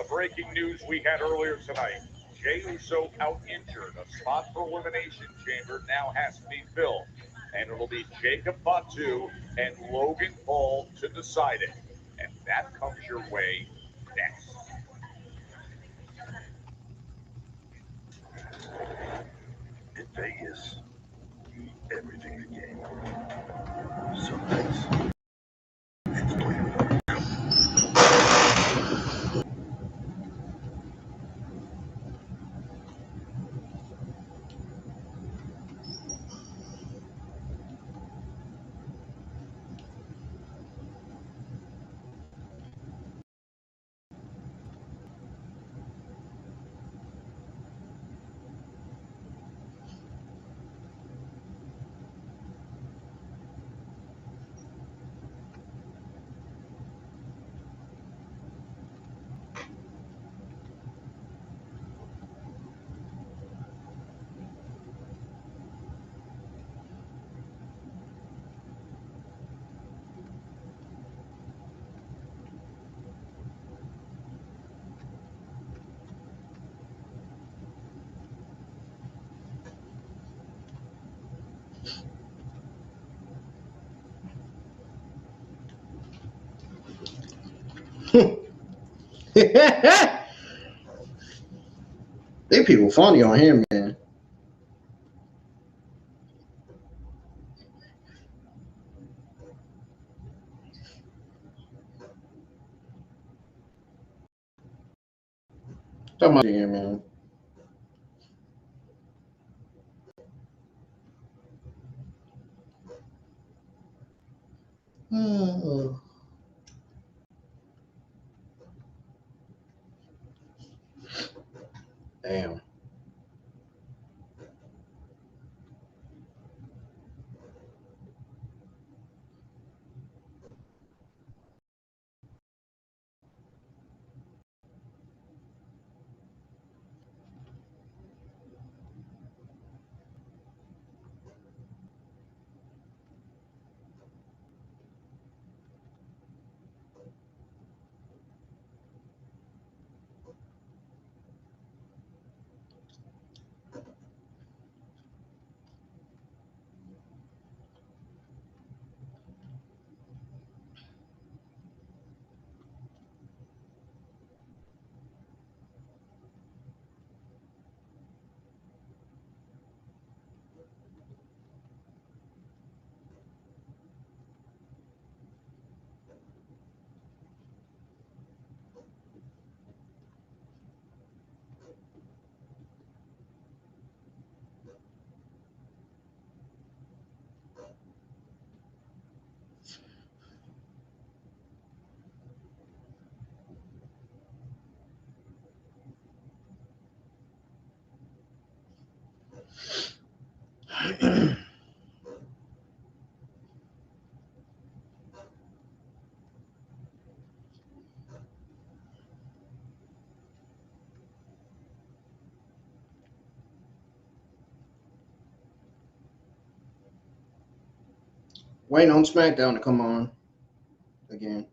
breaking news we had earlier tonight. Jey Uso out injured. A spot for Elimination Chamber now has to be filled. And it'll be Jacob Fatu and Logan Paul to decide it. And that comes your way next. In Vegas, everything's a game. Some nights, it's playing. They people funny on him, man. Talking about here, man. Damn. Waiting on SmackDown to come on again.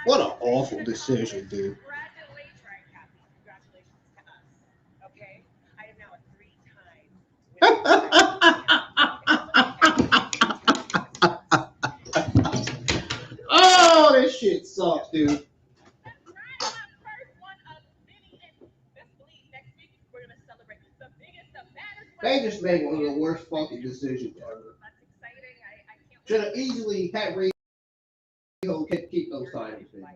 What an awful decision, dude. Congratulations, Kathy. Congratulations to us. Okay? I am now a 3-time. Oh, this shit sucks, dude. They just made one of the worst fucking decisions ever. Should have easily had Rio keep those titles, man.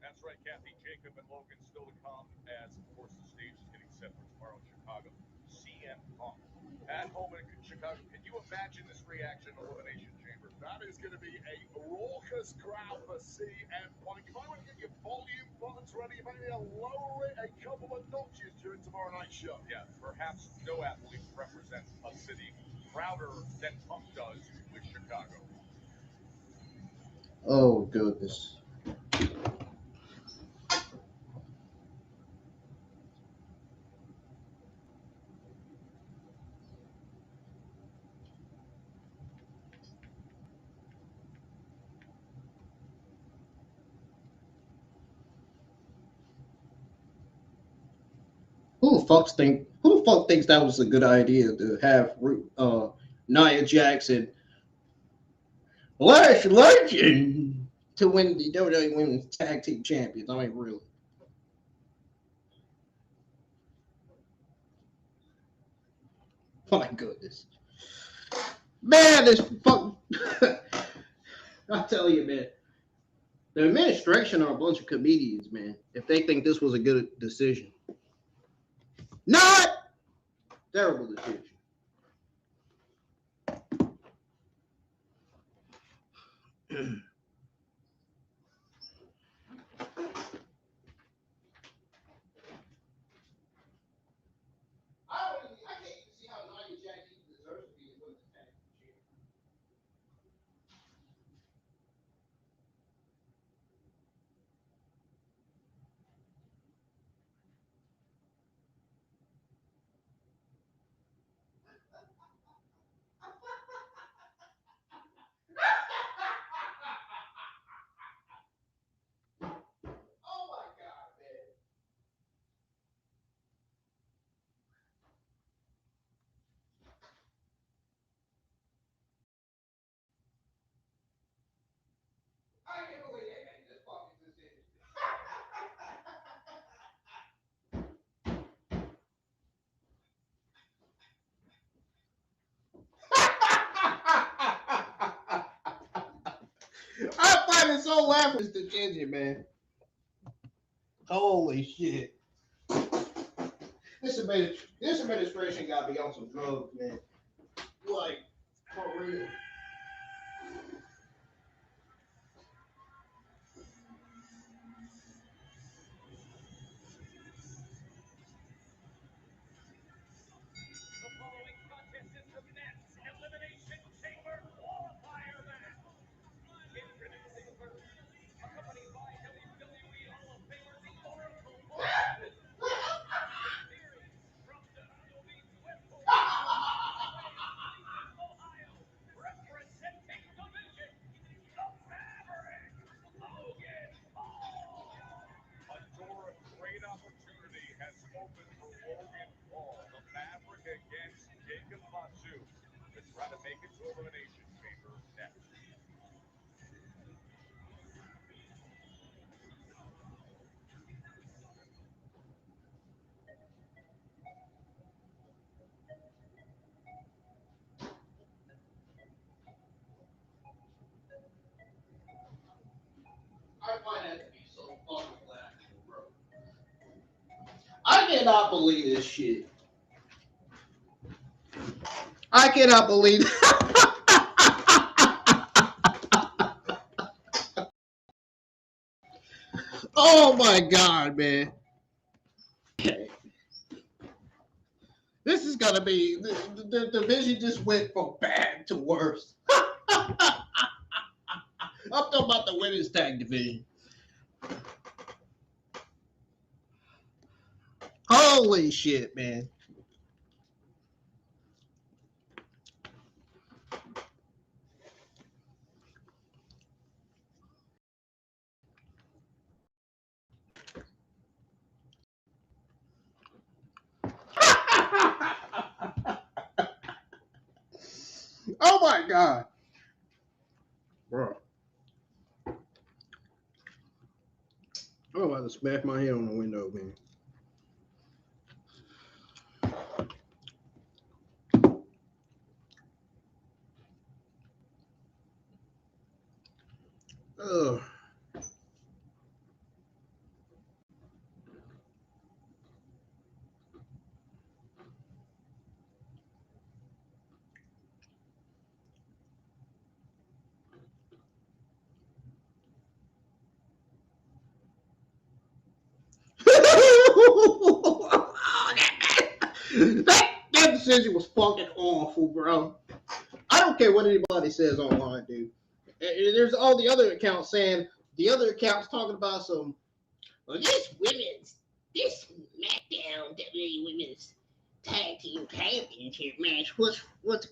That's right, Kathy. Jacob and Logan still to come as, of course, the stage is getting set for tomorrow in Chicago. CM Punk at home in Chicago. Can you imagine this reaction to Elimination Chamber? That is going to be a raucous crowd for CM Punk. If I want to get your volume buttons ready, if I need to lower it a couple of notches during tomorrow night's show. Yeah, perhaps no athlete represents a city prouder than Punk does with Chicago. Oh, goodness. Who the fuck thinks that was a good idea to have Nia Jackson, Lash Legend, to win the WWE Women's Tag Team Champions? I mean, really. My goodness. Man, this fuck. I tell you, man. The administration are a bunch of comedians, man. If they think this was a good decision. Not! Terrible decision. I can't even see how Nia Jax deserves to be a women's tag team champion. Oh my God, man. I can't believe they made this fucking decision. I find it so laughable, this decision, man. Holy shit. This administration got to be on some drugs, man. Like, for real. The following contest is the Men's Elimination Chamber Qualifier match. Introducing first, accompanied by WWE Hall of Famer The Oracle Boyd, from WWE Westport, cannot believe this shit. I cannot believe Oh my God, man. Okay. This is gonna be the division just went from bad to worse. I'm talking about the women's tag division. Holy shit, man. Oh my God. Bro. I'm about to smack my head on the window, man. Ugh. that decision was fucking awful, bro. I don't care what anybody says online, dude. There's all the other accounts saying, the other accounts talking about some, well, this SmackDown WWE Women's Tag Team Championship match was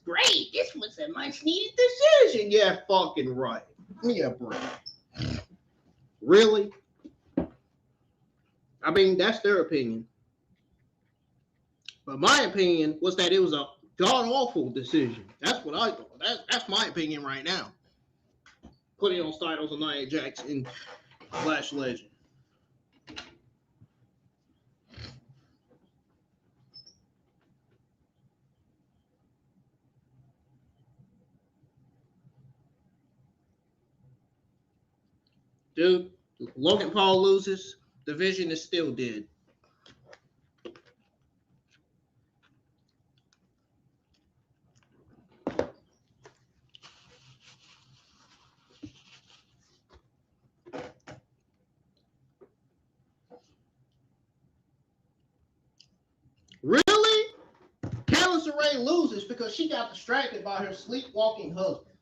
great. This was a much needed decision. Yeah, fucking right. Yeah, bro. Really? I mean, that's their opinion. But my opinion was that it was a god-awful decision. That's what I thought. That's my opinion right now. Putting on Styles and Nia Jax in Lash Legend. Dude, Logan Paul loses, division is still dead. Really? Candice LeRae loses because she got distracted by her sleepwalking husband.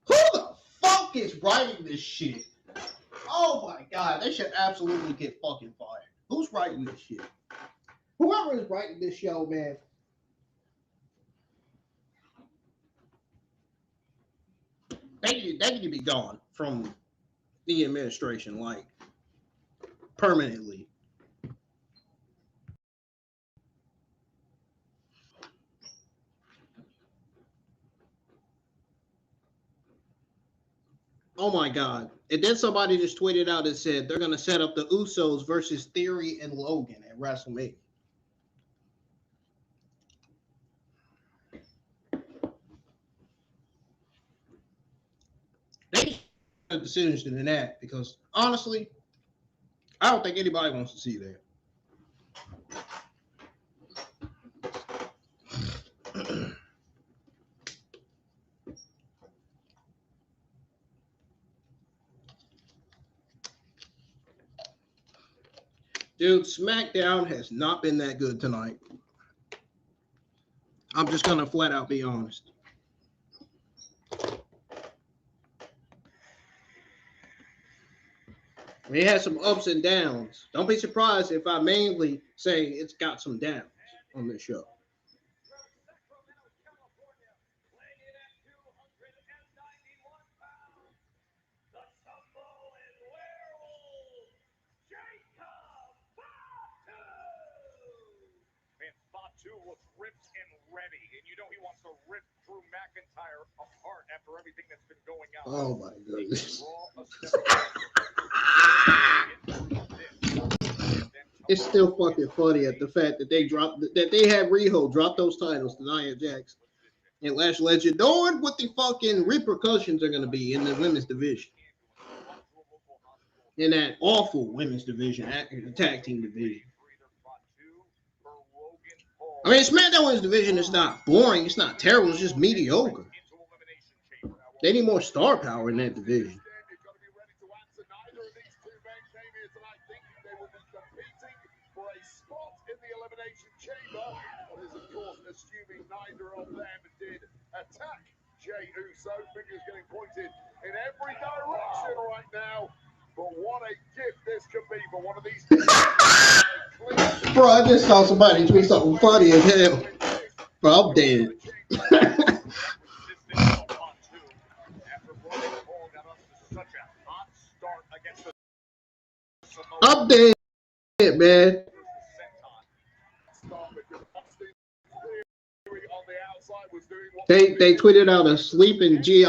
Who the fuck is writing this shit? Oh my God, they should absolutely get fucking fired. Who's writing this shit? Whoever is writing this show, man. They need to be gone from the administration, like, permanently. Oh my God. And then somebody just tweeted out and said they're going to set up the Usos versus Theory and Logan at WrestleMania. They have decisions than that because honestly, I don't think anybody wants to see that. Dude, SmackDown has not been that good tonight. I'm just going to flat out be honest. It has some ups and downs. Don't be surprised if I mainly say it's got some downs on this show. Fatu looks ripped and ready, and you know he wants to rip Drew McIntyre apart after everything that's been going on. Oh my goodness. It's still fucking funny at the fact that they had Riho drop those titles to Nia Jax and Lash Legend, knowing what the fucking repercussions are going to be in the women's division. in that awful women's division, the tag team division. I mean, SmackDown women's division is not boring. It's not terrible. It's just mediocre. They need more star power in that division. Assuming neither of them did attack Jey Uso. Fingers getting pointed in every direction right now. But what a gift this could be for one of these. Bro, I just saw somebody tweet something funny as hell. Bro, I'm dead. I'm dead, man. They tweeted out a sleeping GI.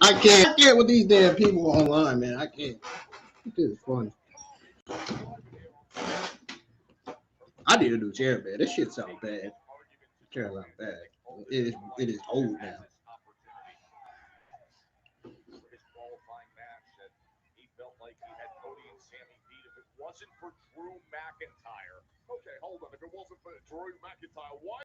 I can't with these damn people online, man. I can't. This is funny. I need a new chair, man. This shit sounds bad. Chair sounds bad. It is old now. Wasn't for Drew McIntyre. Okay, hold on. If it wasn't for Drew McIntyre, why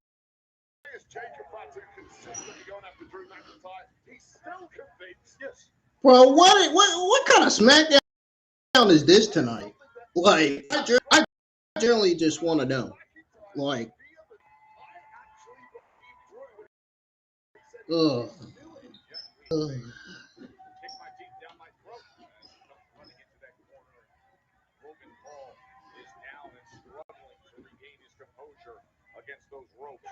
is Jacob Fatu consistently going after Drew McIntyre? He's still convinced. Yes. Bro, what kind of SmackDown is this tonight? Like, I generally just want to know. Like, ugh. Against those ropes.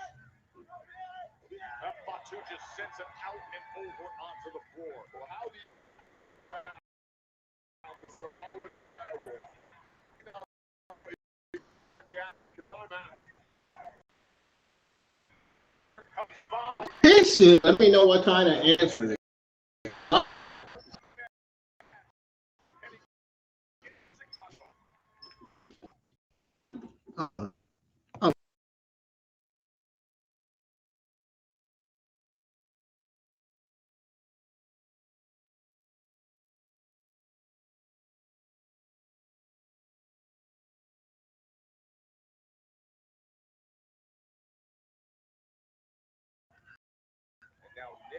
Fatu just sends him out and over onto the floor. Well, how do you This shit, let me know what kind of answer.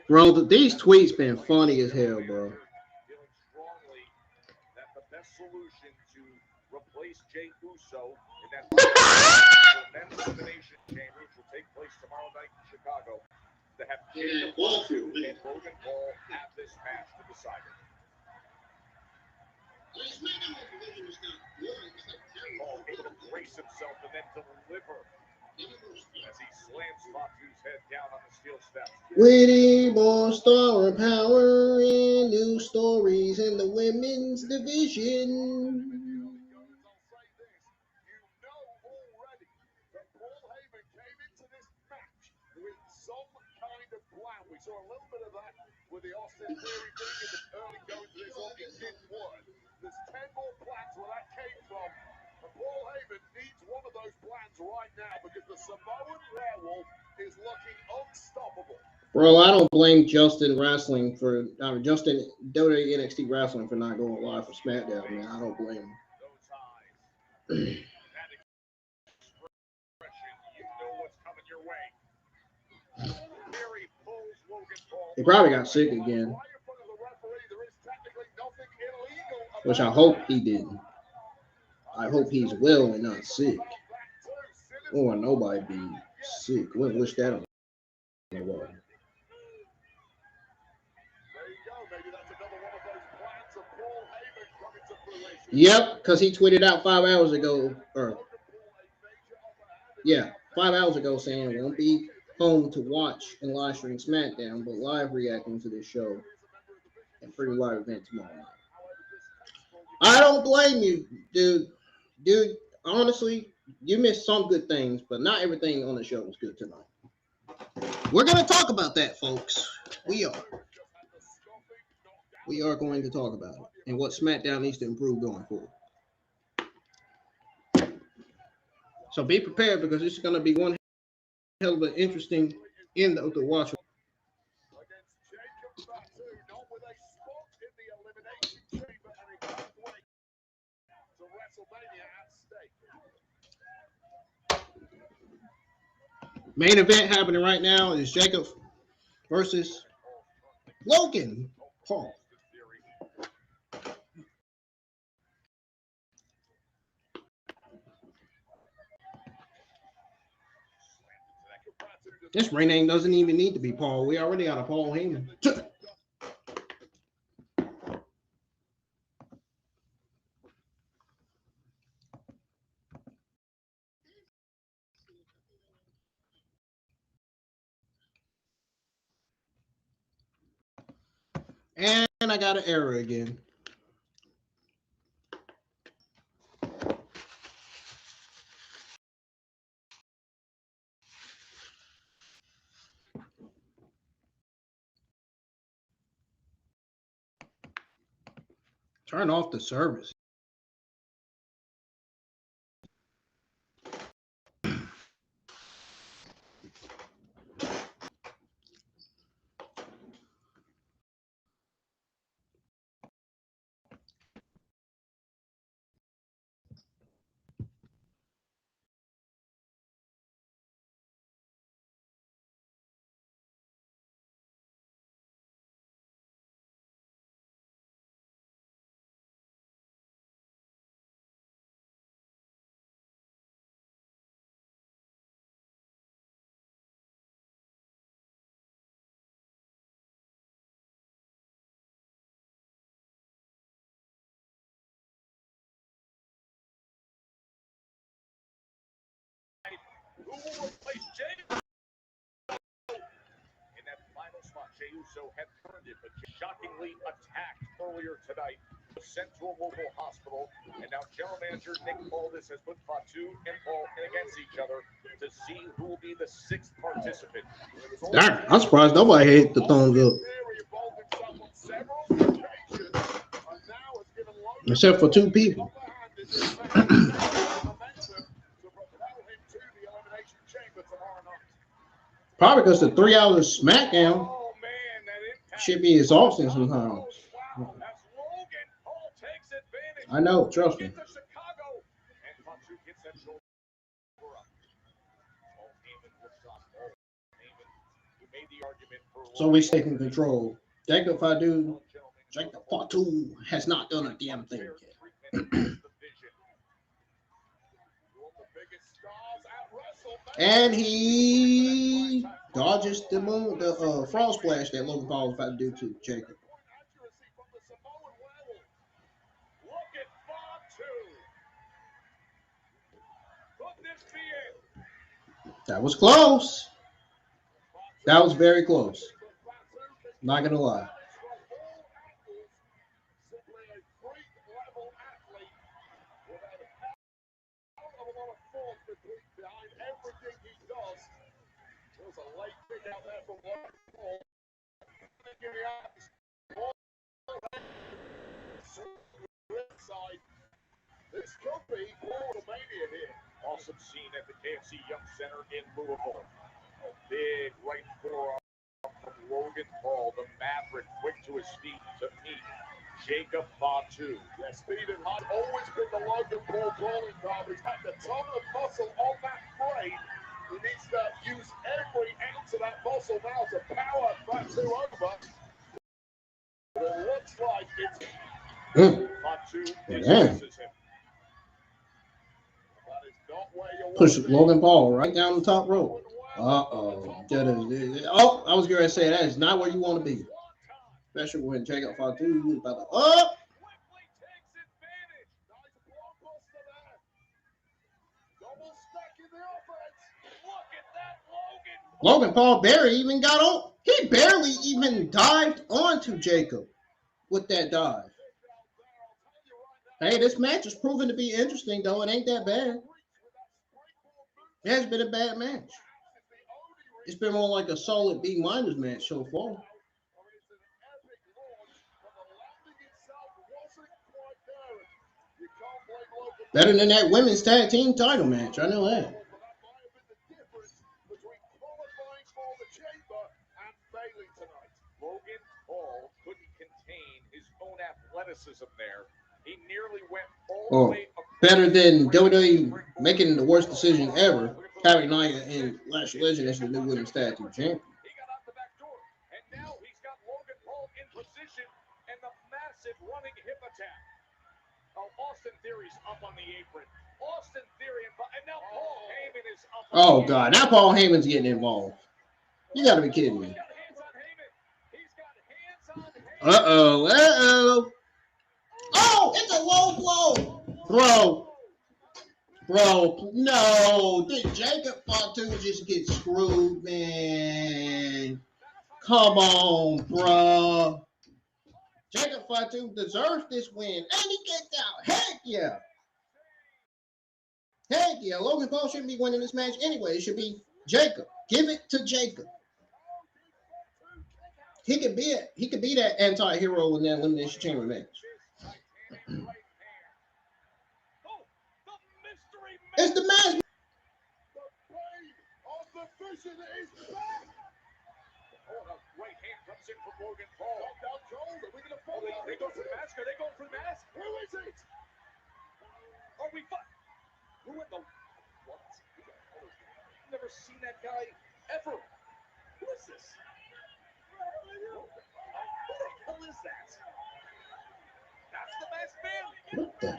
Bro, these tweets been funny as hell, bro. That the best solution to replace Jey Uso in that men's elimination chamber, which will take place tomorrow night in Chicago, to have Jacob Fatu and Logan Paul have this match to decide it. Paul able to brace himself and then deliver as he slams Fatu's head down on the steel steps. We need more star power and new stories in the women's division. We saw a little bit of that with the Austin Theory thing in the early going to this one. It didn't work. There's 10 more plans where that came from. And Paul Heyman needs one of those plans right now because the Samoan Werewolf is looking unstoppable. Bro, I don't blame Justin Wrestling for Justin WWE NXT Wrestling for not going live for SmackDown, man. I don't blame him. He probably got sick again, which I hope he didn't. I hope he's well and not sick. I don't want nobody to be sick. I wouldn't wish that on nobody. Yep, because he tweeted out 5 hours ago, or 5 hours ago saying won't be home to watch and live stream SmackDown, but live reacting to this show and pretty live event tomorrow night. I don't blame you, dude. Dude, honestly, You missed some good things, but not everything on the show was good tonight. We're going to talk about that, folks. We are going to talk about it and what SmackDown needs to improve going forward. So be prepared because this is going to be one hell of an interesting end of the watch. Main event happening right now is Jacob versus Logan Paul. This ring name doesn't even need to be Paul. We already got a Paul Heyman. And I got an error again. Turn off the service. Who will replace Jey? In that final spot, Jey Uso had earned it, but shockingly attacked earlier tonight. Was sent to a local hospital, and now general manager Nick Aldis has put Fatu and Paul against each other to see who will be the sixth participant. Darn, I'm surprised nobody hit the thumbs up. Except for two people. Probably because the 3 hours SmackDown should be exhausting sometimes. I know, trust me. So we taking control. Jacob Fatu has not done a damn thing yet. And he dodges the frog splash that Logan Paul was about to do to Jacob. That was close. That was very close. Not gonna lie. This could be WrestleMania here. Awesome scene at the KFC Young Center in Louisville. A big right forearm from Logan Paul, the Maverick, quick to his feet to meet Jacob Fatu. Yeah, speed and height always been the Logan Paul calling card. He's got a ton of muscle on that frame. He needs to use every ounce of that muscle now to power Fatu over. But it looks like it's Fatu dismisses him. Push Logan Paul right down the top rope. Oh, I was going to say that is not where you want to be. Especially when Jacob Fatu is about to up. Logan Paul barely even got on. He barely even dived onto Jacob with that dive. Hey, this match is proving to be interesting, though. It ain't that bad. It has been a bad match. It's been more like a solid B- match so far. Better than that women's tag team title match. I know that. Logan Paul couldn't contain his own athleticism there. He nearly went all the Oh, way better than WWE making the worst decision ever, having Nia and Lash Legend as the new women's tag team champion. He got out the back door, and now he's got Logan Paul in position and the massive running hip attack. Oh, Austin Theory's up on the apron. Austin Theory and now Paul Heyman is up. Oh God, now Paul Heyman's getting involved. You gotta be kidding me. Uh-oh. Oh, it's a low blow. Bro, no. Did Jacob Fatu just get screwed, man? Come on, bro. Jacob Fatu deserves this win. And he gets out. Heck yeah. Heck yeah. Logan Paul shouldn't be winning this match anyway. It should be Jacob. Give it to Jacob. He could be that anti-hero in that Elimination Chamber match. It's the match. Right hand comes in from Logan Paul. They go for the mask. Are they going for the mask? Who is it? Are we who in the what? I've never seen that guy ever. Who is this? Who the hell is that? That's the masked man. What the?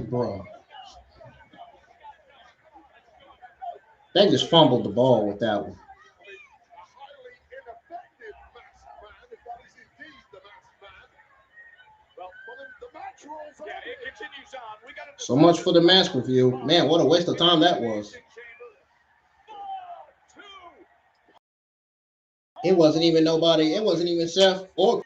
Bro. They just fumbled the ball with that one. Yeah, it continues on. We got So much for the mask review. Man, what a waste of time that was. It wasn't even nobody. It wasn't even Seth or.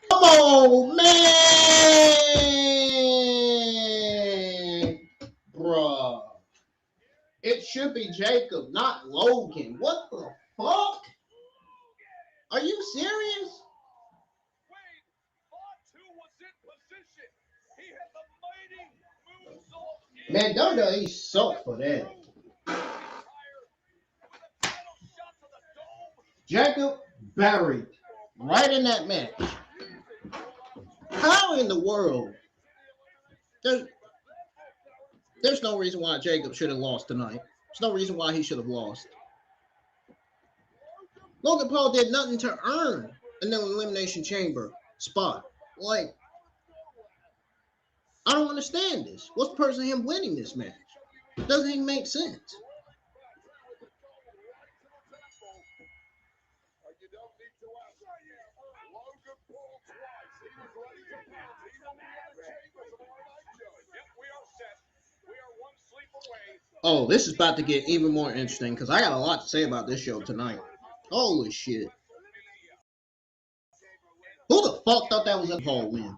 Come on, man. Bruh. It should be Jacob, not Logan. What the fuck? Are you serious? Man, WWE sucked for that. Jacob buried right in that match. How in the world? There's no reason why Jacob should have lost tonight. There's no reason why he should have lost. Logan Paul did nothing to earn an Elimination Chamber spot. Like, I don't understand this. What's the purpose of him winning this match? It doesn't even make sense. Oh, this is about to get even more interesting because I got a lot to say about this show tonight. Holy shit. Who the fuck thought that was a Paul win?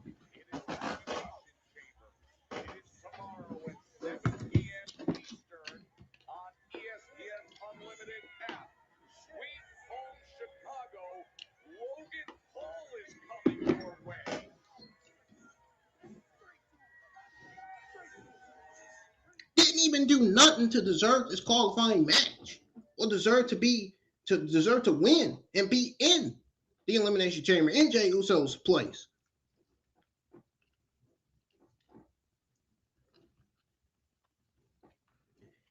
Didn't even do nothing to deserve this qualifying match or deserve to win and be in the Elimination Chamber in Jey Uso's place.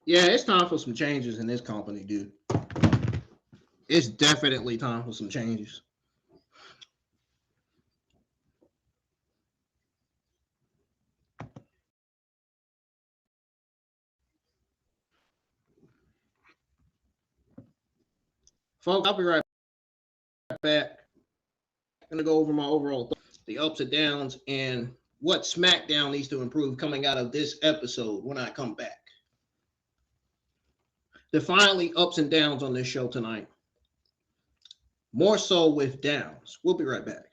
Yeah, it's time for some changes in this company, dude. It's definitely time for some changes. Folks, I'll be right back. I'm going to go over my overall the ups and downs and what SmackDown needs to improve coming out of this episode when I come back. The finally ups and downs on this show tonight. more so with downs. We'll be right back.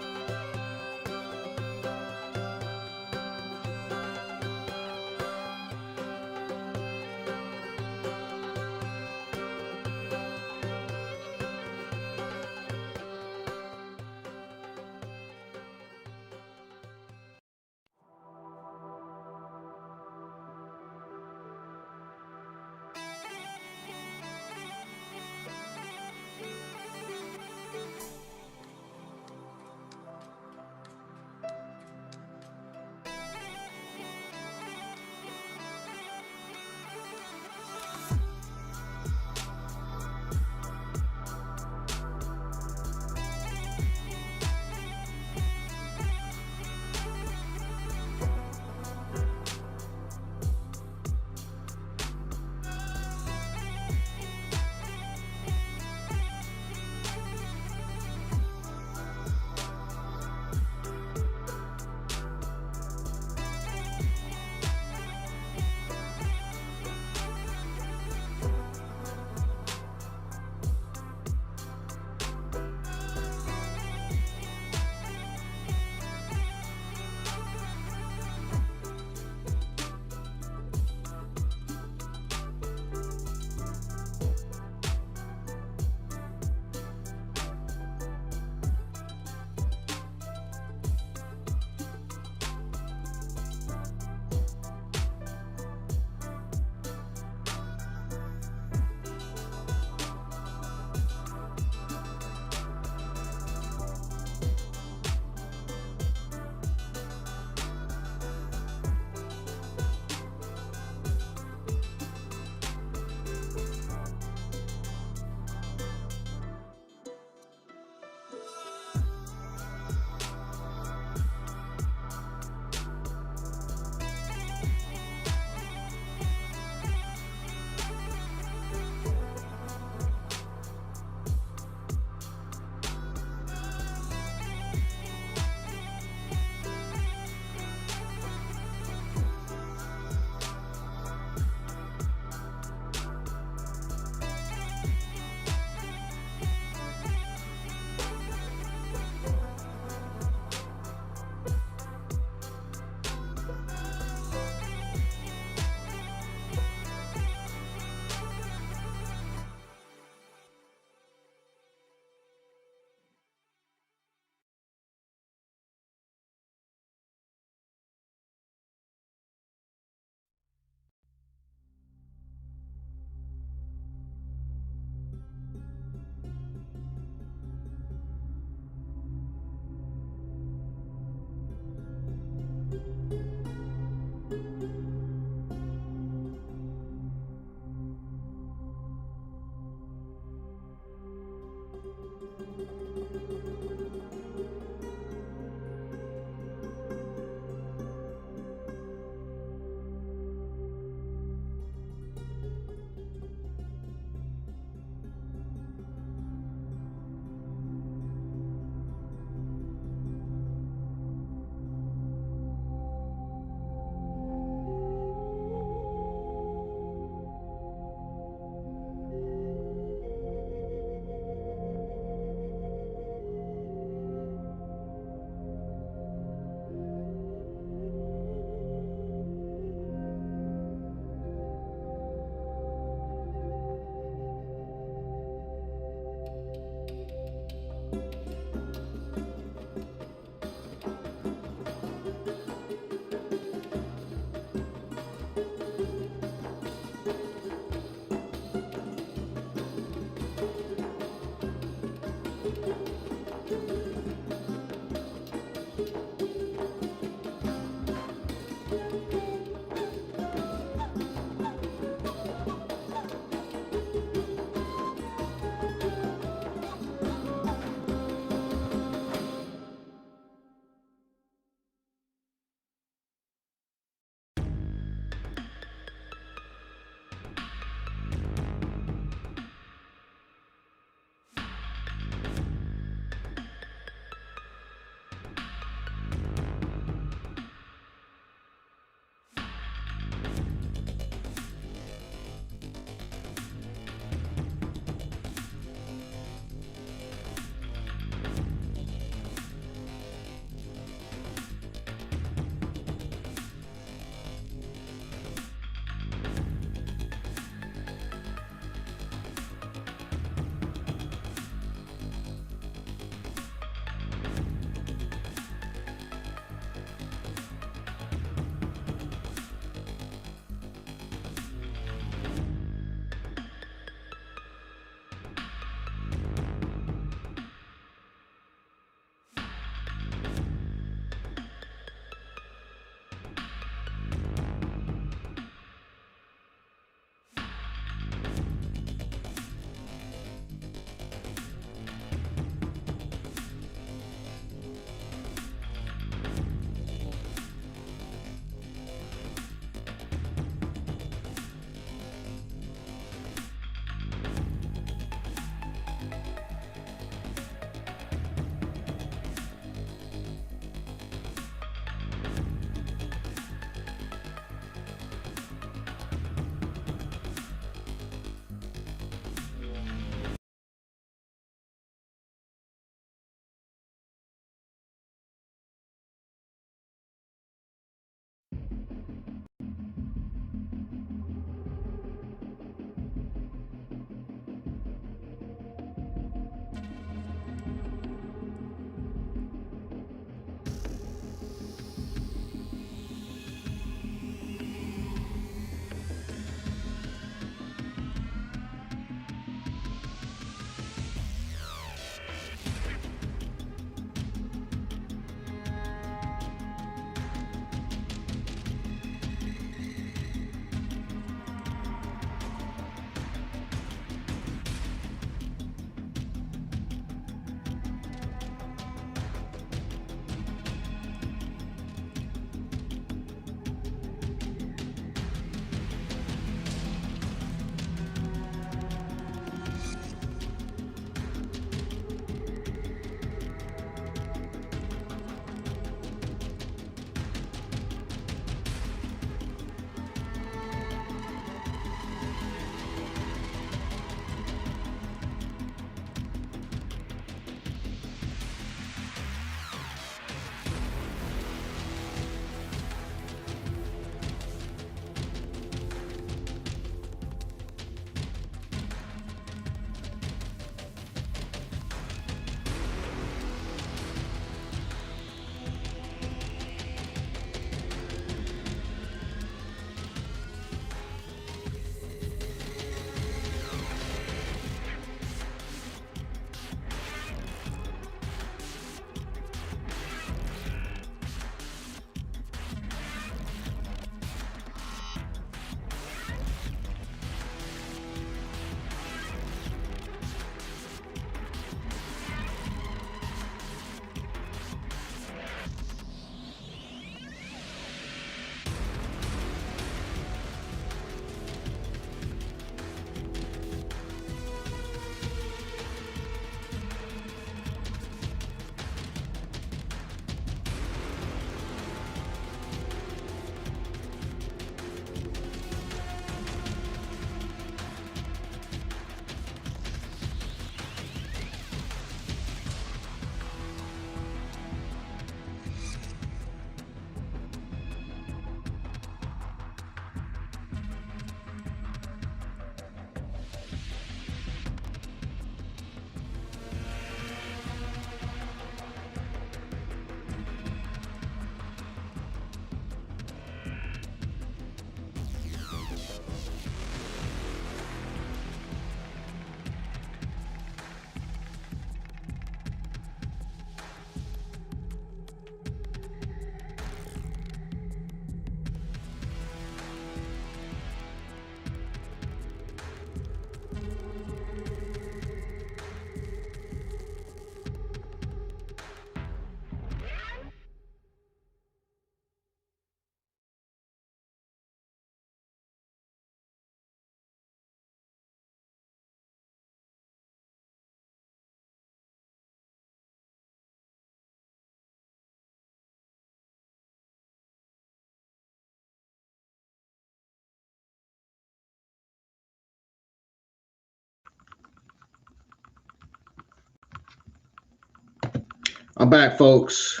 I'm back, folks.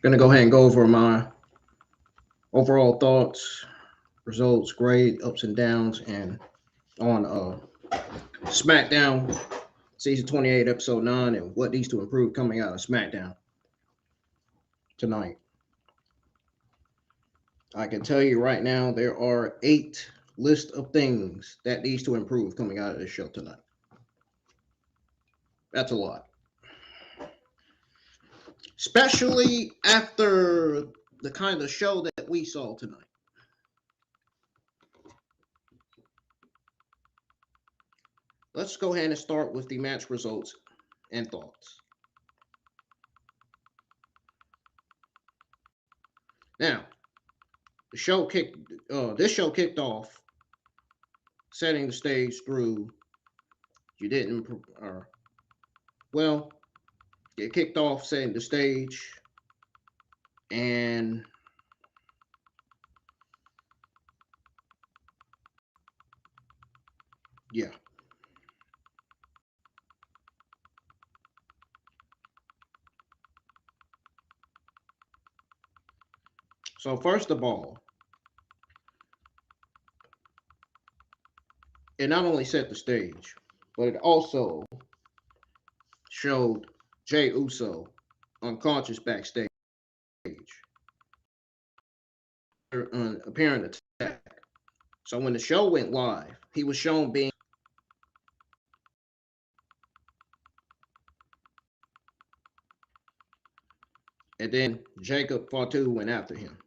Gonna go ahead and go over my overall thoughts, results, grade, ups and downs, and on SmackDown season 28, episode 9, and what needs to improve coming out of SmackDown tonight. I can tell you right now, there are 8 list of things that needs to improve coming out of this show tonight. That's a lot. Especially after the kind of show that we saw tonight. Let's go ahead and start with the match results and thoughts. Now, this show kicked off setting the stage through it kicked off setting the stage, and yeah. So first of all, it not only set the stage, but it also showed Jey Uso unconscious backstage, apparent attack. So when the show went live, he was shown being and then Jacob Fatu went after him.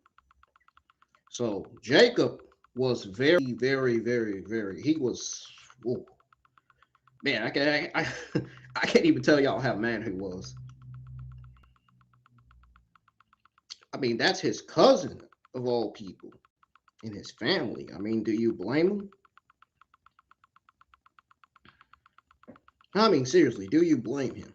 So Jacob was very, very, very, very. He was, whoa. Man. I can't even tell y'all how mad he was. I mean, that's his cousin of all people in his family. I mean, do you blame him? I mean, seriously, do you blame him?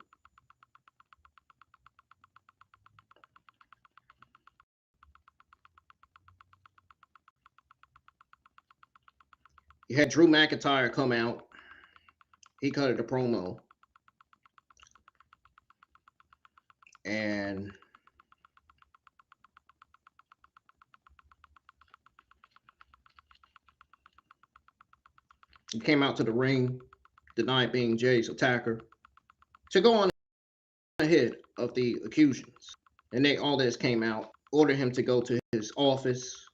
You had Drew McIntyre come out. He cut a promo. And he came out to the ring, denied being Jay's attacker, to go on ahead of the accusations. And Nick Aldis came out, ordered him to go to his office.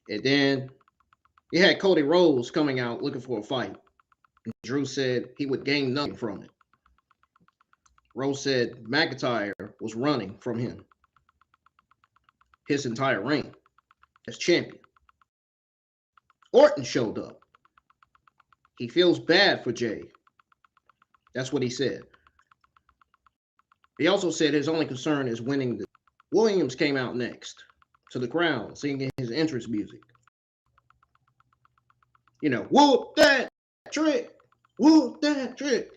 And then you had Cody Rhodes coming out looking for a fight. And Drew said he would gain nothing from it. Rhodes said McIntyre was running from him his entire reign as champion. Orton showed up. He feels bad for Jey. That's what he said. He also said his only concern is winning. Williams came out next to the crowd singing his entrance music. You know, whoop that trick, whoop that trick.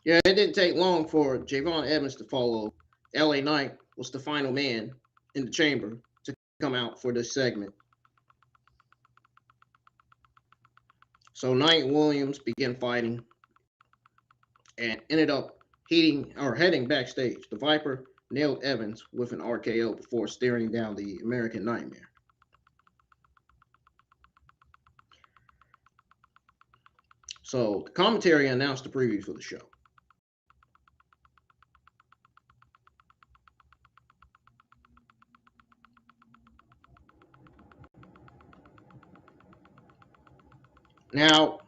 Yeah, it didn't take long for Javon Evans to follow. LA Knight was the final man in the chamber to come out for this segment. So Knight and Williams began fighting and ended up heading backstage. The Viper nailed Evans with an RKO before staring down the American Nightmare. So the commentary announced the preview for the show. Now,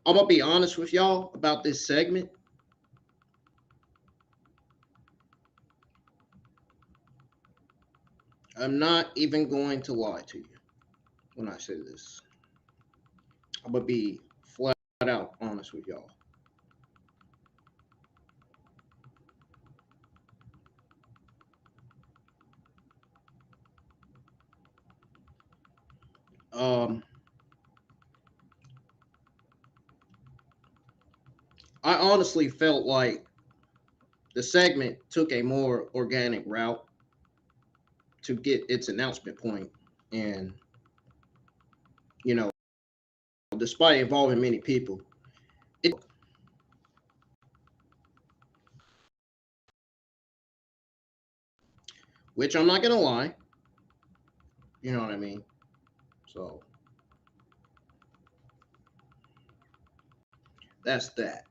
I'm going to be honest with y'all about this segment. I'm not even going to lie to you when I say this. I'm going to be flat out honest with y'all. I honestly felt like the segment took a more organic route to get its announcement point And, you know, despite involving many people, which I'm not going to lie, you know what I mean? So that's that.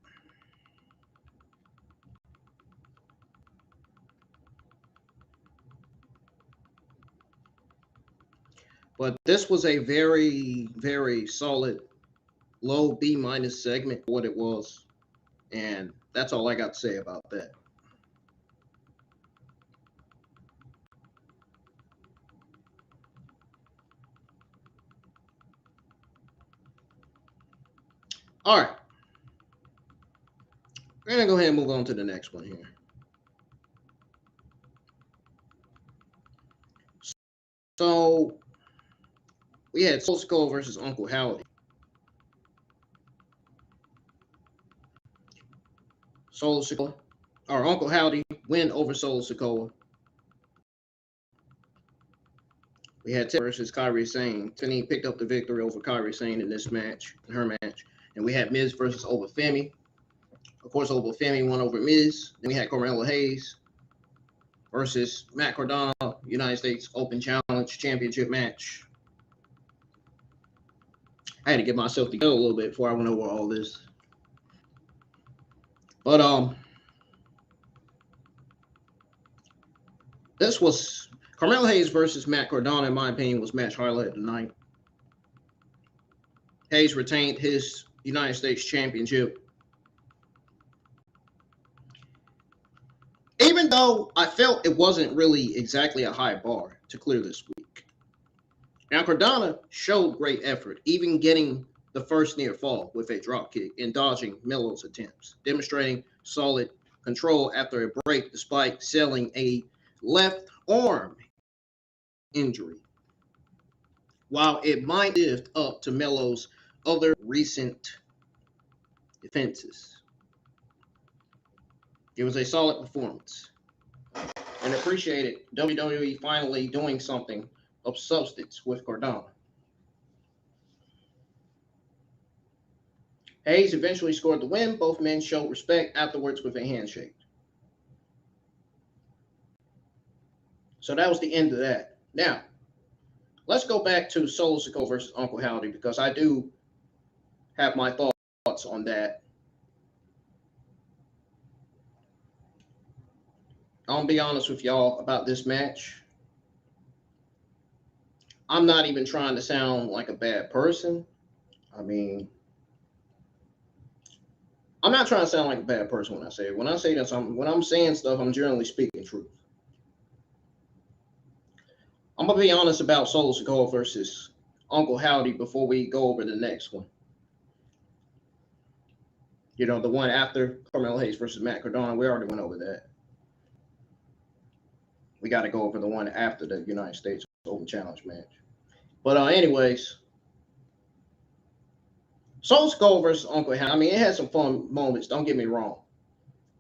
But this was a very, very solid low B minus segment for what it was. And that's all I got to say about that. All right. We're going to go ahead and move on to the next one here. So we had Solo Sikoa versus Uncle Howdy. Solo Sikoa, or Uncle Howdy, win over Solo Sikoa. We had Tiffany versus Kairi Sane. Tiffany picked up the victory over Kairi Sane in this match, in her match. And we had Miz versus Obafemi. Of course, Obafemi won over Miz. Then we had Carmelo Hayes versus Matt Cardona, United States Open Challenge Championship match. I had to get myself together a little bit before I went over all this. But this was Carmelo Hayes versus Matt Cardona, in my opinion, was match highlight of the night. Hayes retained his United States Championship. Even though I felt it wasn't really exactly a high bar to clear this week. Now, Cardona showed great effort, even getting the first near fall with a drop kick and dodging Melo's attempts, demonstrating solid control after a break despite selling a left arm injury. While it might live up to Melo's other recent defenses. It was a solid performance and appreciated WWE finally doing something of substance with Cardona. Hayes eventually scored the win. Both men showed respect afterwards with a handshake. So that was the end of that. Now, let's go back to Solo Sikoa versus Uncle Howdy because I do have my thoughts on that. I'll be honest with y'all about this match. I'm not even trying to sound like a bad person. I mean, I'm not trying to sound like a bad person when I say it. When I say that, when I'm saying stuff, I'm generally speaking truth. I'm going to be honest about Solo Sikoa versus Uncle Howdy before we go over the next one. You know, the one after Carmelo Hayes versus Matt Cardona, we already went over that. We got to go over the one after the United States Open Challenge match. But anyways, Solo Sikoa versus Uncle Howdy, I mean, it had some fun moments, don't get me wrong.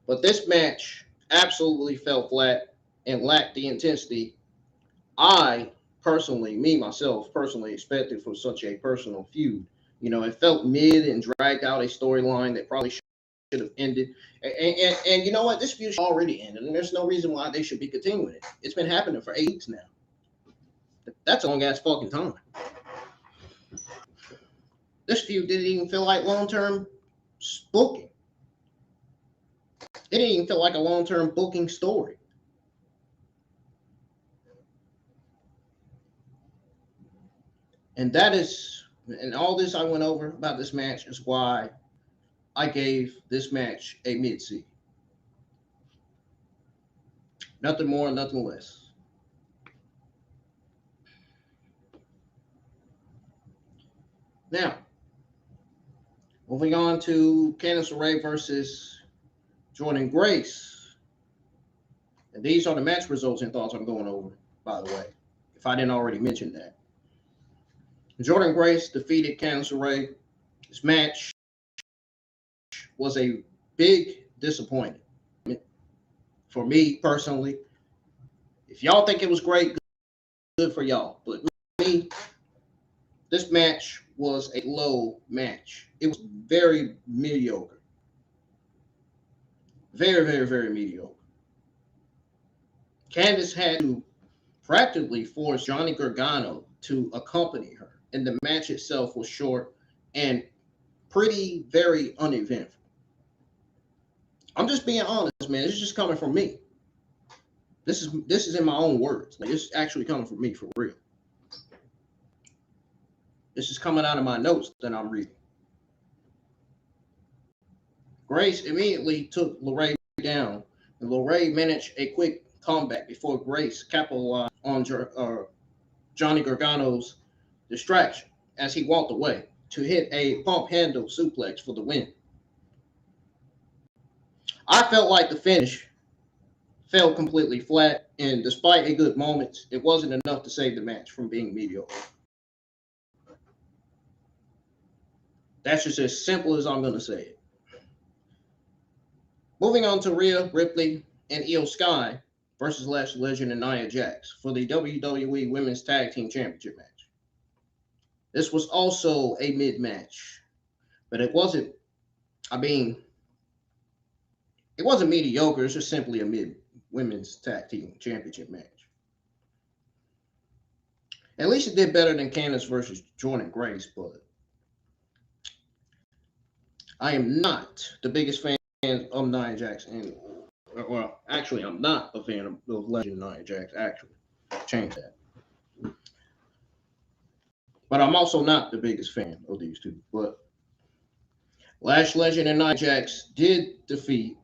But this match absolutely fell flat and lacked the intensity I personally, myself personally expected for such a personal feud. You know, it felt mid and dragged out a storyline that probably should have ended. And you know what? This feud already ended, and there's no reason why they should be continuing it. It's been happening for 8 weeks now. That's a long-ass fucking time. This feud didn't even feel like long-term booking. It didn't even feel like a long-term booking story. And that is, and all this I went over about this match is why I gave this match a mid-C. Nothing more, nothing less. Now, moving on to Candice LeRae versus Jordynne Grace. And these are the match results and thoughts I'm going over, by the way, if I didn't already mention that. Jordynne Grace defeated Candice LeRae. This match was a big disappointment for me personally. If y'all think it was great, good for y'all. But me, me, this match was a low match. It was very mediocre. Very, very, very mediocre. Candice had to practically force Johnny Gargano to accompany her, and the match itself was short and pretty, very uneventful. I'm just being honest, man. This is just coming from me. This is in my own words. Like, it's actually coming from me for real. This is coming out of my notes that I'm reading. Grace immediately took LeRae down, and LeRae managed a quick comeback before Grace capitalized on Johnny Gargano's distraction as he walked away to hit a pump handle suplex for the win. I felt like the finish fell completely flat, and despite a good moment, it wasn't enough to save the match from being mediocre. That's just as simple as I'm going to say it. Moving on to Rhea Ripley and Io Sky versus Lash Legend and Nia Jax for the WWE Women's Tag Team Championship match. This was also a mid-match, but it wasn't, it wasn't mediocre. It's just simply a mid-women's tag team championship match. At least it did better than Candice versus Jordynne Grace, but I am not the biggest fan of Nia Jax. And, well, actually, I'm not a fan of Legend Nia Jax, actually. Change that. But I'm also not the biggest fan of these two. But Lash Legend and Nia Jax did defeat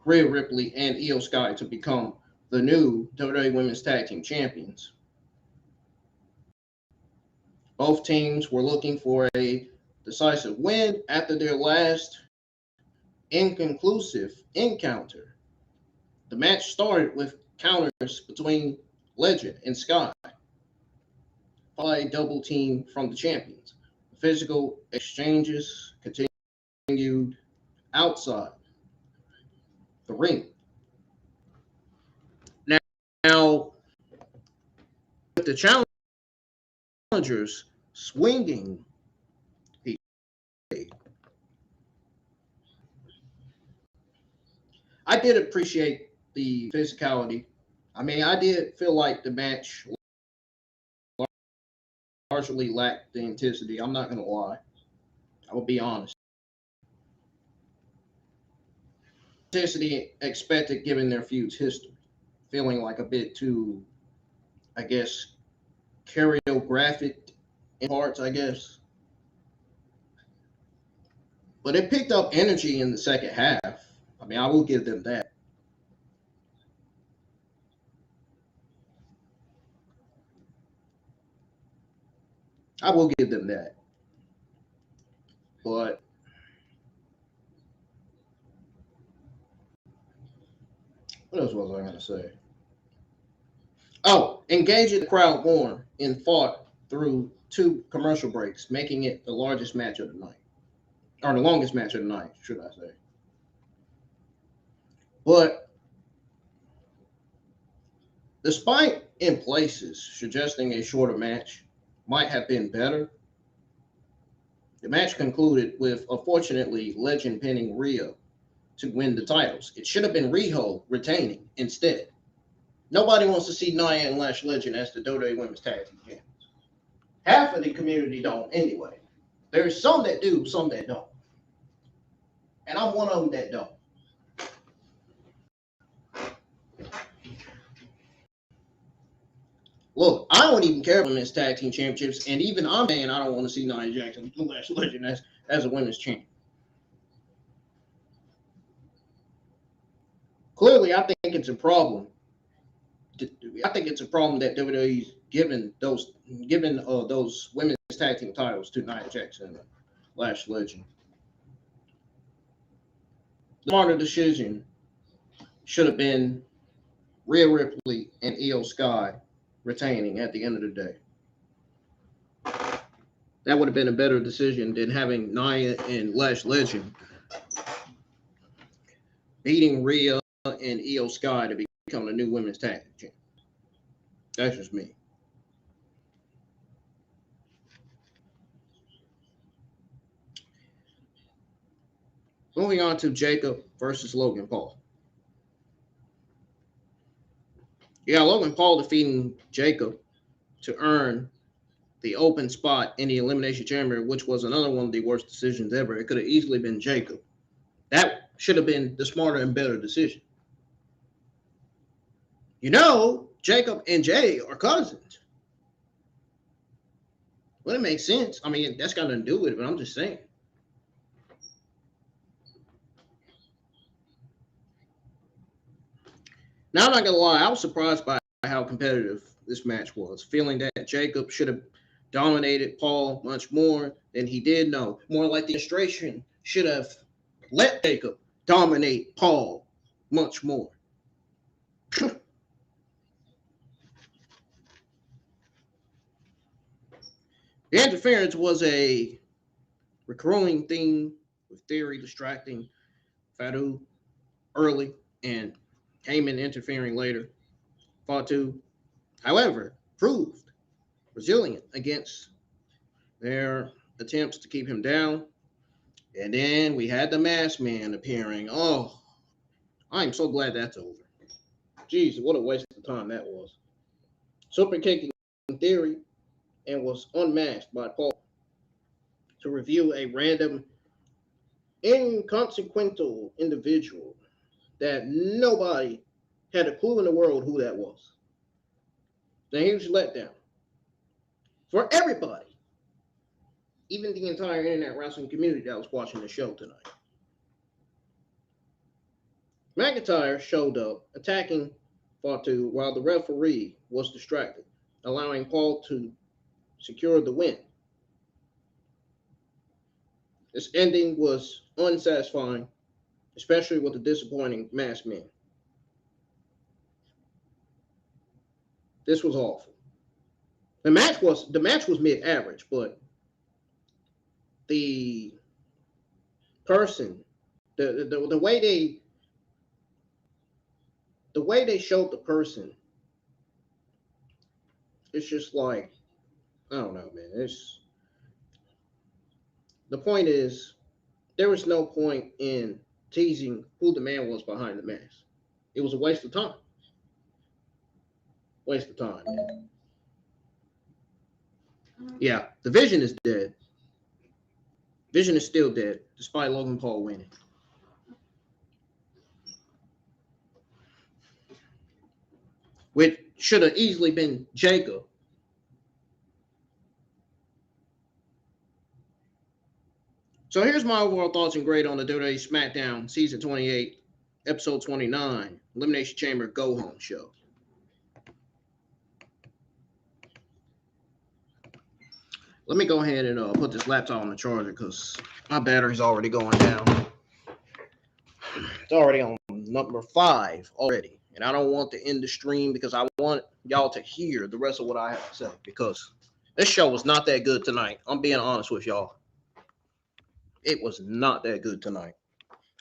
Rhea Ripley and Io Sky to become the new WWE Women's Tag Team Champions. Both teams were looking for a decisive win after their last inconclusive encounter. The match started with counters between Legend and Sky, followed by a double team from the champions. Physical exchanges continued outside the ring. Now, with the challengers swinging each day, I did appreciate the physicality. I mean, I did feel like the match largely lacked the intensity. I'm not going to lie. I will be honest. Intensity expected given their feud's history. Feeling like a bit too, I guess, choreographic in parts, I guess. But it picked up energy in the second half. I mean, I will give them that. I will give them that. But what else was I going to say? Oh, engaging the crowd more and fought through 2 commercial breaks, making it the largest match of the night. Or the longest match of the night, should I say. But despite in places suggesting a shorter match might have been better, the match concluded with, unfortunately, Legend pinning Rhea to win the titles. It should have been Riho retaining instead. Nobody wants to see Nia and Lash Legend as the WWE Women's Tag Team Champions. Half of the community don't anyway. There's some that do, some that don't. And I'm one of them that don't. Look, I don't even care about Women's Tag Team Championships, and even I'm saying I don't want to see Nia Jax and Lash Legend as a women's champion. Clearly, I think it's a problem. I think it's a problem that WWE's given those women's tag team titles to Nia Jax and Lash Legend. The smarter decision should have been Rhea Ripley and Io Sky retaining at the end of the day. That would have been a better decision than having Nia and Lash Legend beating Rhea and Io Sky to become the new women's tag team champions. That's just me. Moving on to Jacob versus Logan Paul. Yeah, Logan Paul defeating Jacob to earn the open spot in the Elimination Chamber, which was another one of the worst decisions ever. It could have easily been Jacob. That should have been the smarter and better decision. You know, Jacob and Jay are cousins. Well, it makes sense. I mean, that's got nothing to do with it, but I'm just saying. Now, I'm not going to lie. I was surprised by how competitive this match was, feeling that Jacob should have dominated Paul much more than he did. No, more like the administration should have let Jacob dominate Paul much more. The interference was a recurring theme with Theory distracting Fatu early and Heyman interfering later. Fatu, however, proved resilient against their attempts to keep him down. And then we had the Masked Man appearing. Oh, I'm so glad that's over. Jeez, what a waste of time that was. Super kicking Theory and was unmasked by Paul to review a random, inconsequential individual that nobody had a clue in the world who that was. A huge letdown for everybody, even the entire internet wrestling community that was watching the show tonight. McIntyre showed up attacking Fatu while the referee was distracted, allowing Paul to secure the win. This ending was unsatisfying, especially with the disappointing Masked Man. This was awful. The match was mid-average, but the person, the way they showed the person, it's just like, I don't know, man. The point is, there was no point in teasing who the man was behind the mask. It was a waste of time. Waste of time, man. Yeah, the Vision is dead. Vision is still dead, despite Logan Paul winning. Which should have easily been Jacob. So here's my overall thoughts and grade on the WWE SmackDown Season 28, Episode 29, Elimination Chamber Go Home Show. Let me go ahead and put this laptop on the charger because my battery's already going down. It's already on number 5 already. And I don't want to end the stream because I want y'all to hear the rest of what I have to say because this show was not that good tonight. I'm being honest with y'all. It was not that good tonight.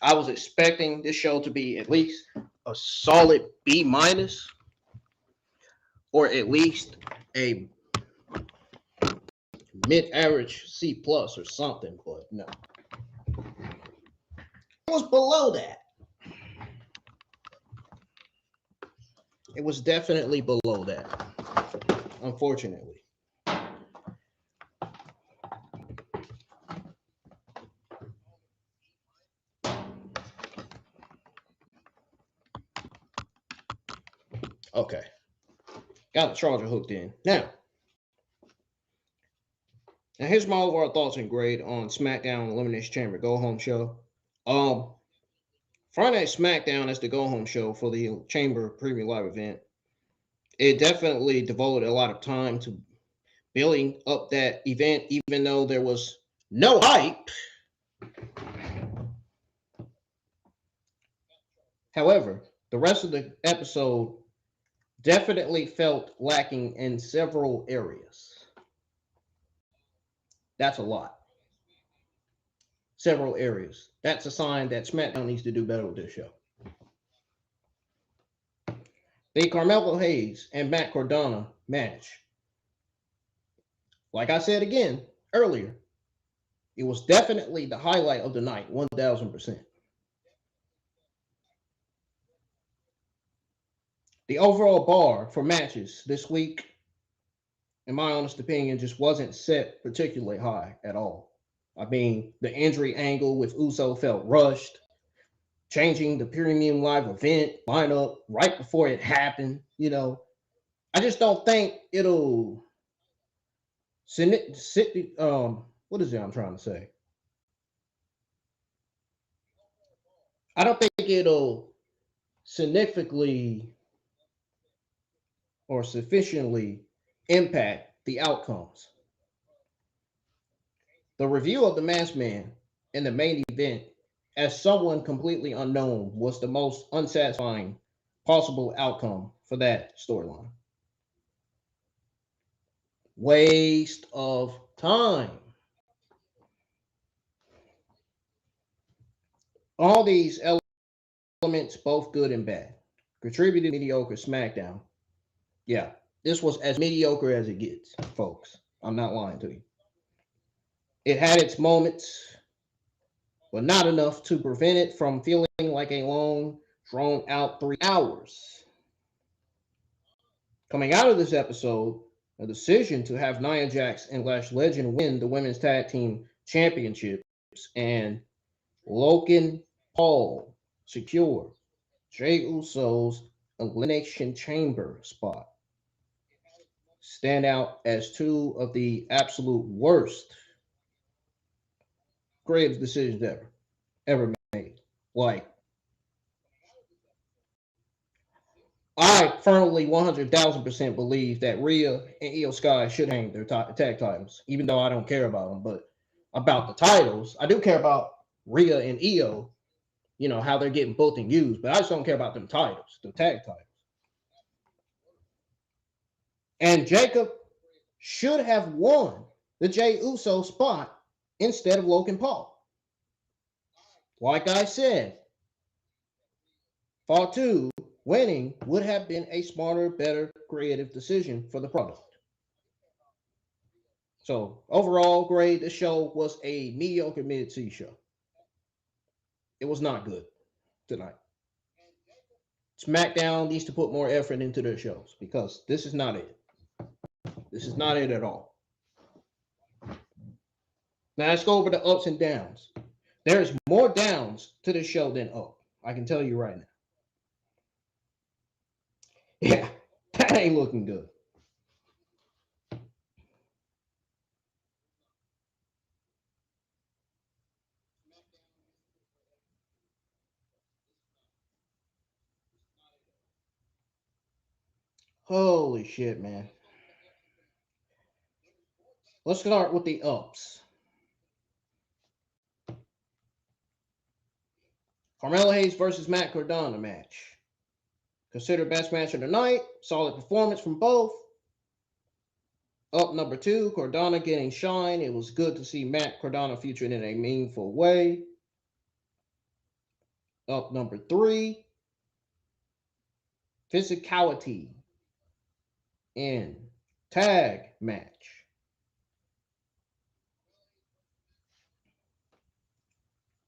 I was expecting this show to be at least a solid B- or at least a mid-average C+ or something, but no. It was below that. It was definitely below that, unfortunately. Okay. Got the charger hooked in. Now here's my overall thoughts and grade on SmackDown Elimination Chamber Go Home Show. Friday Night SmackDown as the Go Home Show for the Chamber Premium Live event. It definitely devoted a lot of time to building up that event, even though there was no hype. However, the rest of the episode definitely felt lacking in several areas. That's a lot. Several areas. That's a sign that SmackDown needs to do better with this show. The Carmelo Hayes and Matt Cardona match. Like I said again earlier, It was definitely the highlight of the night, 1000%. The overall bar for matches this week, in my honest opinion, just wasn't set particularly high at all. I mean, the injury angle with Uso felt rushed. Changing the premium live event lineup right before it happened, I just don't think it'll what is it I'm trying to say? I don't think it'll significantly or sufficiently impact the outcomes. The review of the Masked Man in the main event as someone completely unknown was the most unsatisfying possible outcome for that storyline. Waste of time. All these elements, both good and bad, contributed to mediocre SmackDown. Yeah, this was as mediocre as it gets, folks. I'm not lying to you. It had its moments, but not enough to prevent it from feeling like a long, drawn out 3 hours. Coming out of this episode, a decision to have Nia Jax and Lash Legend win the Women's Tag Team Championships and Logan Paul secure Jey Uso's Elimination Chamber spot stand out as 2 of the absolute worst creative decisions ever made. Like, I firmly 100,000% believe that Rhea and Io Sky should hang their tag titles, even though I don't care about them. But about the titles, I do care about Rhea and Io, how they're getting booked and used, but I just don't care about them titles, the tag titles. And Jacob should have won the Jey Uso spot instead of Logan Paul. Like I said, Fall 2 winning would have been a smarter, better, creative decision for the product. So overall grade, the show was a mediocre mid-C show. It was not good tonight. SmackDown needs to put more effort into their shows because this is not it. This is not it at all. Now let's go over the ups and downs. There's more downs to the show than up. I can tell you right now. Yeah, that ain't looking good. Holy shit, man. Let's start with the ups. Carmelo Hayes versus Matt Cardona match. Considered best match of the night. Solid performance from both. Up number 2, Cardona getting shine. It was good to see Matt Cardona featured in a meaningful way. Up number 3, physicality in tag match.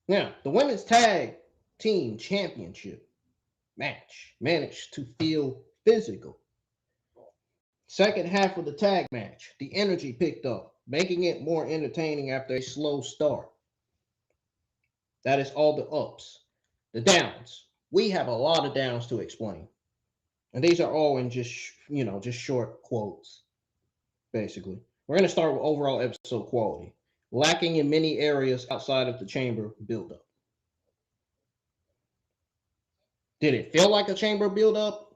Now, the women's tag team championship match managed to feel physical. Second half of the tag match, the energy picked up, making it more entertaining after a slow start. That is all the ups. The downs. We have a lot of downs to explain. And these are all in just short quotes, basically. We're going to start with overall episode quality. Lacking in many areas outside of the chamber buildup. Did it feel like a chamber buildup?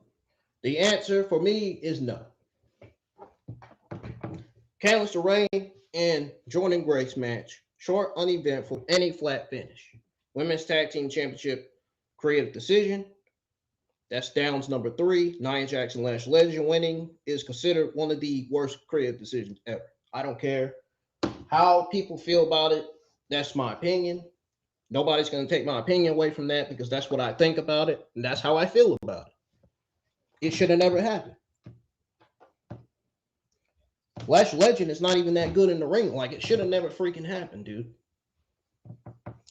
The answer for me is no. Candice LeRae and Jordynne Grace match. Short, uneventful, and a flat finish. Women's Tag Team Championship creative decision. That's downs number 3. Nia Jax and Lash Legend winning is considered one of the worst creative decisions ever. I don't care how people feel about it. That's my opinion. Nobody's going to take my opinion away from that because that's what I think about it, and that's how I feel about it. It should have never happened. Lash Legend is not even that good in the ring. Like, it should have never freaking happened, dude.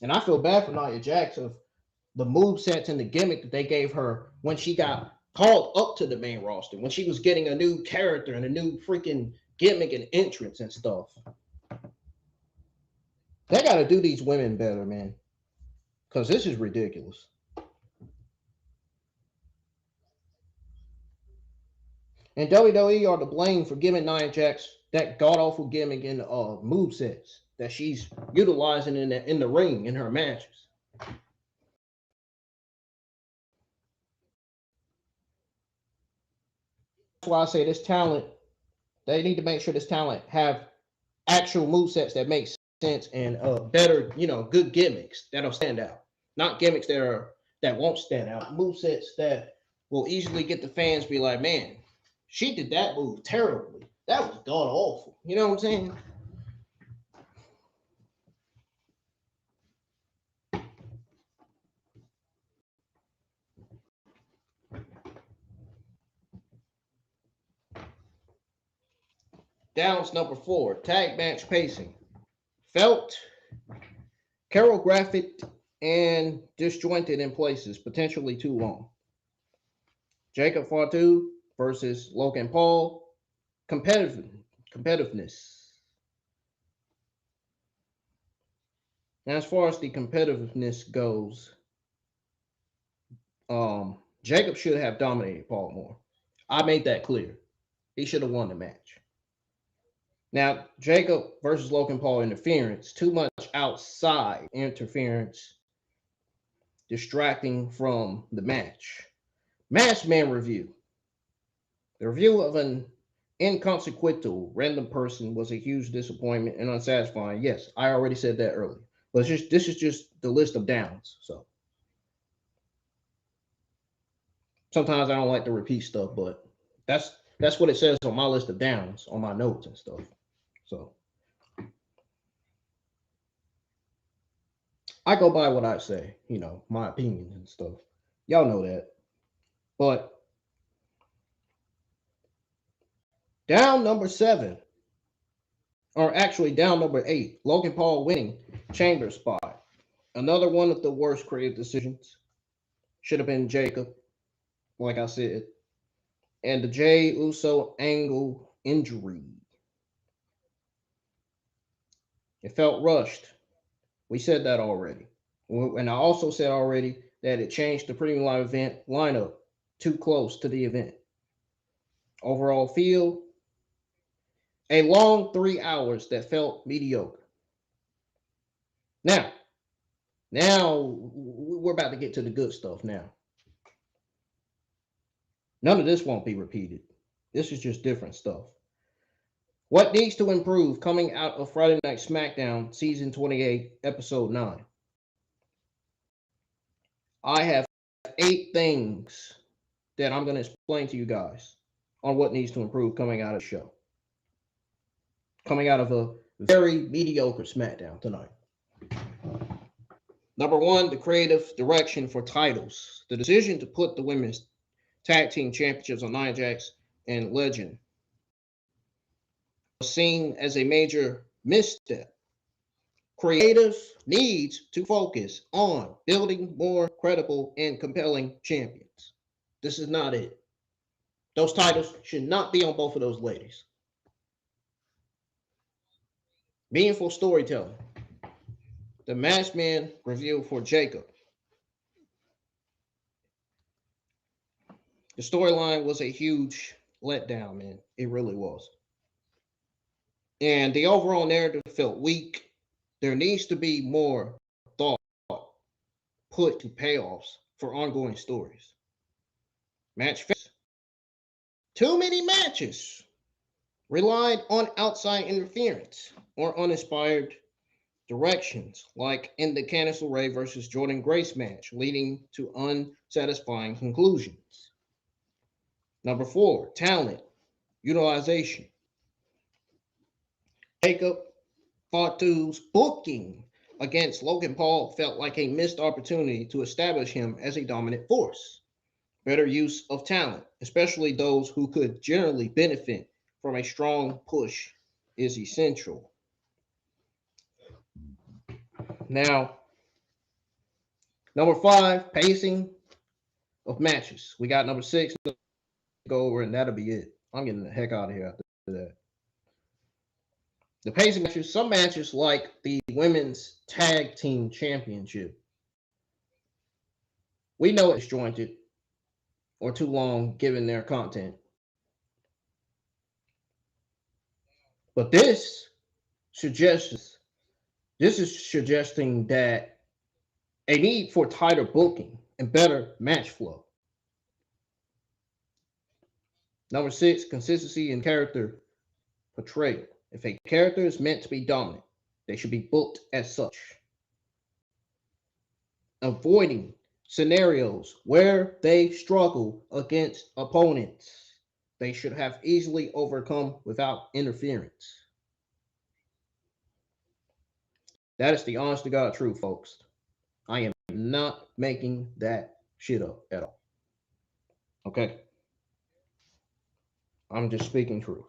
And I feel bad for Nia Jax of the move sets and the gimmick that they gave her when she got called up to the main roster, when she was getting a new character and a new freaking gimmick and entrance and stuff. They got to do these women better, man, because this is ridiculous. And WWE are to blame for giving Nia Jax that god-awful gimmick in move sets that she's utilizing in the ring in her matches. That's why I say this talent, they need to make sure this talent have actual move sets that make sense and better, good gimmicks that'll stand out. Not gimmicks that won't stand out. Move sets that will easily get the fans be like, man, she did that move terribly. That was god awful. You know what I'm saying? Downs number 4, tag match pacing. Felt choreographed and disjointed in places, potentially too long. Jacob Fatu versus Logan Paul. Competitiveness. Now, as far as the competitiveness goes, Jacob should have dominated Paul more. I made that clear. He should have won the match. Now, Jacob versus Logan Paul interference, too much outside interference, distracting from the match. Masked Man review. The review of an inconsequential random person was a huge disappointment and unsatisfying. Yes, I already said that earlier. But this is just the list of downs. So sometimes I don't like to repeat stuff, but that's what it says on my list of downs on my notes and stuff. So I go by what I say, my opinions and stuff. Y'all know that. But down number 7, or actually down number 8, Logan Paul winning chamber spot. Another one of the worst creative decisions. Should have been Jacob, like I said. And the Jey Uso angle injury. It felt rushed. We said that already. And I also said already that it changed the premium live event lineup too close to the event. Overall feel, a long 3 hours that felt mediocre. Now we're about to get to the good stuff now. None of this won't be repeated. This is just different stuff. What needs to improve coming out of Friday Night SmackDown Season 28, Episode 9? I have 8 things that I'm going to explain to you guys on what needs to improve coming out of the show. Coming out of a very mediocre SmackDown tonight. Number 1, the creative direction for titles. The decision to put the women's tag team championships on Nia Jax and Legend was seen as a major misstep. Creative needs to focus on building more credible and compelling champions. This is not it. Those titles should not be on both of those ladies. Meaningful storytelling. The Masked Man review for Jacob. The storyline was a huge letdown, man. It really was. And the overall narrative felt weak. There needs to be more thought put to payoffs for ongoing stories. Match fix. Too many matches relied on outside interference or uninspired directions, like in the Candice LeRae versus Jordynne Grace match, leading to unsatisfying conclusions. Number 4, talent utilization. Jacob Fatu's booking against Logan Paul felt like a missed opportunity to establish him as a dominant force. Better use of talent, especially those who could generally benefit from a strong push, is essential. Now, number 5, pacing of matches. We got number 6 to go over, and that'll be it. I'm getting the heck out of here after that. The pacing matches, some matches like the Women's Tag Team Championship, we know it's disjointed or too long given their content. But this is suggesting that a need for tighter booking and better match flow. Number 6, consistency in character portrayal. If a character is meant to be dominant, they should be booked as such. Avoiding scenarios where they struggle against opponents they should have easily overcome without interference. That is the honest to God truth, folks. I am not making that shit up at all. Okay? I'm just speaking truth.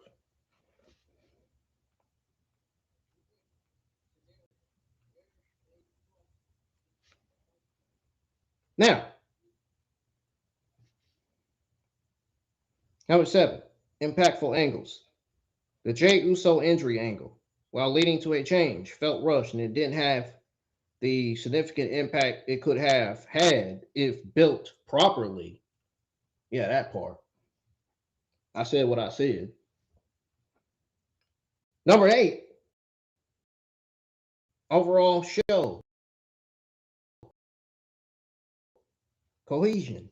Now, number 7, impactful angles. The Jey Uso injury angle, while leading to a change, felt rushed and it didn't have the significant impact it could have had if built properly. Yeah, that part. I said what I said. Number 8, overall show cohesion.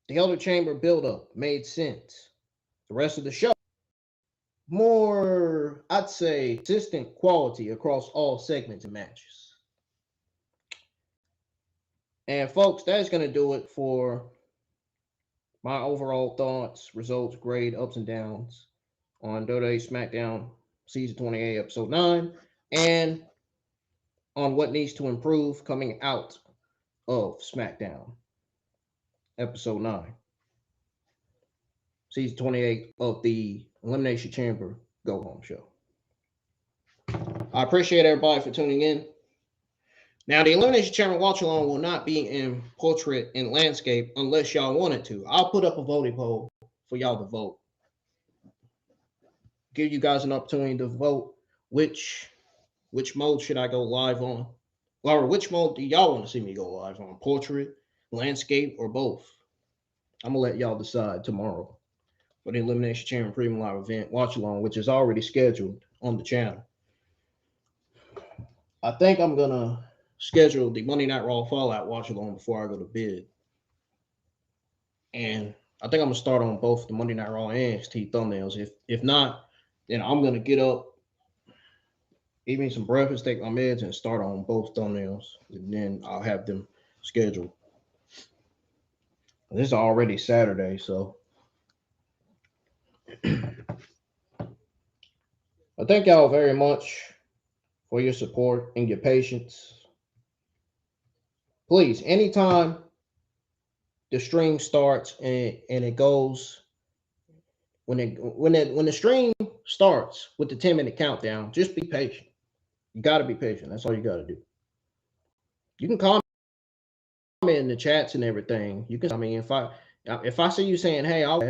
The Elder Chamber buildup made sense. The rest of the show, more, I'd say, consistent quality across all segments and matches. And folks, that's going to do it for my overall thoughts, results, grade, ups and downs on WWE SmackDown Season 28, Episode 9, and on what needs to improve coming out of SmackDown Episode 9. Season 28 of the Elimination Chamber Go Home Show. I appreciate everybody for tuning in. Now, the Elimination Chamber watch along will not be in portrait and landscape unless y'all want it to. I'll put up a voting poll for y'all to vote. Give you guys an opportunity to vote which mode should I go live on. Or which mode do y'all want to see me go live on? Portrait, landscape, or both? I'm going to let y'all decide tomorrow for the Elimination Chamber Premium Live event watch along, which is already scheduled on the channel. I think I'm going to schedule the Monday Night Raw Fallout watch along before I go to bed. And I think I'm going to start on both the Monday Night Raw and NXT thumbnails. If not, then I'm going to get up, eat me some breakfast, take my meds, and start on both thumbnails. And then I'll have them scheduled. This is already Saturday, so I thank y'all very much for your support and your patience. Please, anytime the stream starts and it goes, when the stream starts with the 10-minute countdown, just be patient. You got to be patient. That's all you got to do. You can comment in the chats and everything. You can, I mean, if I see you saying, hey, I'll